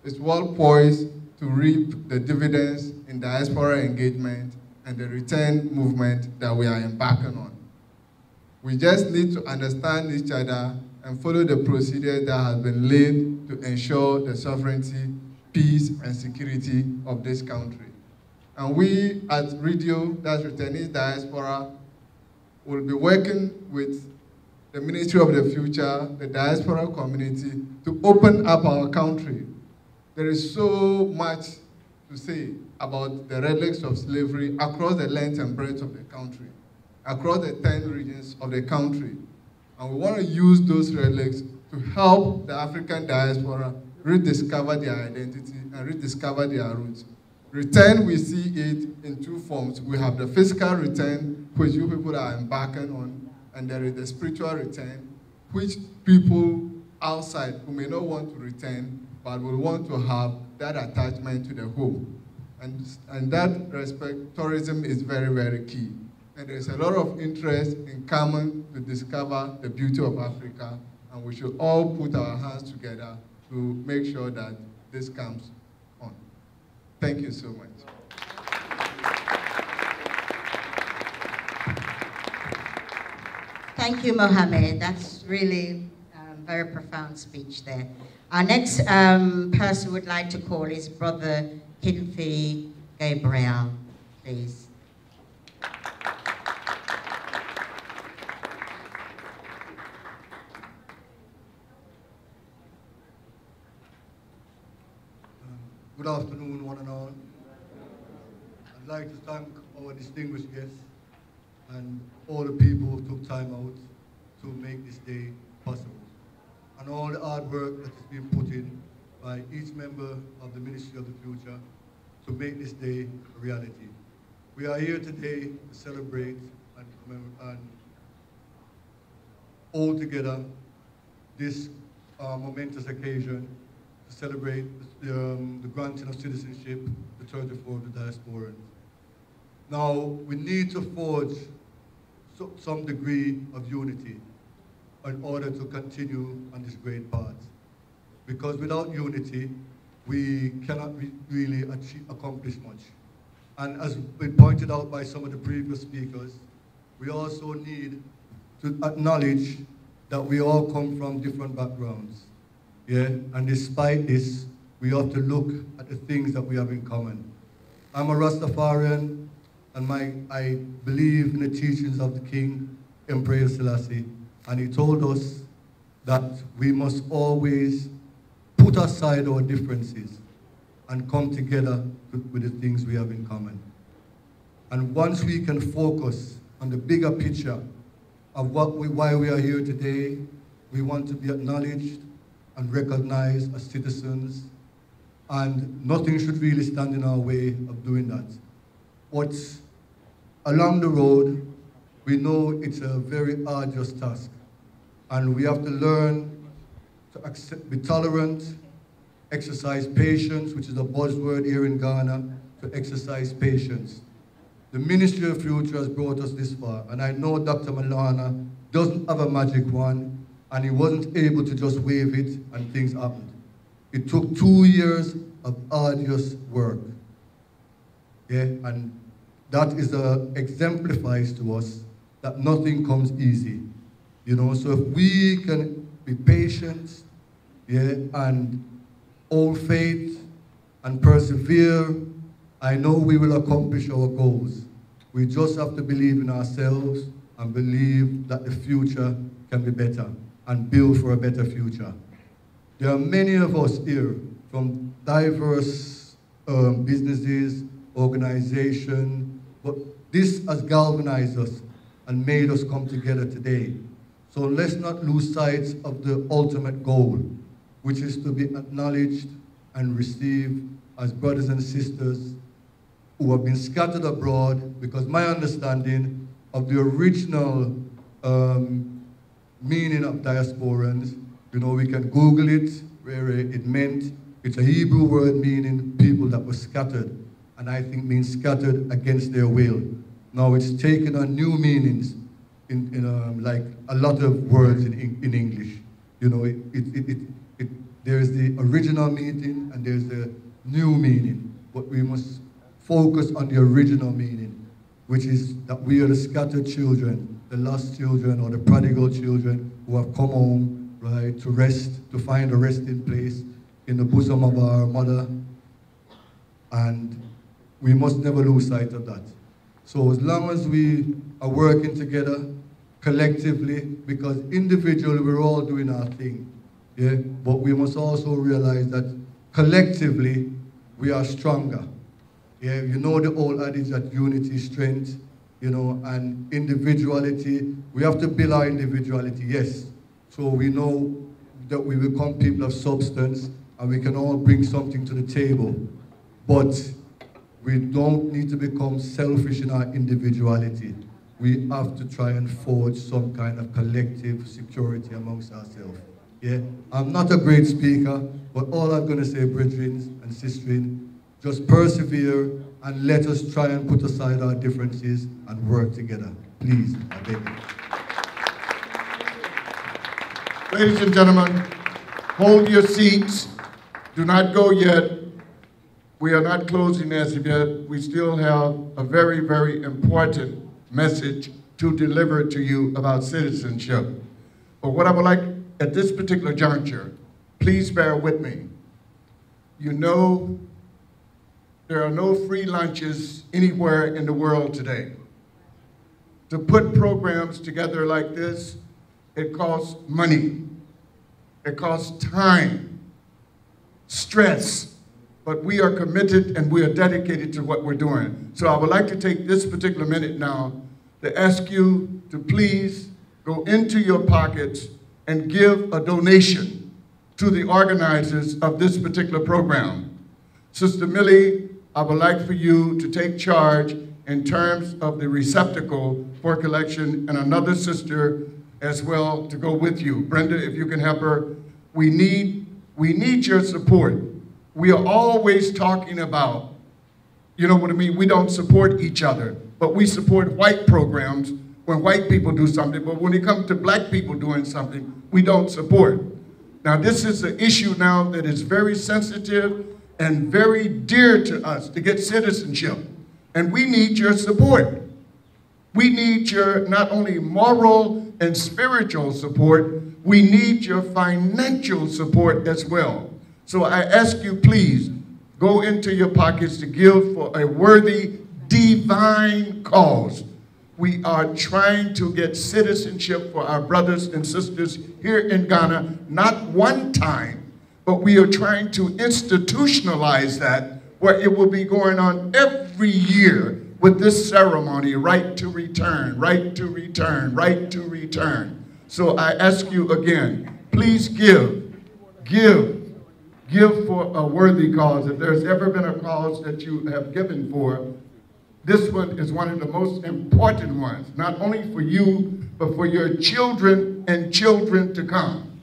is well poised to reap the dividends in diaspora engagement and the return movement that we are embarking on. We just need to understand each other and follow the procedure that has been laid to ensure the sovereignty, peace, and security of this country. And we at Radio, that's Returnee Diaspora, will be working with the Ministry of the Future, the diaspora community, to open up our country. There is so much to say about the relics of slavery across the length and breadth of the country, across the 10 regions of the country. And we want to use those relics to help the African diaspora rediscover their identity and rediscover their roots. Return, we see it in two forms. We have the physical return, which you people are embarking on, and there is the spiritual return, which people outside who may not want to return, but will want to have that attachment to the home. And that respect, tourism is very, very key. And there's a lot of interest in coming to discover the beauty of Africa, and we should all put our hands together to make sure that this comes on. Thank you so much. Thank you, Mohammed. That's really a very profound speech there. Our next person we'd like to call is Brother Kinfi Gabriel, please. Good afternoon, one and all. I'd like to thank our distinguished guests and all the people who took time out to make this day possible, and all the hard work that has been put in by each member of the Ministry of the Future to make this day a reality. We are here today to celebrate and all together this momentous occasion to celebrate the granting of citizenship to 34 of the diasporans. Now, we need to forge some degree of unity in order to continue on this great path. Because without unity, we cannot really accomplish much. And as been pointed out by some of the previous speakers, we also need to acknowledge that we all come from different backgrounds. Yeah? And despite this, we have to look at the things that we have in common. I'm a Rastafarian, and I believe in the teachings of the King, Emperor Selassie, and he told us that we must always put aside our differences and come together with the things we have in common. And once we can focus on the bigger picture of why we are here today, we want to be acknowledged and recognized as citizens, and nothing should really stand in our way of doing that. But along the road, we know it's a very arduous task. And we have to learn to be tolerant, exercise patience, which is a buzzword here in Ghana, to exercise patience. The Ministry of Future has brought us this far, and I know Dr. Maulana doesn't have a magic wand, and he wasn't able to just wave it and things happened. It took 2 years of arduous work. Yeah, and that is exemplifies to us that nothing comes easy. You know, so if we can be patient, yeah, and hold faith and persevere, I know we will accomplish our goals. We just have to believe in ourselves and believe that the future can be better and build for a better future. There are many of us here from diverse businesses, organizations, but this has galvanized us and made us come together today. So let's not lose sight of the ultimate goal, which is to be acknowledged and received as brothers and sisters who have been scattered abroad, because my understanding of the original meaning of diasporans, you know, we can Google it, where it meant, it's a Hebrew word meaning people that were scattered, and I think means scattered against their will. Now it's taken on new meanings in like a lot of words in English. You know, there's the original meaning and there's the new meaning, but we must focus on the original meaning, which is that we are the scattered children, the lost children or the prodigal children who have come home, right, to rest, to find a resting place in the bosom of our mother, and we must never lose sight of that. So as long as we are working together, collectively, because individually we're all doing our thing, yeah? But we must also realize that collectively we are stronger. Yeah, you know the old adage that unity is strength, you know, and individuality, we have to build our individuality, yes. So we know that we become people of substance and we can all bring something to the table. But we don't need to become selfish in our individuality. We have to try and forge some kind of collective security amongst ourselves. Yeah, I'm not a great speaker, but all I'm going to say, brethren and sisters, just persevere and let us try and put aside our differences and work together. Please, I beg you. Ladies and gentlemen, hold your seats. Do not go yet. We are not closing as of yet. We still have a very, very important message to deliver to you about citizenship. But what I would like at this particular juncture, please bear with me. You know, there are no free lunches anywhere in the world today. To put programs together like this, it costs money, it costs time, stress, but we are committed and we are dedicated to what we're doing. So I would like to take this particular minute now to ask you to please go into your pockets and give a donation to the organizers of this particular program. Sister Millie, I would like for you to take charge in terms of the receptacle for collection, and another sister as well to go with you. Brenda, if you can help her. We need your support. We are always talking about, you know what I mean, we don't support each other, but we support white programs when white people do something, but when it comes to black people doing something, we don't support. Now this is an issue now that is very sensitive and very dear to us, to get citizenship. And we need your support. We need your not only moral and spiritual support, we need your financial support as well. So I ask you, please, go into your pockets to give for a worthy, divine cause. We are trying to get citizenship for our brothers and sisters here in Ghana, not one time, but we are trying to institutionalize that, where it will be going on every year with this ceremony, right to return, right to return, right to return. So I ask you again, please give for a worthy cause. If there's ever been a cause that you have given for, this one is one of the most important ones, not only for you, but for your children and children to come.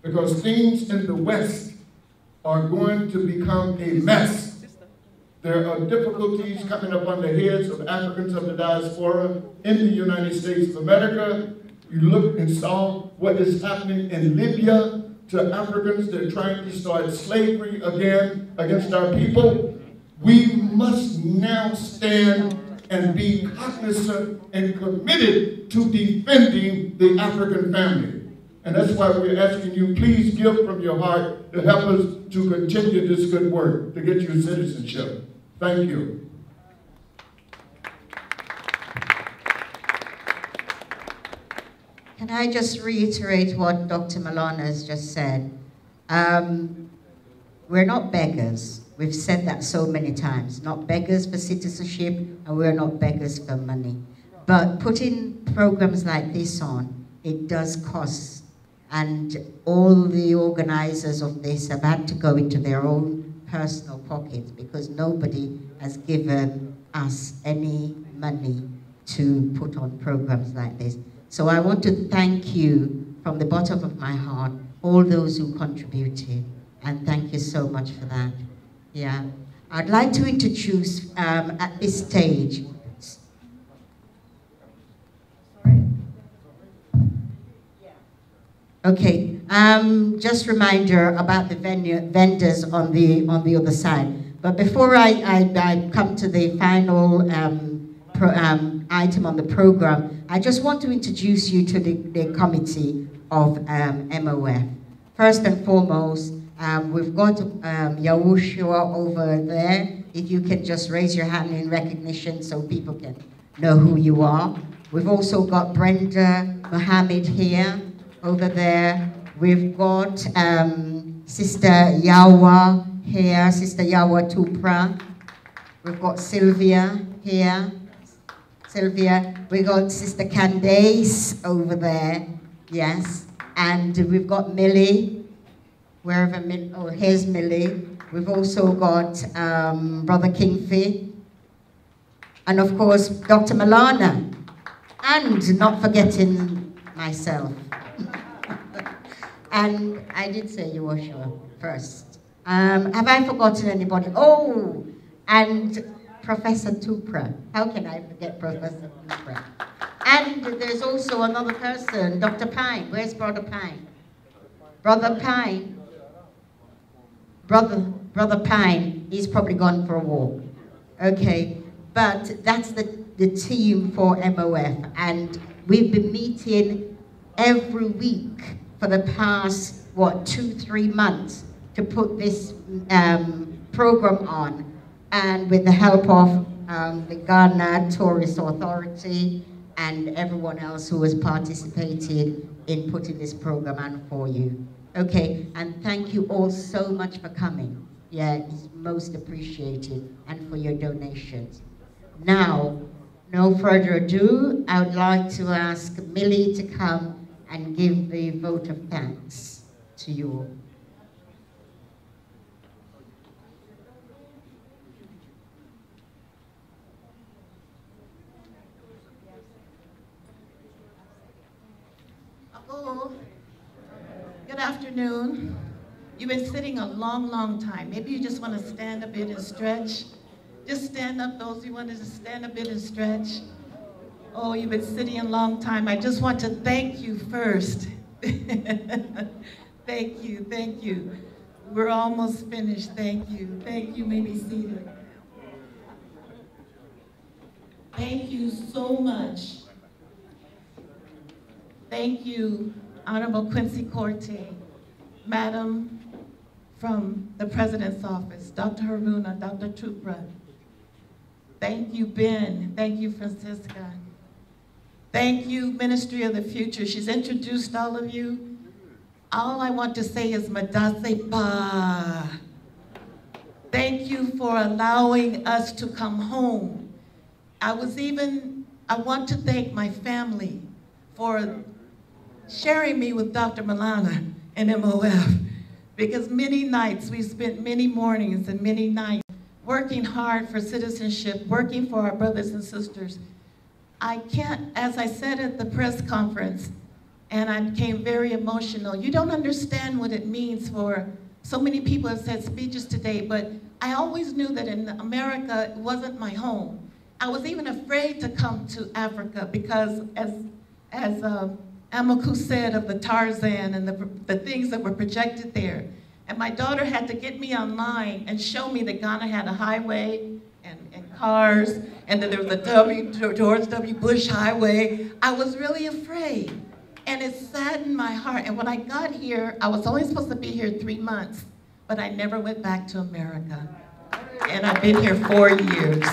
Because things in the West are going to become a mess. There are difficulties coming up on the heads of Africans of the diaspora in the United States of America. You look and saw what is happening in Libya to Africans. They're trying to start slavery again against our people. We must now stand and be cognizant and committed to defending the African family. And that's why we're asking you, please give from your heart to help us to continue this good work, to get you citizenship. Thank you. Can I just reiterate what Dr. Maulana has just said? We're not beggars. We've said that so many times. Not beggars for citizenship, and we're not beggars for money. But putting programs like this on, it does cost. And all the organizers of this have had to go into their own personal pockets because nobody has given us any money to put on programs like this. So I want to thank you from the bottom of my heart, all those who contributed, and thank you so much for that. Yeah. I'd like to introduce at this stage. Okay, just reminder about the vendors on the other side. But before I come to the final item on the program, I just want to introduce you to the committee of MOF. First and foremost, we've got Yahushua over there. If you can just raise your hand in recognition so people can know who you are. We've also got Brenda Mohammed here. Over there, we've got Sister Yawa here, Sister Yawa Tupra. We've got Sylvia here. Sylvia. We've got Sister Candace over there, yes. And we've got Millie, wherever Millie, oh, here's Millie. We've also got Brother Kingfi. And of course, Dr. Maulana. And not forgetting myself. And I did say Yahushua first. Have I forgotten anybody? Oh, and Professor Tupra. How can I forget Professor Tupra? And there's also another person, Dr. Pine. Where's Brother Pine? Brother Pine. Brother Pine, he's probably gone for a walk. Okay, but that's the team for MOF. And we've been meeting every week for the past, 2-3 months to put this program on, and with the help of the Ghana Tourist Authority and everyone else who has participated in putting this program on for you. Okay, and thank you all so much for coming. Yeah, it's most appreciated, and for your donations. Now, no further ado, I would like to ask Millie to come and give the vote of thanks to you all. Hello. Good afternoon. You've been sitting a long, long time. Maybe you just want to stand a bit and stretch. Just stand up, those who want to stand a bit and stretch. Oh, you've been sitting a long time. I just want to thank you first. Thank you, thank you. We're almost finished, thank you. Thank you, may be seated. Thank you so much. Thank you, Honorable Quincy Corte, Madam from the President's Office, Dr. Haruna, Dr. Tupra. Thank you, Ben. Thank you, Francisca. Thank you, Ministry of the Future. She's introduced all of you. All I want to say is Madase Pa. Thank you for allowing us to come home. I want to thank my family for sharing me with Dr. Maulana and MOF, because many nights, we spent many mornings and many nights working hard for citizenship, working for our brothers and sisters. I can't, as I said at the press conference, and I became very emotional, you don't understand what it means for, so many people have said speeches today, but I always knew that in America, it wasn't my home. I was even afraid to come to Africa because as Amaku said of the Tarzan and the things that were projected there. And my daughter had to get me online and show me that Ghana had a highway and cars, and that there was a George W. Bush highway. I was really afraid, and it saddened my heart. And when I got here, I was only supposed to be here 3 months, but I never went back to America. And I've been here 4 years.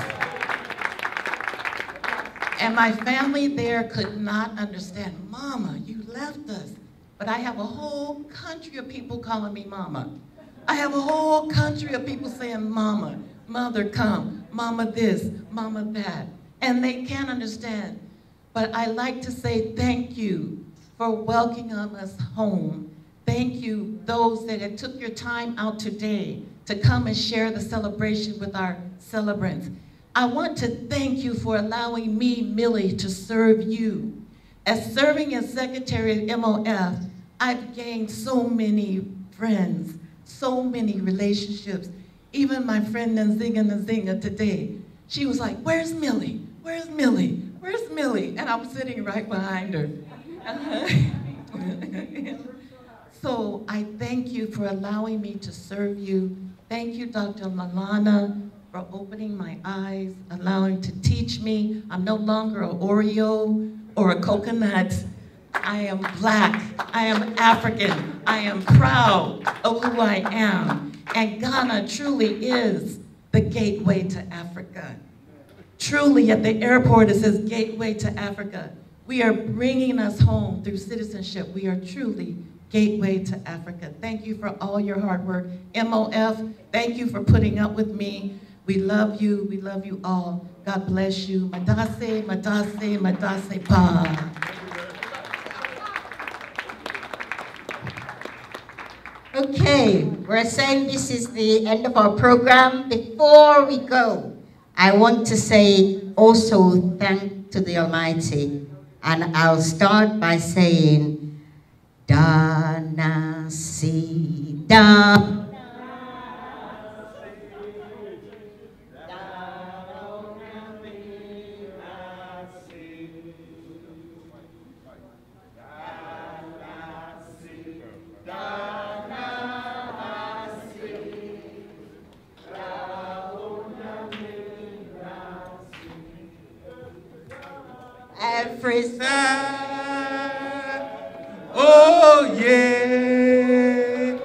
And my family there could not understand. Mama, you left us. But I have a whole country of people calling me mama. I have a whole country of people saying, mama, mother come, mama this, mama that. And they can't understand. But I like to say thank you for welcoming us home. Thank you, those that had took your time out today to come and share the celebration with our celebrants. I want to thank you for allowing me, Millie, to serve you. As serving as secretary at MOF, I've gained so many friends, so many relationships. Even my friend Nzinga today, she was like, where's Millie? Where's Millie? Where's Millie? And I'm sitting right behind her. So I thank you for allowing me to serve you. Thank you, Dr. Maulana, for opening my eyes, allowing to teach me. I'm no longer an Oreo or a coconut. I am Black, I am African, I am proud of who I am. And Ghana truly is the gateway to Africa. Truly at the airport it says gateway to Africa. We are bringing us home through citizenship. We are truly gateway to Africa. Thank you for all your hard work. MOF, thank you for putting up with me. We love you all. God bless you. Madase, madase, madase pa. Okay, we're saying this is the end of our program. Before we go, I want to say also thank to the Almighty. And I'll start by saying, Dana si da. Every oh yeah,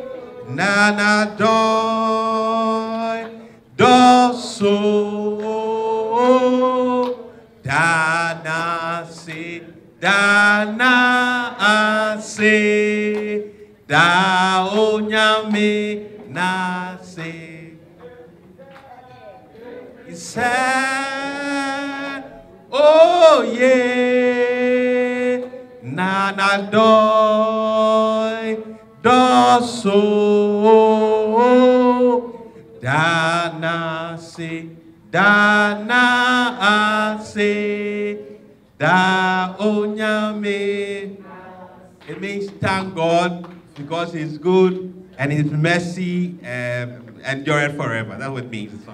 Nana doy, do so, Dana se, da onyame na se. He said, oh yeah, Nana doy, do so, Dana se, da onyame. It means thank God because He's good and His mercy endureth forever. That's what it means.